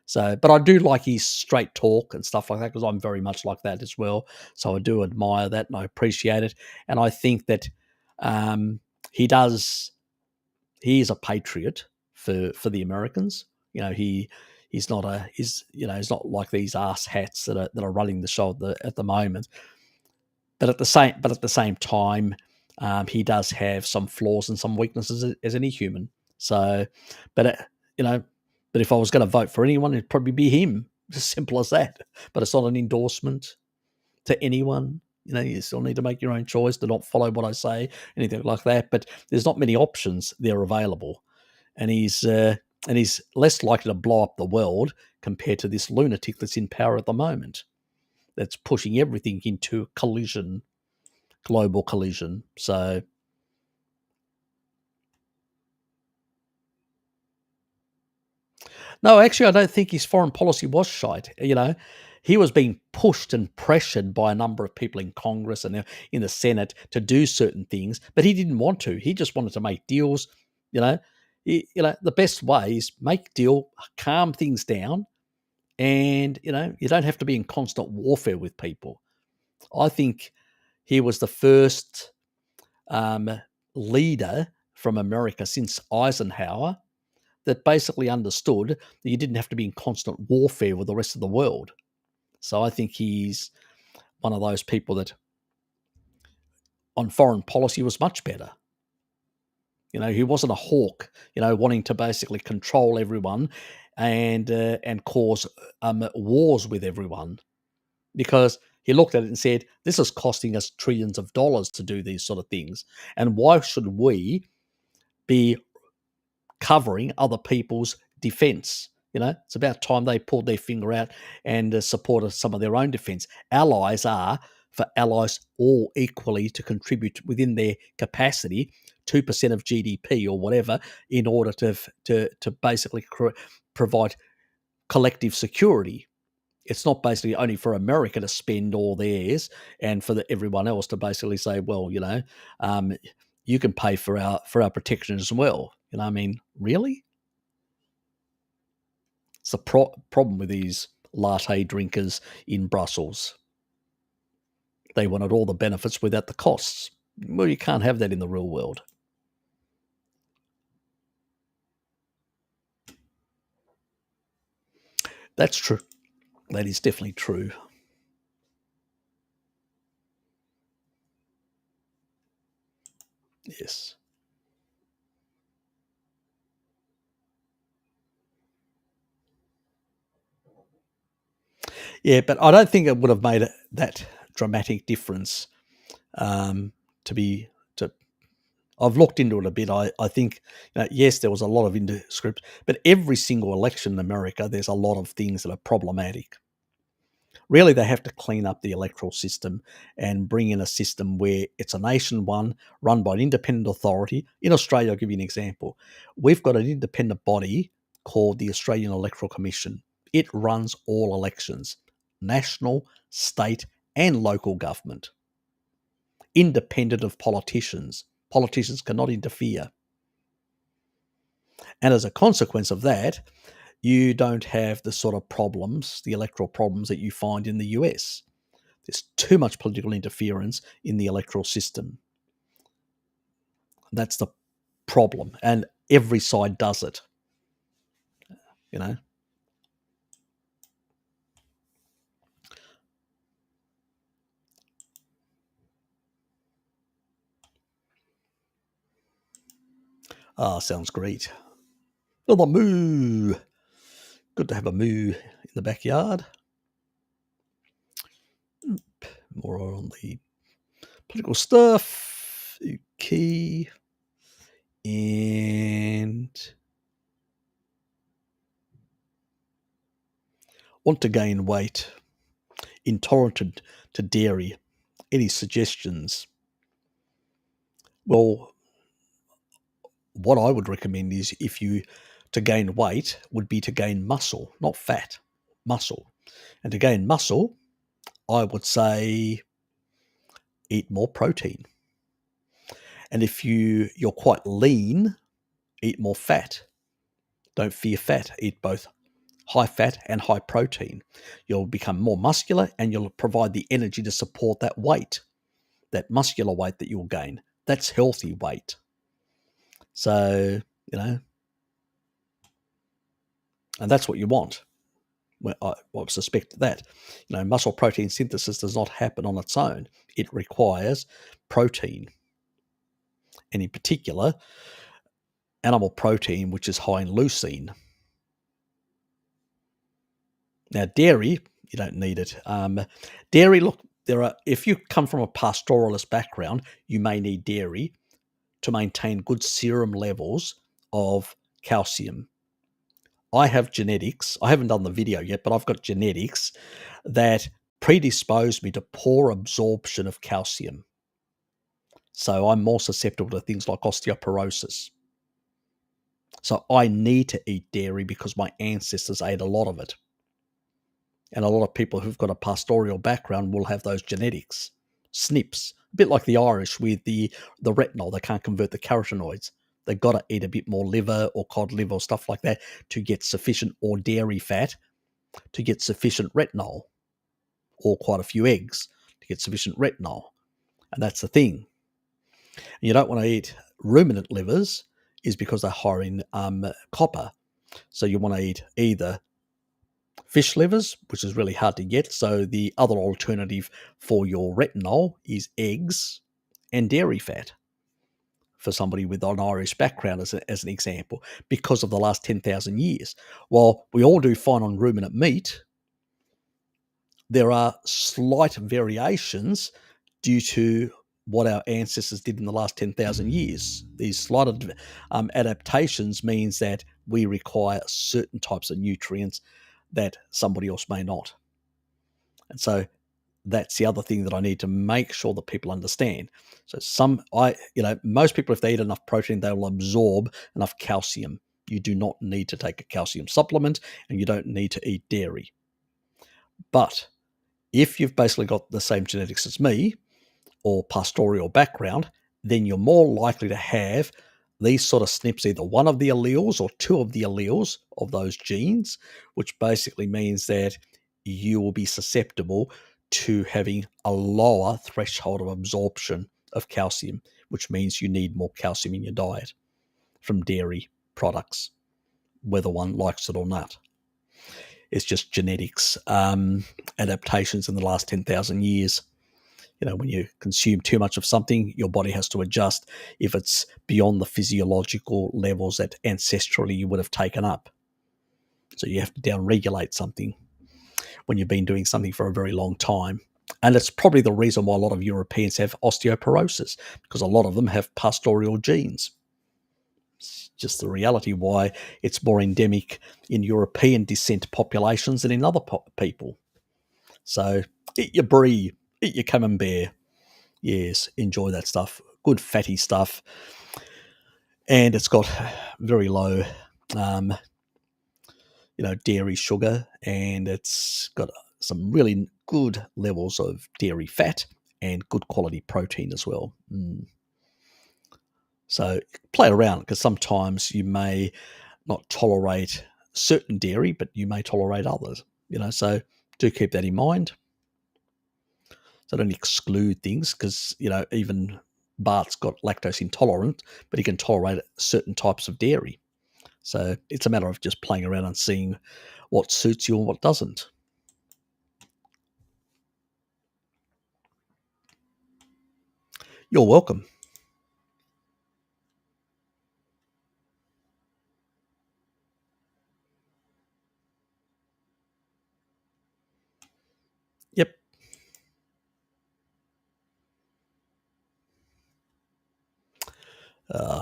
So, but I do like his straight talk and stuff like that because I'm very much like that as well. So I do admire that and I appreciate it. And I think that he does. He is a patriot for the Americans. He's not he's not like these ass hats that are running the show at the moment. But at the same time, he does have some flaws and some weaknesses as any human. So, but you know, but if I was going to vote for anyone, it'd probably be him. As simple as that. But it's not an endorsement to anyone. You still need to make your own choice. Do not follow what I say, anything like that. But there's not many options there available, and he's less likely to blow up the world compared to this lunatic that's in power at the moment. That's pushing everything into collision, global collision. So, no, actually, I don't think his foreign policy was shite. He was being pushed and pressured by a number of people in Congress and in the Senate to do certain things, but he didn't want to. He just wanted to make deals. The best way is make deal, calm things down, and you don't have to be in constant warfare with people. I think he was the first um, leader from America since Eisenhower that basically understood that you didn't have to be in constant warfare with the rest of the world. So I think he's one of those people that on foreign policy was much better. He wasn't a hawk, wanting to basically control everyone and cause wars with everyone, because he looked at it and said, this is costing us trillions of dollars to do these sort of things. And why should we be covering other people's defense? It's about time they pulled their finger out and supported some of their own defense. Allies are for allies all equally to contribute within their capacity 2% of GDP or whatever in order to basically provide collective security. It's not basically only for America to spend all theirs and for everyone else to basically say, well, you can pay for our protection as well. I mean, really? It's the problem with these latte drinkers in Brussels. They wanted all the benefits without the costs. Well, you can't have that in the real world. That's true. That is definitely true. Yes. Yeah, but I don't think it would have made that dramatic difference. Um, to be to, I've looked into it a bit. I think yes, there was a lot of indiscript, but every single election in America, there's a lot of things that are problematic. Really, they have to clean up the electoral system and bring in a system where it's a nation one run by an independent authority. In Australia, I'll give you an example. We've got an independent body called the Australian Electoral Commission. It runs all elections, national, state, and local government, independent of politicians. Politicians cannot interfere. And as a consequence of that, you don't have the sort of problems, the electoral problems that you find in the US. There's too much political interference in the electoral system. That's the problem. And every side does it, you know. Ah, sounds great. Another moo. Good to have a moo in the backyard. More on the political stuff. Okay. And want to gain weight. Intolerant to dairy. Any suggestions? Well, what I would recommend is if you to gain weight would be to gain muscle, not fat, muscle. And to gain muscle, I would say eat more protein. And if you're quite lean, eat more fat. Don't fear fat. Eat both high fat and high protein. You'll become more muscular and you'll provide the energy to support that weight, that muscular weight that you'll gain. That's healthy weight. So, and that's what you want. Well, I suspect that. Muscle protein synthesis does not happen on its own. It requires protein, and in particular, animal protein, which is high in leucine. Now, dairy, you don't need it. Dairy, look, if you come from a pastoralist background, you may need dairy to maintain good serum levels of calcium. I have genetics. I haven't done the video yet, but I've got genetics that predispose me to poor absorption of calcium. So I'm more susceptible to things like osteoporosis. So I need to eat dairy because my ancestors ate a lot of it. And a lot of people who've got a pastoral background will have those genetics. SNPs, a bit like the Irish with the retinol. They can't convert the carotenoids. They've got to eat a bit more liver or cod liver or stuff like that to get sufficient, or dairy fat, to get sufficient retinol, or quite a few eggs to get sufficient retinol. And that's the thing. And you don't want to eat ruminant livers is because they're high in copper. So you want to eat either fish livers, which is really hard to get. So the other alternative for your retinol is eggs and dairy fat, for somebody with an Irish background, as an example, because of the last 10,000 years. While we all do fine on ruminant meat, there are slight variations due to what our ancestors did in the last 10,000 years. These slight adaptations means that we require certain types of nutrients that somebody else may not. And so that's the other thing that I need to make sure that people understand. So most people, if they eat enough protein, they will absorb enough calcium. You do not need to take a calcium supplement, and you don't need to eat dairy. But if you've basically got the same genetics as me, or pastoral background, then you're more likely to have these sort of SNPs, either one of the alleles or two of the alleles of those genes, which basically means that you will be susceptible to having a lower threshold of absorption of calcium, which means you need more calcium in your diet from dairy products, whether one likes it or not. It's just genetics, adaptations in the last 10,000 years. When you consume too much of something, your body has to adjust if it's beyond the physiological levels that ancestrally you would have taken up. So you have to down-regulate something when you've been doing something for a very long time. And it's probably the reason why a lot of Europeans have osteoporosis, because a lot of them have pastoral genes. It's just the reality why it's more endemic in European descent populations than in other people. So eat your brie, eat your camembert. Yes, enjoy that stuff. Good fatty stuff. And it's got very low, um, dairy sugar, and it's got some really good levels of dairy fat and good quality protein as well. So play around, because sometimes you may not tolerate certain dairy, but you may tolerate others. So do keep that in mind. So don't exclude things, because even Bart's got lactose intolerant, but he can tolerate certain types of dairy. So it's a matter of just playing around and seeing what suits you and what doesn't. You're welcome. Yep.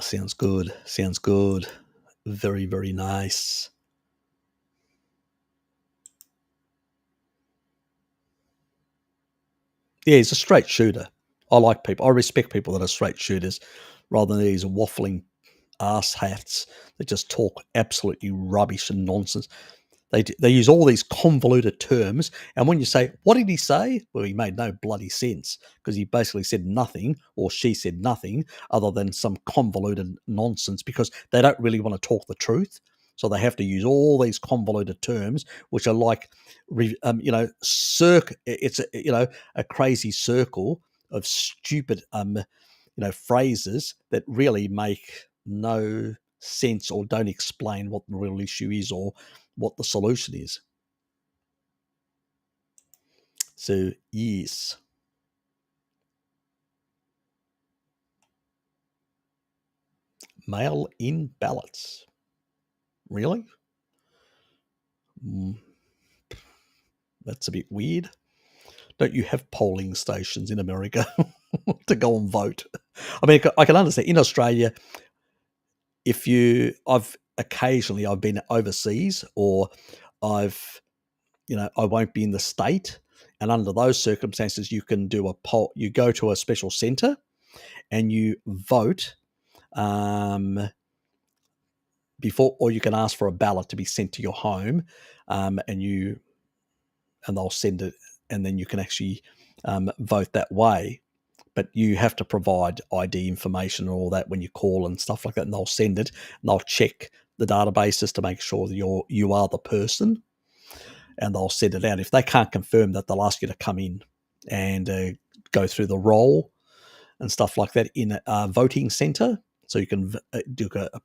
Sounds good. Sounds good. Very, very nice. Yeah, he's a straight shooter. I like people. I respect people that are straight shooters rather than these waffling ass hats that just talk absolutely rubbish and nonsense. They use all these convoluted terms, and when you say, "What did he say?" Well, he made no bloody sense, because he basically said nothing, or she said nothing, other than some convoluted nonsense, because they don't really want to talk the truth. So they have to use all these convoluted terms, which are like, it's a crazy circle of stupid, phrases that really make no sense or don't explain what the real issue is or what the solution is. So, yes. Mail in ballots. Really? Mm, that's a bit weird. Don't you have polling stations in America to go and vote? I mean, I can understand in Australia, I've been overseas, or I've, I won't be in the state. And under those circumstances, you can do a poll. You go to a special centre and you vote, um, before, or you can ask for a ballot to be sent to your home, and they'll send it, and then you can actually vote that way. But you have to provide ID information and all that when you call and stuff like that, and they'll send it, and they'll check the databases to make sure that you are the person, and they'll send it out. If they can't confirm that, they'll ask you to come in and go through the roll and stuff like that in a voting centre, so you can do a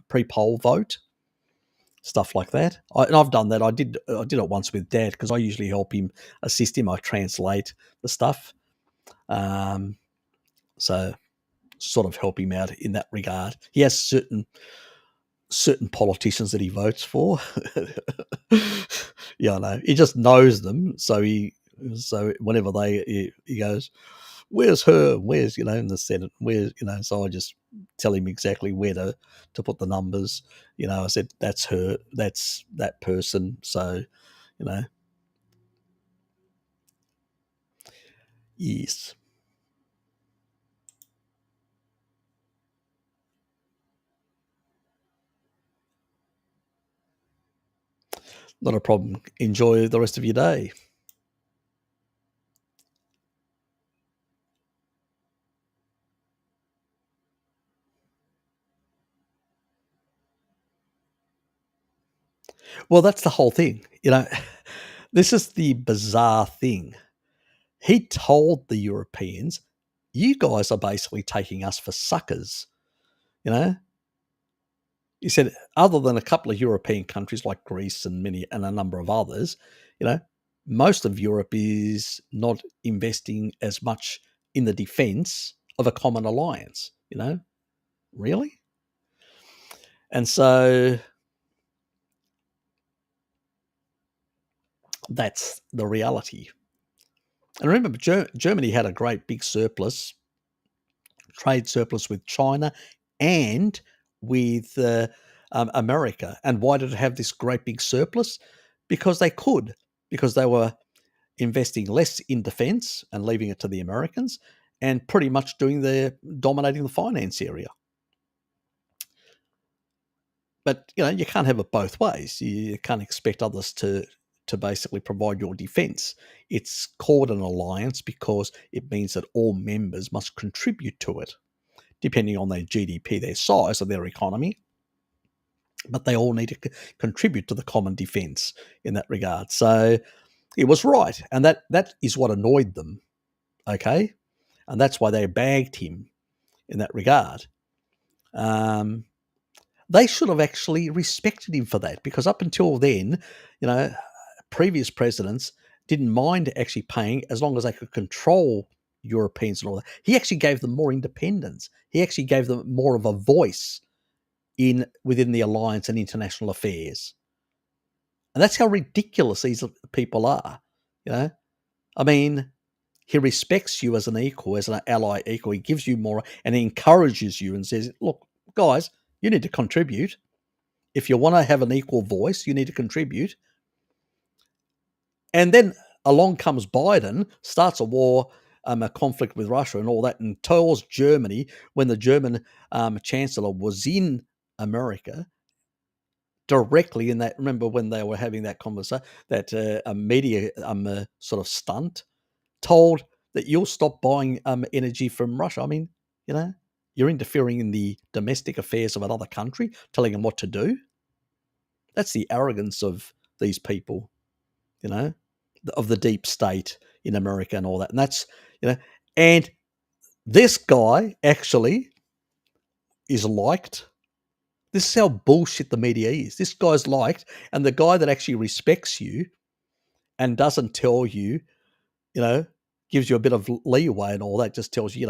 pre-poll vote, stuff like that. And I've done that. I did it once with Dad, because I usually help him, assist him. I translate the stuff, so sort of help him out in that regard. He has certain politicians that he votes for. Yeah, I know. He just knows them, so whenever he goes, "Where's her? Where's in the Senate? Where's?" So I just tell him exactly where to put the numbers. I said, "That's her. That's that person." So, you know, yes, not a problem. Enjoy the rest of your day. Well, that's the whole thing. This is the bizarre thing. He told the Europeans, "You guys are basically taking us for suckers." You know, he said, other than a couple of European countries like Greece and a number of others, you know, most of Europe is not investing as much in the defense of a common alliance, really? And so that's the reality. And remember, Germany had a great big trade surplus with China and with America. And why did it have this great big surplus? Because they could, because they were investing less in defense and leaving it to the Americans and pretty much dominating the finance area. But you can't have it both ways. You can't expect others to basically provide your defense. It's called an alliance because it means that all members must contribute to it, depending on their GDP, their size of their economy. But they all need to contribute to the common defense in that regard. So it was right. And that is what annoyed them. Okay. And that's why they bagged him in that regard. They should have actually respected him for that, because up until then, previous presidents didn't mind actually paying as long as they could control Europeans and all that. He actually gave them more independence. He actually gave them more of a voice within the alliance and international affairs. And that's how ridiculous these people are. I mean, he respects you as an equal, as an ally equal. He gives you more and he encourages you and says, look, guys, you need to contribute. If you want to have an equal voice, you need to contribute. And then along comes Biden, starts a war, a conflict with Russia and all that, and tells Germany, when the German chancellor was in America, directly in that, remember when they were having that conversation, that a media sort of stunt, told that you'll stop buying energy from Russia. I mean, you're interfering in the domestic affairs of another country, telling them what to do. That's the arrogance of these people, of the deep state in America and all that. And that's, and this guy actually is liked. This is how bullshit the media is. This guy's liked, and the guy that actually respects you and doesn't tell you, gives you a bit of leeway and all that, just tells you,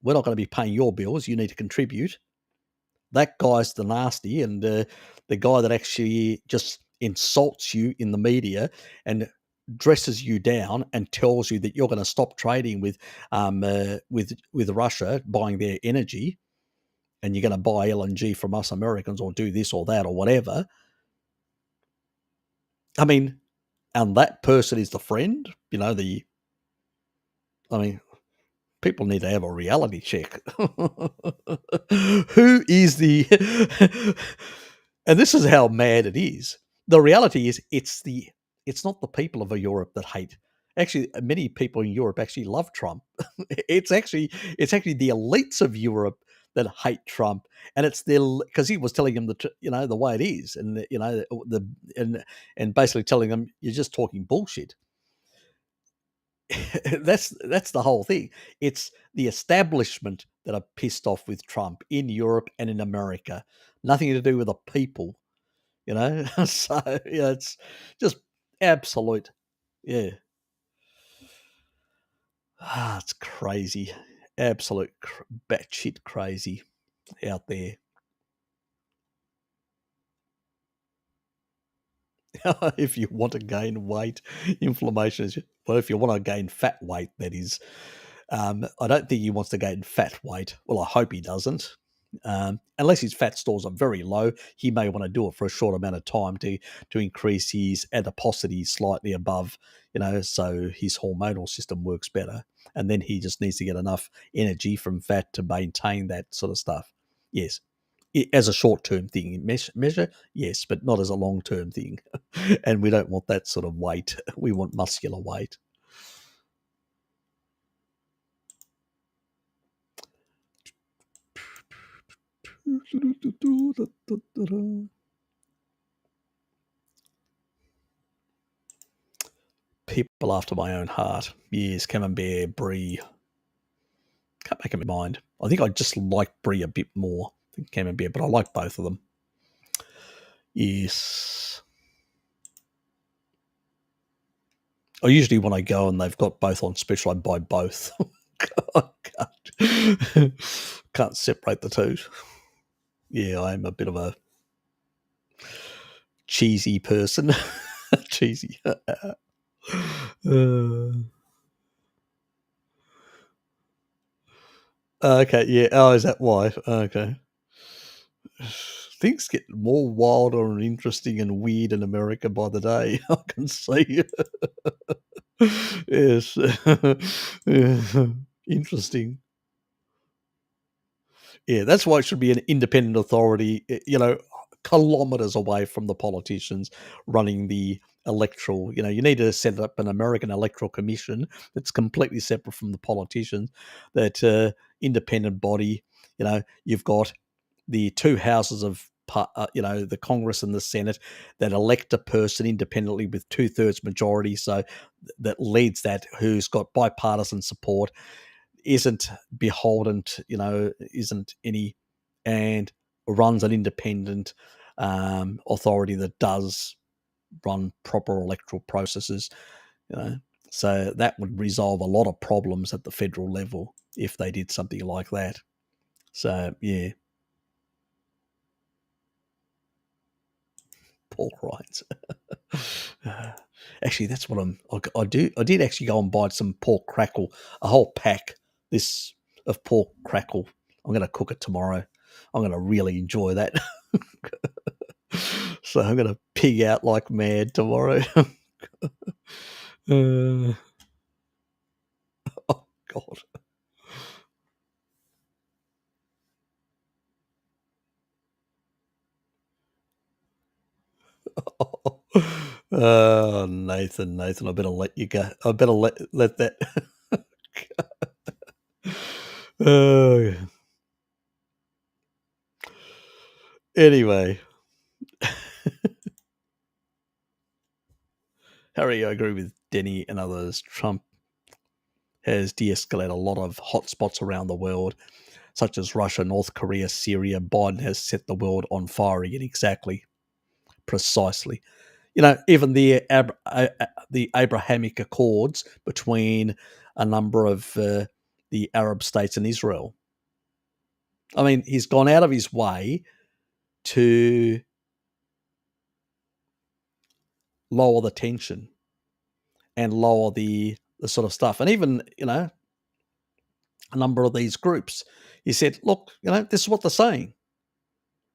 we're not going to be paying your bills. You need to contribute. That guy's the nasty, and the guy that actually just insults you in the media and dresses you down and tells you that you're going to stop trading with Russia, buying their energy, and you're going to buy LNG from us Americans, or do this or that or whatever. I mean, and that person is the friend. People need to have a reality check. Who is the... And this is how mad it is. The reality is it's not the people of Europe that hate. Actually, many people in Europe actually love Trump. It's actually the elites of Europe that hate Trump, and it's because he was telling them the way it is, and and basically telling them you're just talking bullshit. That's the whole thing. It's the establishment that are pissed off with Trump in Europe and in America. Nothing to do with the people, So it's just absolute, yeah. It's crazy, absolute batshit crazy out there. If you want to gain weight, inflammation is, well, if you want to gain fat weight, that is. I don't think he wants to gain fat weight. Well, I hope he doesn't. Unless his fat stores are very low, he may want to do it for a short amount of time to increase his adiposity slightly above, so his hormonal system works better. And then he just needs to get enough energy from fat to maintain that sort of stuff. Yes. As a short-term thing, measure, yes, but not as a long-term thing. And we don't want that sort of weight. We want muscular weight. People after my own heart. Yes, Camembert, Brie. Can't make up my mind. I think I just like Brie a bit more than Camembert, but I like both of them. Yes. I usually when I go and they've got both on special, I buy both. I can't separate the two. Yeah, I'm a bit of a cheesy person. Cheesy. Okay, yeah. Oh, is that why? Okay. Things get more wilder and interesting and weird in America by the day. I can see. Yes. Yeah. Interesting. Yeah, that's why it should be an independent authority, kilometers away from the politicians running the electoral. You need to set up an American electoral commission that's completely separate from the politicians, that independent body. You've got the two houses of the Congress and the Senate that elect a person independently with 2/3 majority, so that leads that, who's got bipartisan support, isn't beholden to, isn't any, and runs an independent authority that does run proper electoral processes. you know. So that would resolve a lot of problems at the federal level if they did something like that. So yeah, pork rinds. Actually, that's what I do. I did actually go and buy some pork crackle, a whole pack this of pork crackle. I'm going to cook it tomorrow. I'm going to really enjoy that. So I'm going to pig out like mad tomorrow. Oh God. Oh, Nathan, I better let you go. I better let that. Oh, anyway, Harry, I agree with Denny and others. Trump has de-escalated a lot of hotspots around the world, such as Russia, North Korea, Syria. Biden has set the world on fire again. Exactly, precisely. Even the Abrahamic Accords between a number of the Arab states and Israel. I mean, he's gone out of his way to lower the tension and lower the sort of stuff. And even, a number of these groups, he said, look, this is what they're saying.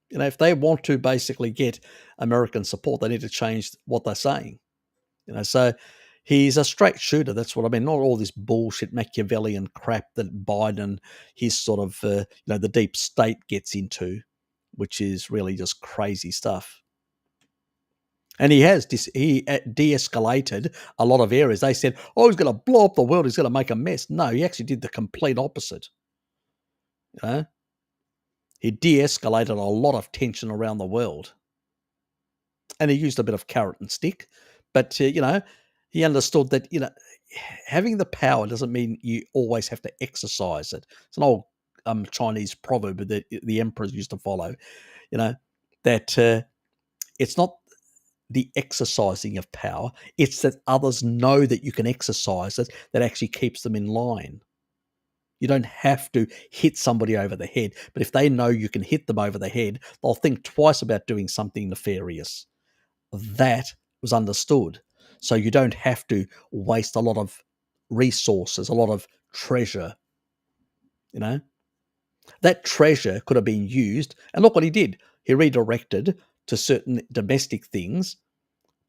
If they want to basically get American support, they need to change what they're saying. So he's a straight shooter. That's what I mean. Not all this bullshit Machiavellian crap that Biden, his sort of, the deep state gets into, which is really just crazy stuff. And he has de-escalated a lot of areas. They said, "Oh, he's going to blow up the world. He's going to make a mess." No, he actually did the complete opposite. You know, he de-escalated a lot of tension around the world, and he used a bit of carrot and stick. But he understood that having the power doesn't mean you always have to exercise it. It's an old Chinese proverb that the emperors used to follow. That it's not the exercising of power, it's that others know that you can exercise it that actually keeps them in line. You don't have to hit somebody over the head, but if they know you can hit them over the head, they'll think twice about doing something nefarious. That was understood. So you don't have to waste a lot of resources, a lot of treasure, you know. That treasure could have been used, and look what he did. He redirected to certain domestic things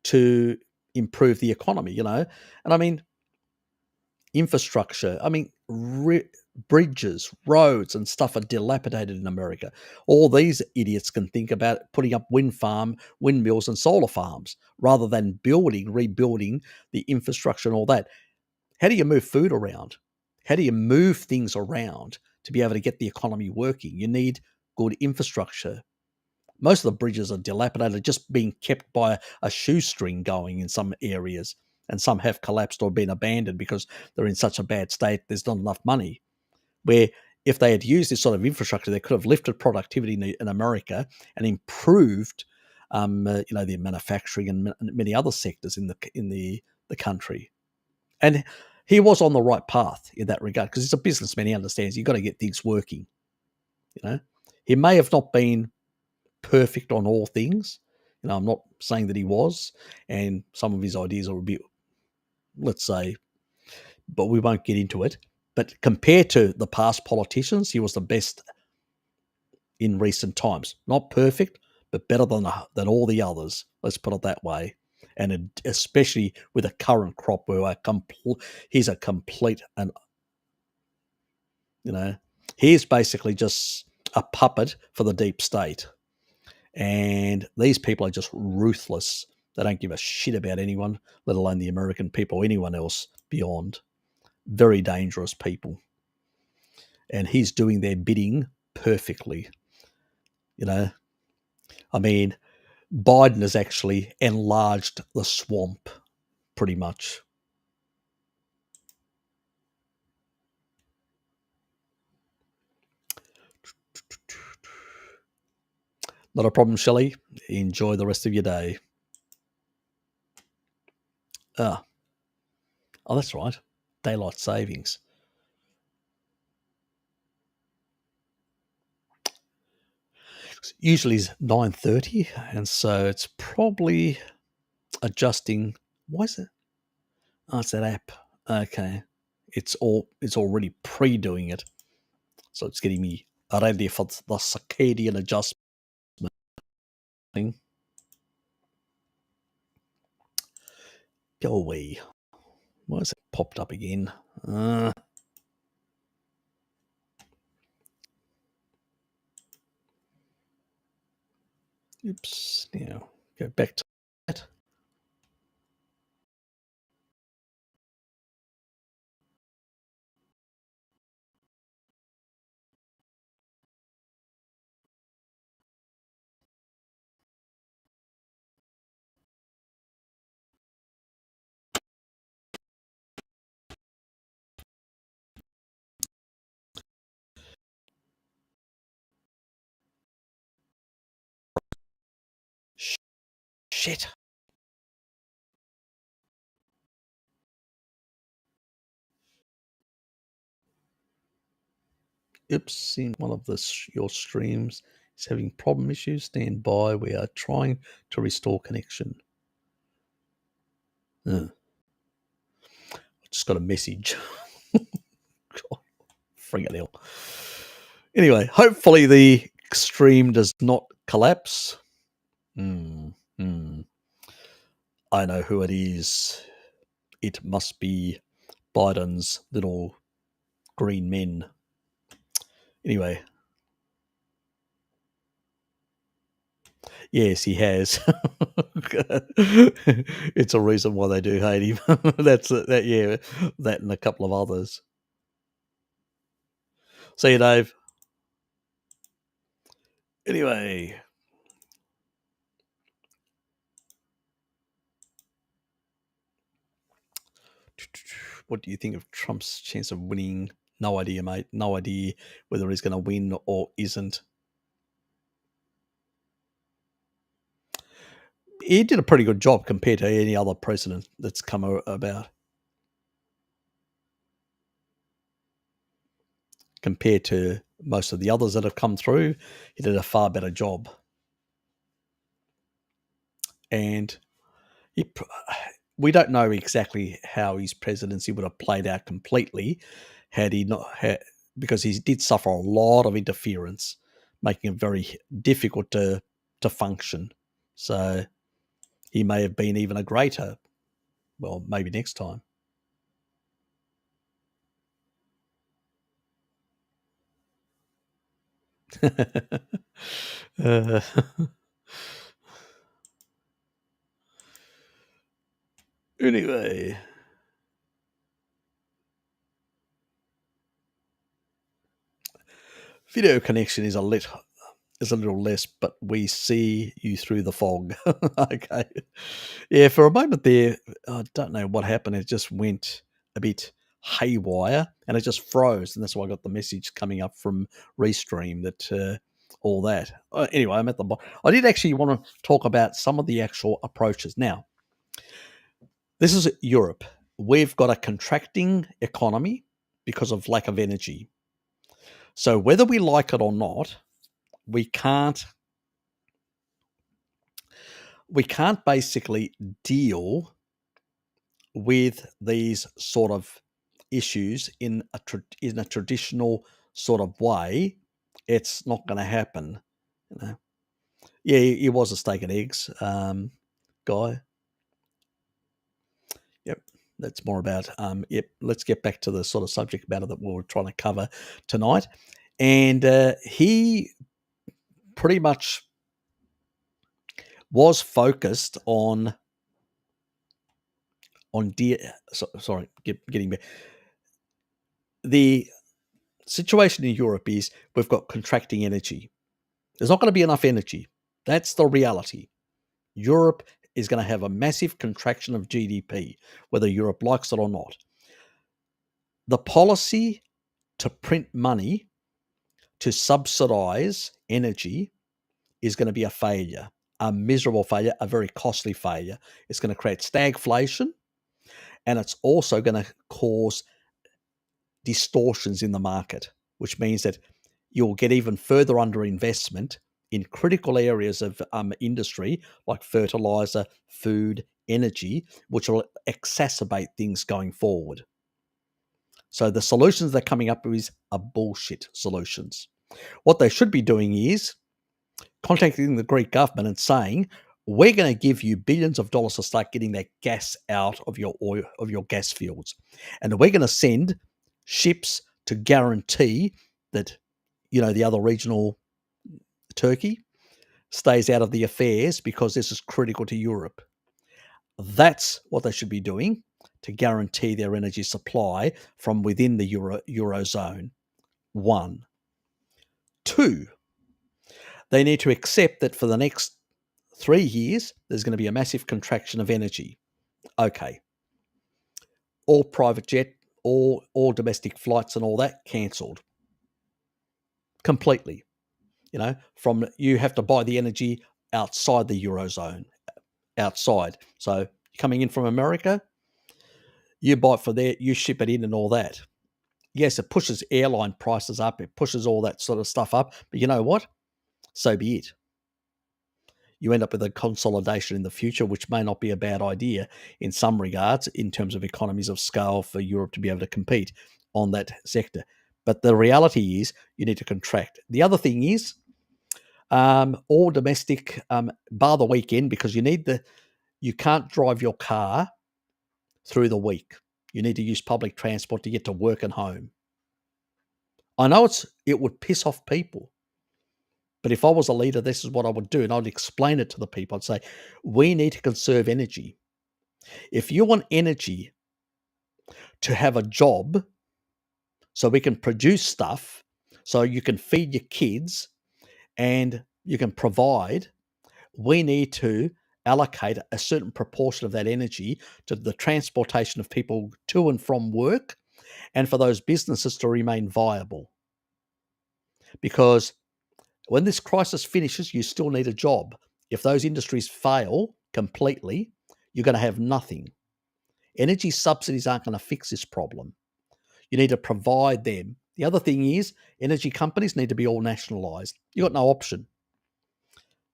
to improve the economy, And I mean, infrastructure, I mean, bridges, roads, and stuff are dilapidated in America. All these idiots can think about putting up windmills, and solar farms rather than rebuilding the infrastructure and all that. How do you move food around? How do you move things around to be able to get the economy working? You need good infrastructure. Most of the bridges are dilapidated, just being kept by a shoestring going in some areas, and some have collapsed or been abandoned because they're in such a bad state, there's not enough money. Where if they had used this sort of infrastructure, they could have lifted productivity in America and improved, the manufacturing and many other sectors in the country. And he was on the right path in that regard because he's a businessman. He understands you've got to get things working. You know, he may have not been perfect on all things. I'm not saying that he was, and some of his ideas are a bit, let's say, but we won't get into it. But compared to the past politicians, he was the best in recent times. Not perfect, but better than all the others. Let's put it that way. And especially with the current crop, where he's a complete and he's basically just a puppet for the deep state. And these people are just ruthless. They don't give a shit about anyone, let alone the American people or anyone else beyond. Very dangerous people. And he's doing their bidding perfectly. I mean, Biden has actually enlarged the swamp pretty much. Not a problem, Shelley. Enjoy the rest of your day. Oh, that's right. Daylight savings. Usually it's 9:30, and so it's probably adjusting. Why is it? Oh, it's that app. Okay. It's already pre-doing it. So it's getting me ready for the circadian adjustment thing. Go away. Why has it popped up again? Oops. Now go back to that. Shit. Oops, in one of your streams is having problem issues. Stand by. We are trying to restore connection. I just got a message. God, freaking hell. Anyway, hopefully the stream does not collapse. I know who it is. It must be Biden's little green men. Anyway. Yes, he has. It's a reason why they do hate him. That and a couple of others. See you, Dave. Anyway. What do you think of Trump's chance of winning? No idea, mate. No idea whether he's going to win or isn't. He did a pretty good job compared to any other president that's come about. Compared to most of the others that have come through, he did a far better job. And we don't know exactly how his presidency would have played out completely had he not had, because he did suffer a lot of interference, making it very difficult to function. So he may have been even a greater, well, maybe next time. Anyway. Video connection is a little less, but we see you through the fog. Okay. Yeah, for a moment there, I don't know what happened. It just went a bit haywire and it just froze. And that's why I got the message coming up from Restream that all that. Anyway, I'm at the bottom. I did actually want to talk about some of the actual approaches. Now, this is Europe. we've got a contracting economy because of lack of energy. So whether we like it or not, we can't basically deal with these sort of issues in a traditional sort of way. It's not going to happen. You know? Yeah, he was a steak and eggs guy. Yep, that's more about. Yep, let's get back to the sort of subject matter that we were trying to cover tonight. And he pretty much was focused on getting back. The situation in Europe is we've got contracting energy. There's not going to be enough energy. That's the reality. Europe is going to have a massive contraction of GDP, whether Europe likes it or not. The policy to print money to subsidize energy is going to be a failure, a miserable failure, a very costly failure. It's going to create stagflation, and it's also going to cause distortions in the market, which means that you'll get even further underinvestment in critical areas of industry like fertilizer, food, energy, which will exacerbate things going forward. So the solutions they're coming up with are bullshit solutions. What they should be doing is contacting the Greek government and saying, we're going to give you billions of dollars to start getting that gas out of your oil, of your gas fields. And we're going to send ships to guarantee that, the other regional Turkey stays out of the affairs because this is critical to Europe. That's what they should be doing to guarantee their energy supply from within the Eurozone. 1. 2, they need to accept that for the next 3 years, there's going to be a massive contraction of energy. Okay. All private jet, all domestic flights and all that cancelled. Completely. From you have to buy the energy outside the Eurozone, outside. So you're coming in from America, you buy it for there, you ship it in and all that. Yes, it pushes airline prices up, it pushes all that sort of stuff up, but you know what? So be it. You end up with a consolidation in the future, which may not be a bad idea in some regards in terms of economies of scale for Europe to be able to compete on that sector. But the reality is you need to contract. The other thing is all domestic, bar the weekend, because you can't drive your car through the week. You need to use public transport to get to work and home. I know it would piss off people. But if I was a leader, this is what I would do. And I'd explain it to the people. I'd say, we need to conserve energy. If you want energy to have a job so we can produce stuff, so you can feed your kids and you can provide, we need to allocate a certain proportion of that energy to the transportation of people to and from work and for those businesses to remain viable. Because when this crisis finishes, you still need a job. If those industries fail completely, you're going to have nothing. Energy subsidies aren't going to fix this problem. You need to provide them. The other thing is energy companies need to be all nationalised. You've got no option.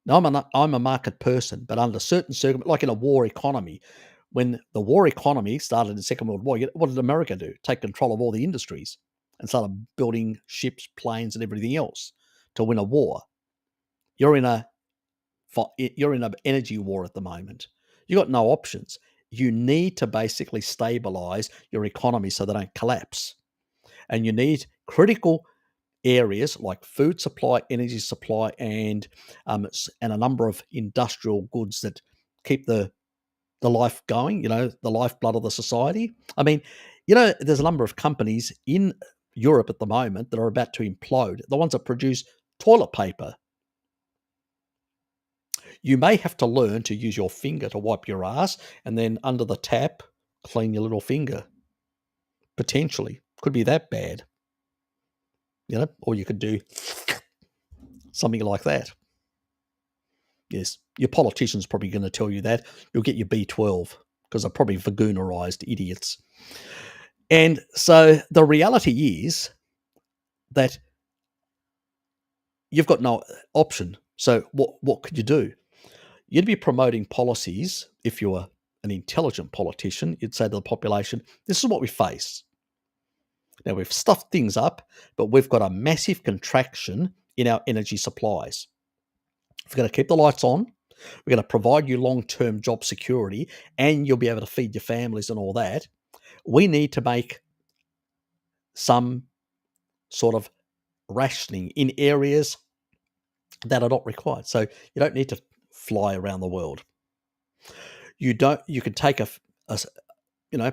Now, I'm a market person, but under certain circumstances, like in a war economy, when the war economy started in the Second World War, what did America do? Take control of all the industries and started building ships, planes, and everything else to win a war. You're in an energy war at the moment. You've got no options. You need to basically stabilize your economy so they don't collapse. And you need critical areas like food supply, energy supply, and a number of industrial goods that keep the life going, the lifeblood of the society. I mean, there's a number of companies in Europe at the moment that are about to implode. The ones that produce toilet paper. You may have to learn to use your finger to wipe your ass and then under the tap, clean your little finger. Potentially. Could be that bad. Or you could do something like that. Yes, your politician's probably going to tell you that. You'll get your B12. because they're probably vagoonerized idiots. And so the reality is that you've got no option. So what could you do? You'd be promoting policies. If you were an intelligent politician, you'd say to the population, this is what we face. Now, we've stuffed things up, but we've got a massive contraction in our energy supplies. We're going to keep the lights on. We're going to provide you long-term job security, and you'll be able to feed your families and all that. We need to make some sort of rationing in areas that are not required. So you don't need to fly around the world. You can take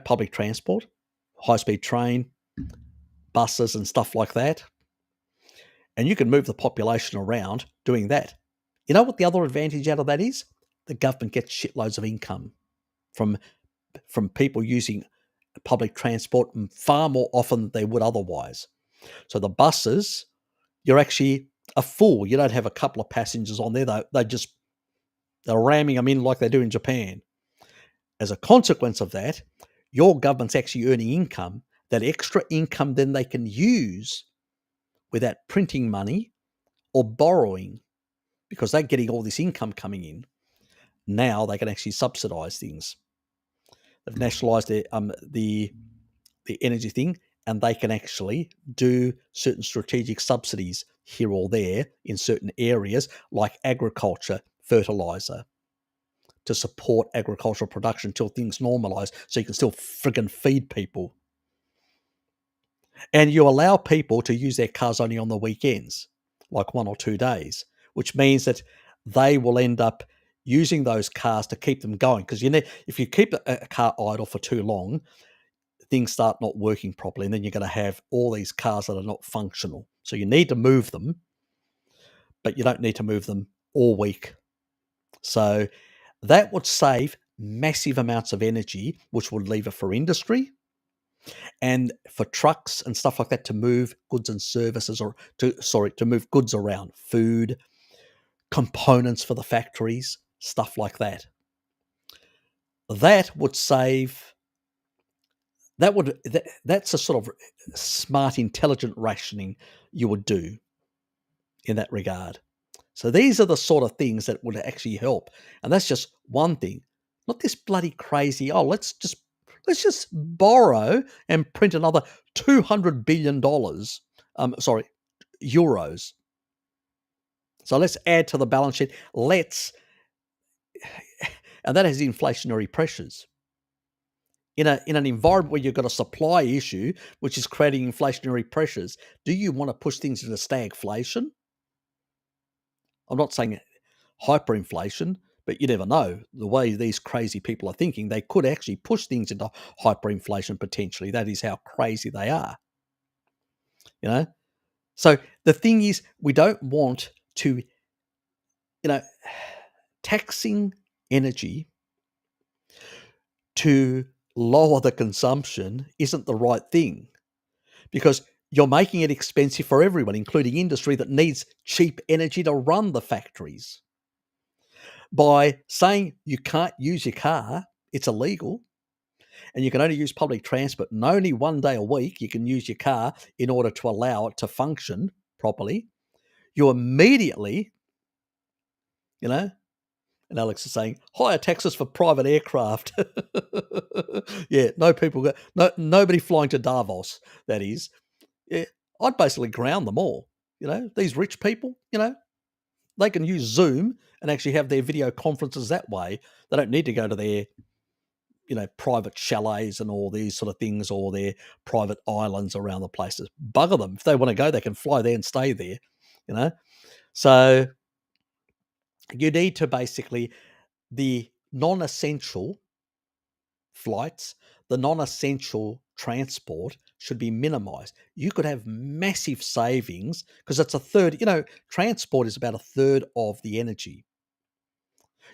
public transport, high-speed train, buses and stuff like that, and you can move the population around doing that. You know what the other advantage out of that is? The government gets shitloads of income from people using public transport far more often than they would otherwise. So the buses, you're actually a fool. You don't have a couple of passengers on there. They're ramming them in like they do in Japan. As a consequence of that, your government's actually earning income. That extra income then they can use without printing money or borrowing, because they're getting all this income coming in. Now they can actually subsidise things. They've nationalised the energy thing, and they can actually do certain strategic subsidies here or there in certain areas, like agriculture, fertiliser, to support agricultural production until things normalise, so you can still friggin' feed people. And you allow people to use their cars only on the weekends, like 1 or 2 days, which means that they will end up using those cars to keep them going. Because if you keep a car idle for too long, things start not working properly, and then you're going to have all these cars that are not functional. So you need to move them, but you don't need to move them all week. So that would save massive amounts of energy, which would leave it for industry and for trucks and stuff like that to move goods and services, or to move goods around, food, components for the factories, stuff like that. That would save. That's a sort of smart, intelligent rationing you would do in that regard. So these are the sort of things that would actually help, and that's just one thing. Not this bloody crazy. Oh, let's just borrow and print another $200 billion. Euros. So let's add to the balance sheet. And that has inflationary pressures. In an environment where you've got a supply issue, which is creating inflationary pressures, do you want to push things into stagflation? I'm not saying hyperinflation, but you never know. The way these crazy people are thinking, they could actually push things into hyperinflation potentially. That is how crazy they are. So the thing is, we don't want to, taxing energy to lower the consumption isn't the right thing, because you're making it expensive for everyone, including industry that needs cheap energy to run the factories. By saying you can't use your car, it's illegal, and you can only use public transport, and only 1 day a week you can use your car in order to allow it to function properly, you immediately, and Alex is saying, higher taxes for private aircraft. Yeah, nobody flying to Davos, that is. Yeah, I'd basically ground them all. These rich people, they can use Zoom and actually have their video conferences that way. They don't need to go to their, private chalets and all these sort of things, or their private islands around the places. Bugger them. If they want to go, they can fly there and stay there, So you need to basically, the non-essential flights, the non-essential transport should be minimized. You could have massive savings, because it's a third, transport is about a third of the energy.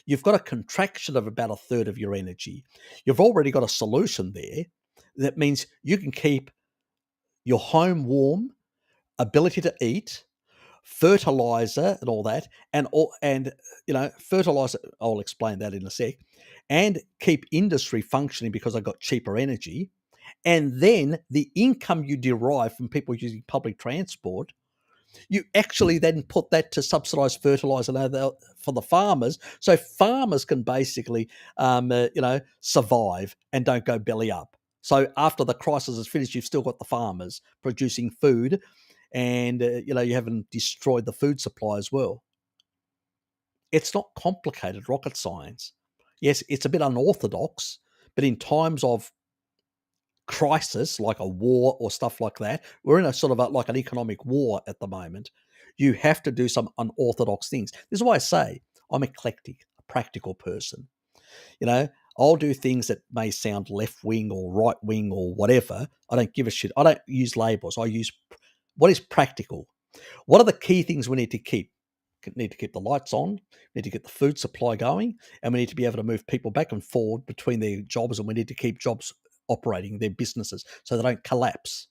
You've got a contraction of about a third of your energy. You've already got a solution there. That means you can keep your home warm, ability to eat, fertilizer and all that, and fertilizer. I'll explain that in a sec, and keep industry functioning because I got cheaper energy, and then the income you derive from people using public transport, you actually then put that to subsidize fertilizer for the farmers, so farmers can basically, survive and don't go belly up. So after the crisis is finished, you've still got the farmers producing food, and you haven't destroyed the food supply as well. It's not complicated rocket science. Yes, it's a bit unorthodox, but in times of crisis, like a war or stuff like that, we're in a sort of like an economic war at the moment. You have to do some unorthodox things. This is why I say I'm eclectic, a practical person. You know, I'll do things that may sound left wing or right wing or whatever. I don't give a shit. I don't use labels. I use what is practical. What are the key things we need to keep? We need to keep the lights on, we need to get the food supply going, and we need to be able to move people back and forward between their jobs, and we need to keep jobs operating, their businesses, so they don't collapse.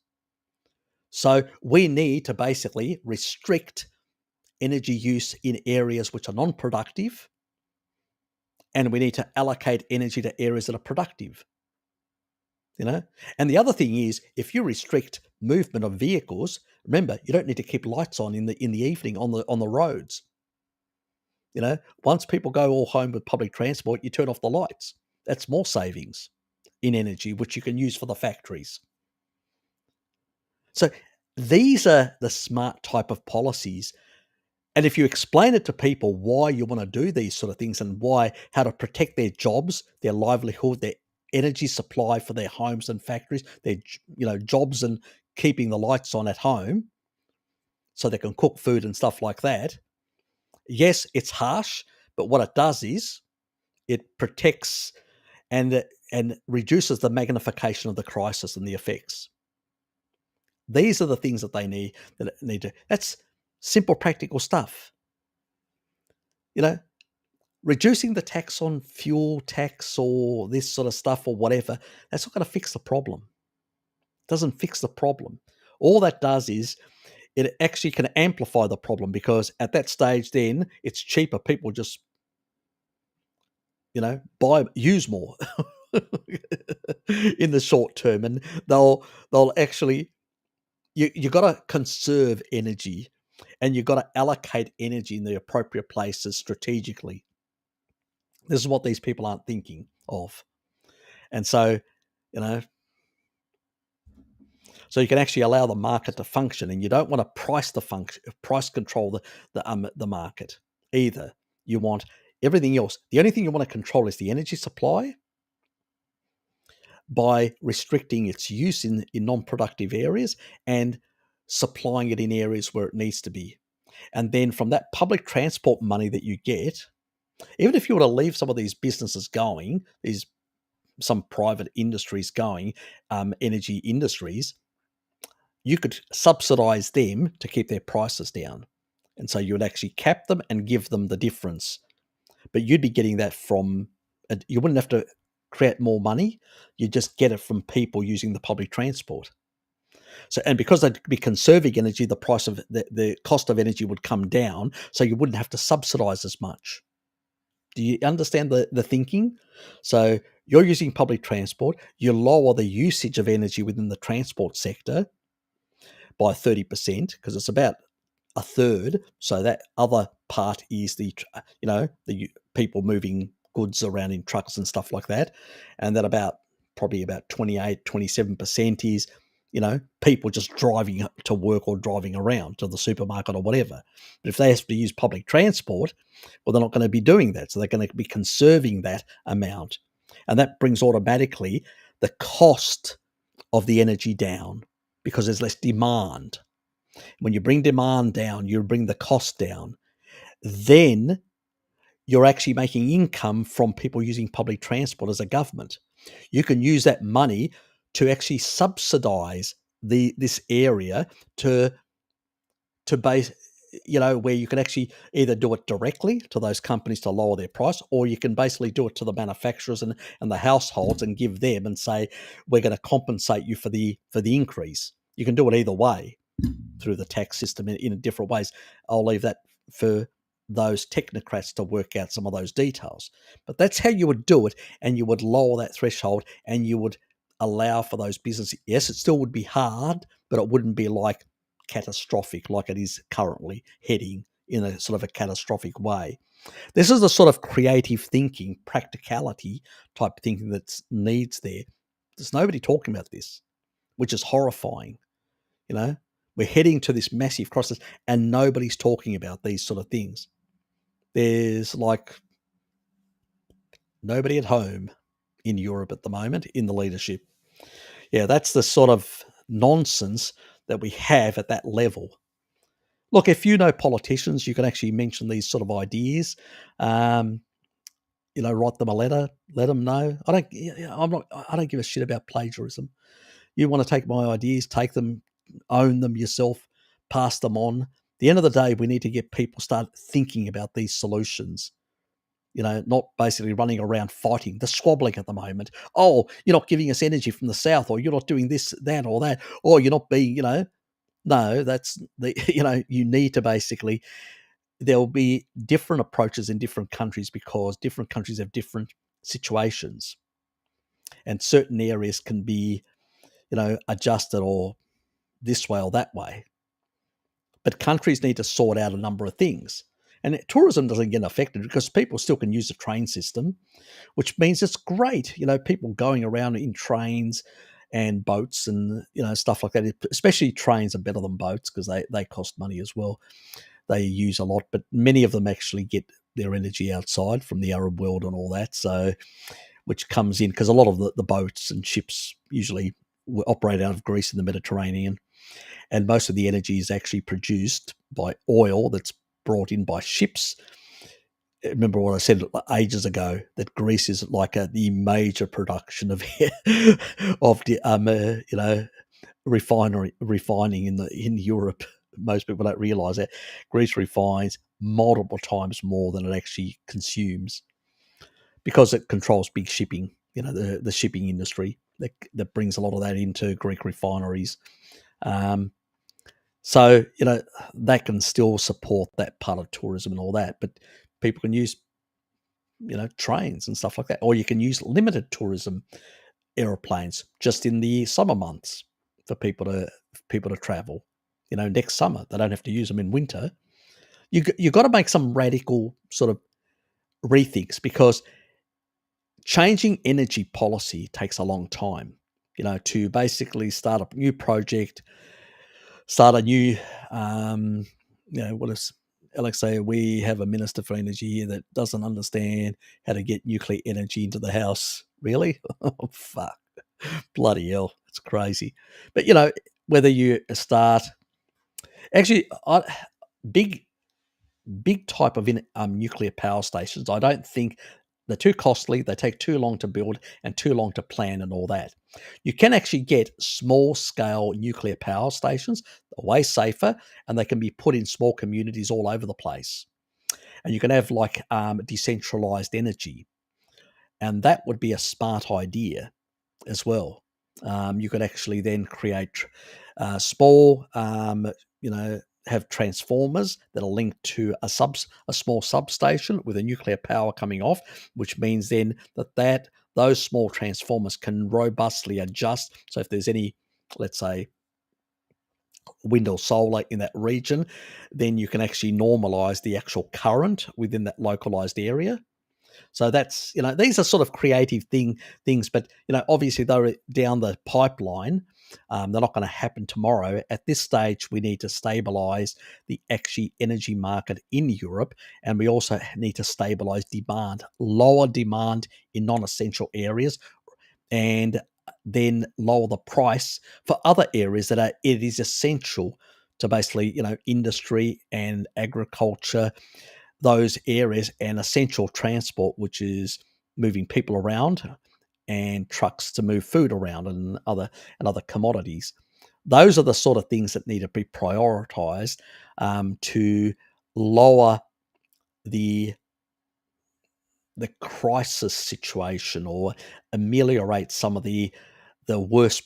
So we need to basically restrict energy use in areas which are non-productive, and we need to allocate energy to areas that are productive. And the other thing is, if you restrict movement of vehicles, remember you don't need to keep lights on in the evening on the roads. Once people go all home with public transport, you turn off the lights. That's more savings in energy, which you can use for the factories. So these are the smart type of policies. And if you explain it to people why you want to do these sort of things, and how to protect their jobs, their livelihood, their energy supply for their homes and factories, their jobs, and keeping the lights on at home so they can cook food and stuff like that. Yes, it's harsh, but what it does is it protects and reduces the magnification of the crisis and the effects. These are the things that they need to. That's simple, practical stuff. Reducing the tax on fuel tax or this sort of stuff or whatever, that's not going to fix the problem. It doesn't fix the problem. All that does is it actually can amplify the problem, because at that stage then it's cheaper. People just, use more in the short term, and they'll actually, you got to conserve energy, and you got to allocate energy in the appropriate places strategically. This is what these people aren't thinking of. And so, you know, so you can actually allow the market to function, and you don't want to price control the market either. You want everything else. The only thing you want to control is the energy supply by restricting its use in non-productive areas and supplying it in areas where it needs to be. And then from that public transport money that you get, even if you were to leave some of these businesses going, some private industries going, energy industries, you could subsidize them to keep their prices down. And so you would actually cap them and give them the difference. But you'd be getting that you wouldn't have to create more money. You just get it from people using the public transport. So, and because they'd be conserving energy, the price of the cost of energy would come down, so you wouldn't have to subsidize as much. Do you understand the thinking? So you're using public transport, you lower the usage of energy within the transport sector by 30%, because it's about a third. So that other part is the people moving goods around in trucks and stuff like that. And that probably about 27% is, people just driving to work or driving around to the supermarket or whatever. But if they have to use public transport, well, they're not going to be doing that. So they're going to be conserving that amount. And that brings automatically the cost of the energy down, because there's less demand. When you bring demand down, you bring the cost down. Then you're actually making income from people using public transport as a government. You can use that money to actually subsidize this area to base, where you can actually either do it directly to those companies to lower their price, or you can basically do it to the manufacturers and the households and give them and say, we're going to compensate you for the increase. You can do it either way. through the tax system in different ways. I'll leave that for those technocrats to work out some of those details. But that's how you would do it, and you would lower that threshold, and you would allow for those businesses. Yes, it still would be hard, but it wouldn't be like catastrophic like it is currently heading in a sort of a catastrophic way. This is the sort of creative thinking, practicality type thinking that needs there. There's nobody talking about this, which is horrifying. You know, we're heading to this massive crisis and nobody's talking about these sort of things. There's like nobody at home in Europe at the moment in the leadership. Yeah, that's the sort of nonsense that we have at that level. Look, if you know politicians, you can actually mention these sort of ideas. Write them a letter, let them know. I don't give a shit about plagiarism. You want to take my ideas, take them, own them yourself, pass them on. At the end of the day, we need to get people start thinking about these solutions. Not basically running around fighting, the squabbling at the moment. Oh, you're not giving us energy from the south, or you're not doing this, that, or that, or you're not being, no, that's the, you need to basically, there'll be different approaches in different countries because different countries have different situations, and certain areas can be, adjusted or this way or that way. But countries need to sort out a number of things. And tourism doesn't get affected because people still can use the train system, which means it's great. People going around in trains and boats and, stuff like that. Especially trains are better than boats because they cost money as well. They use a lot, but many of them actually get their energy outside from the Arab world and all that. So, which comes in because a lot of the boats and ships usually operate out of Greece and the Mediterranean. And most of the energy is actually produced by oil that's brought in by ships. Remember what I said ages ago, that Greece is like the major production of of the refining in Europe. Most people don't realise that Greece refines multiple times more than it actually consumes because it controls big shipping. The shipping industry that brings a lot of that into Greek refineries. So, that can still support that part of tourism and all that, but people can use, trains and stuff like that, or you can use limited tourism aeroplanes just in the summer months for people to travel. Next summer they don't have to use them in winter. You got to make some radical sort of rethinks because changing energy policy takes a long time. To basically start a new project, start a new, what is Alex say? We have a minister for energy here that doesn't understand how to get nuclear energy into the house. Really? Oh, fuck. Bloody hell. It's crazy. But, whether you start, actually, big type of nuclear power stations, I don't think they're too costly. They take too long to build and too long to plan and all that. You can actually get small scale nuclear power stations, way safer, and they can be put in small communities all over the place. And you can have like decentralized energy. And that would be a smart idea as well. You could actually then create small, have transformers that are linked to a small substation with a nuclear power coming off, which means then that those small transformers can robustly adjust. So if there's any, let's say, wind or solar in that region, then you can actually normalize the actual current within that localized area. So that's, these are sort of creative things, but, obviously they're down the pipeline. They're not going to happen tomorrow. At this stage, we need to stabilize the actually energy market in Europe, and we also need to stabilize demand, lower demand in non-essential areas, and then lower the price for other areas that it is essential to basically, industry and agriculture, those areas, and essential transport, which is moving people around, and trucks to move food around and other commodities. Those are the sort of things that need to be prioritized to lower the crisis situation or ameliorate some of the worst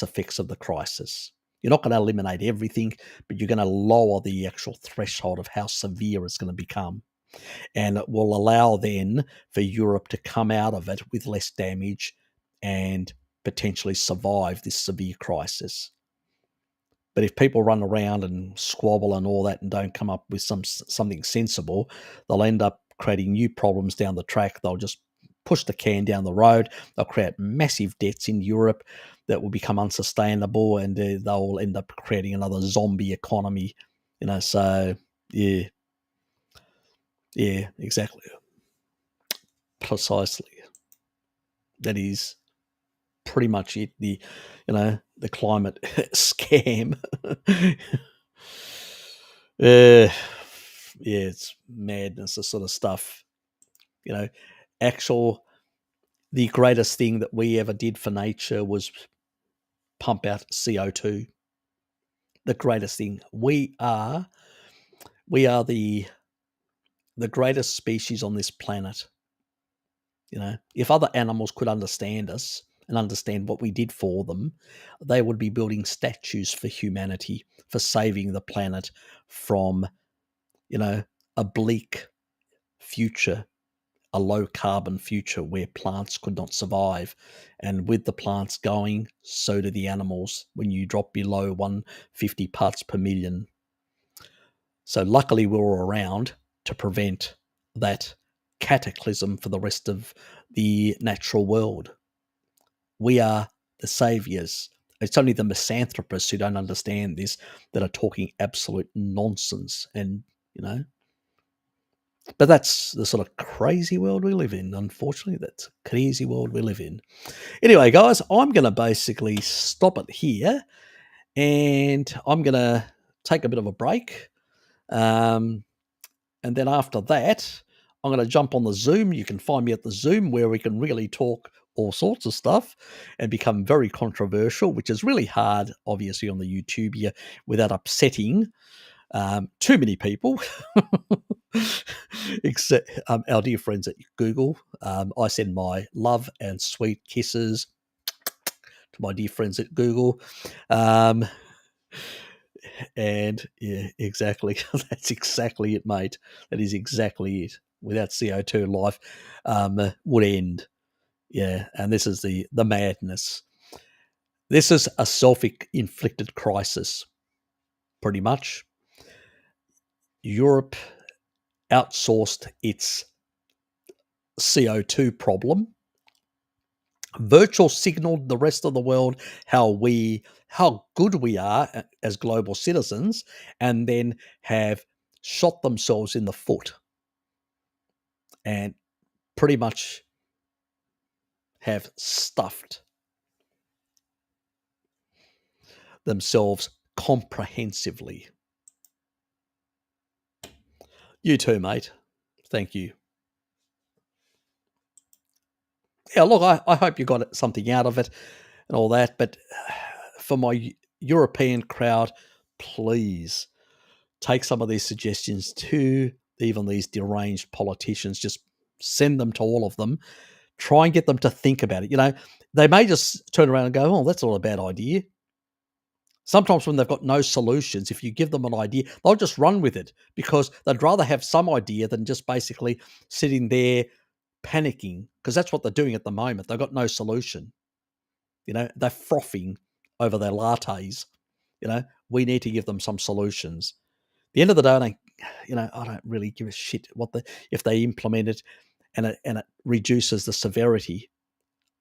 effects of the crisis. You're not going to eliminate everything, but you're going to lower the actual threshold of how severe it's going to become. And it will allow then for Europe to come out of it with less damage and potentially survive this severe crisis. But if people run around and squabble and all that and don't come up with something sensible, they'll end up creating new problems down the track. They'll just push the can down the road. They'll create massive debts in Europe that will become unsustainable, and they'll end up creating another zombie economy. So yeah, exactly, precisely. That is pretty much it. The climate scam. Yeah, it's madness, the sort of stuff. You know, the greatest thing that we ever did for nature was pump out CO2. The greatest thing. We are the greatest species on this planet. If other animals could understand us and understand what we did for them, they would be building statues for humanity, for saving the planet from, a bleak future, a low carbon future where plants could not survive. And with the plants going, so do the animals when you drop below 150 parts per million. So luckily we were around to prevent that cataclysm for the rest of the natural world. We are the saviors. It's only the misanthropists who don't understand this that are talking absolute nonsense. And, but that's the sort of crazy world we live in. Unfortunately, that's a crazy world we live in. Anyway, guys, I'm going to basically stop it here, and I'm going to take a bit of a break. And then after that, I'm going to jump on the Zoom. You can find me at the Zoom where we can really talk all sorts of stuff and become very controversial, which is really hard, obviously, on the YouTube here without upsetting too many people, except our dear friends at Google. I send my love and sweet kisses to my dear friends at Google. And yeah, exactly. That's exactly it, mate. That is exactly it. Without CO2, life would end. Yeah, and this is the madness. This is a self-inflicted crisis, pretty much. Europe outsourced its CO2 problem, virtual signaled the rest of the world how good we are as global citizens, and then have shot themselves in the foot and pretty much have stuffed themselves comprehensively. You too, mate. Thank you. Yeah, look, I hope you got something out of it and all that, but for my European crowd, please take some of these suggestions to even these deranged politicians. Just send them to all of them. Try and get them to think about it. They may just turn around and go, oh, that's not a bad idea. Sometimes when they've got no solutions, if you give them an idea, they'll just run with it because they'd rather have some idea than just basically sitting there panicking, because that's what they're doing at the moment. They've got no solution. They're frothing over their lattes. We need to give them some solutions. At the end of the day, I don't really give a shit if they implement it and it reduces the severity.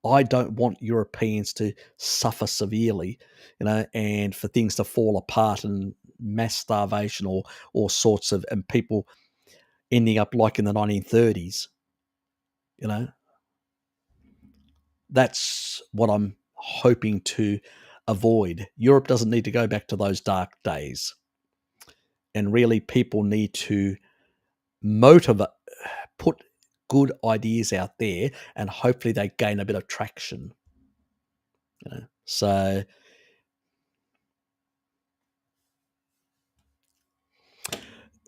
I don't want Europeans to suffer severely, and for things to fall apart and mass starvation or all sorts of, and people ending up like in the 1930s. That's what I'm hoping to avoid. Europe doesn't need to go back to those dark days. And really, people need to put good ideas out there, and hopefully they gain a bit of traction. So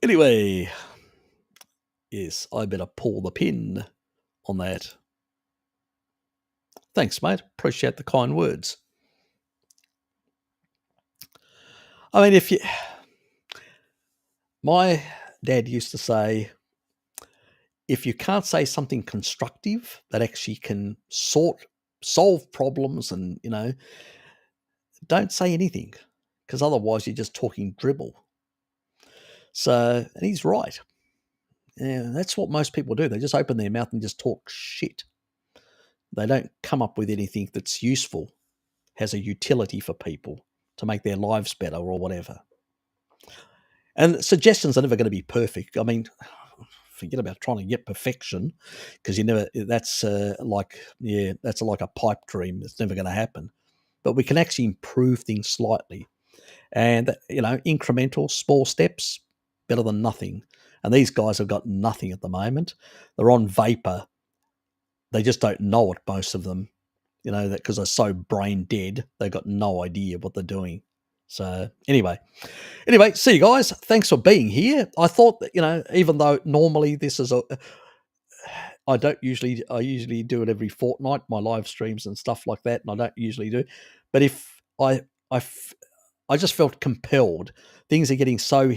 anyway, yes, I better pull the pin on that. Thanks, mate. Appreciate the kind words. I mean, my dad used to say, if you can't say something constructive that actually can solve problems, and don't say anything, because otherwise you're just talking dribble. So, and he's right. Yeah, that's what most people do. They just open their mouth and just talk shit. They don't come up with anything that's useful, has a utility for people to make their lives better or whatever. And suggestions are never going to be perfect. I mean, forget about trying to get perfection, because you never. That's that's like a pipe dream. It's never going to happen. But we can actually improve things slightly, and incremental, small steps, better than nothing. And these guys have got nothing at the moment. They're on vapor. They just don't know it. Most of them, that because they're so brain dead, they've got no idea what they're doing. So anyway, see you guys. Thanks for being here. I thought that, even though normally this is I usually do it every fortnight, my live streams and stuff like that, and I don't usually do. But if I just felt compelled. Things are getting so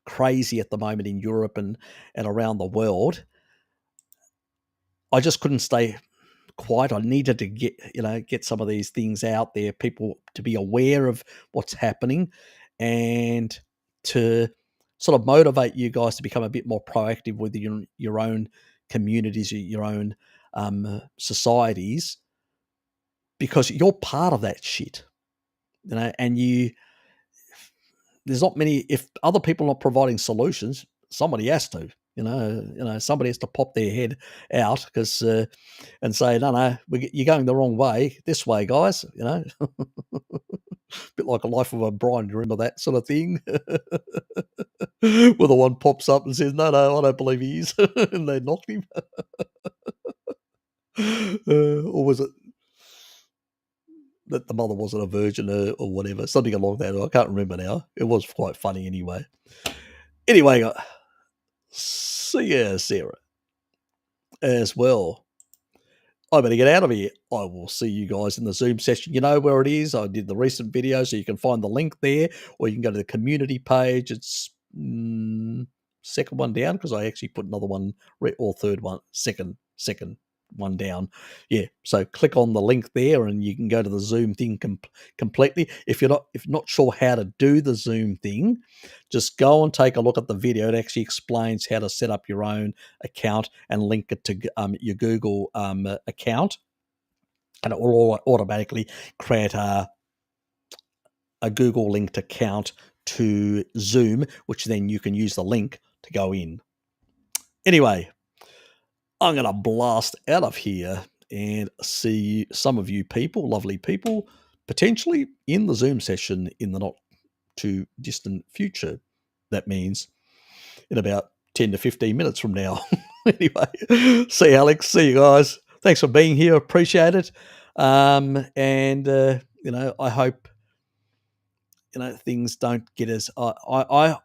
crazy at the moment in Europe and around the world. I just couldn't stay quiet. I needed to get some of these things out there, people to be aware of what's happening, and to sort of motivate you guys to become a bit more proactive with your own communities, your own societies, because you're part of that shit, and there's not many. If other people are not providing solutions, somebody has to. Somebody has to pop their head out and say, no, you're going the wrong way. This way, guys. Bit like a Life of O'Brien. You remember that sort of thing? Where the one pops up and says, no, I don't believe he is, and they knocked him. Or was it that the mother wasn't a virgin or whatever? Something along that. I can't remember now. It was quite funny anyway. Anyway, see ya, Sarah, as well. I better get out of here. I will see you guys in the Zoom session. You know where it is. I did the recent video, so you can find the link there, or you can go to the community page. It's second one down, because I actually put another one, or third one, second one down. Yeah, so click on the link there, and you can go to the Zoom thing completely. If you're not sure how to do the Zoom thing, just go and take a look at the video. It actually explains how to set up your own account and link it to your Google account, and it will automatically create a Google linked account to Zoom, which then you can use the link to go in. Anyway, I'm going to blast out of here and see some of you people, lovely people, potentially in the Zoom session in the not too distant future. That means in about 10 to 15 minutes from now. Anyway, see you, Alex. See you guys. Thanks for being here. Appreciate it. I hope things don't get as I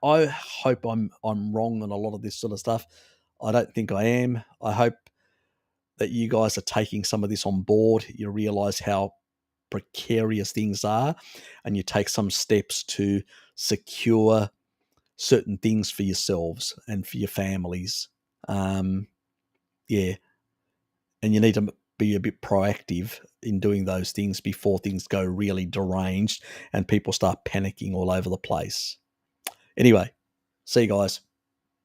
hope I'm wrong on a lot of this sort of stuff. I don't think I am. I hope that you guys are taking some of this on board. You realize how precarious things are, and you take some steps to secure certain things for yourselves and for your families. And you need to be a bit proactive in doing those things before things go really deranged and people start panicking all over the place. Anyway, see you guys.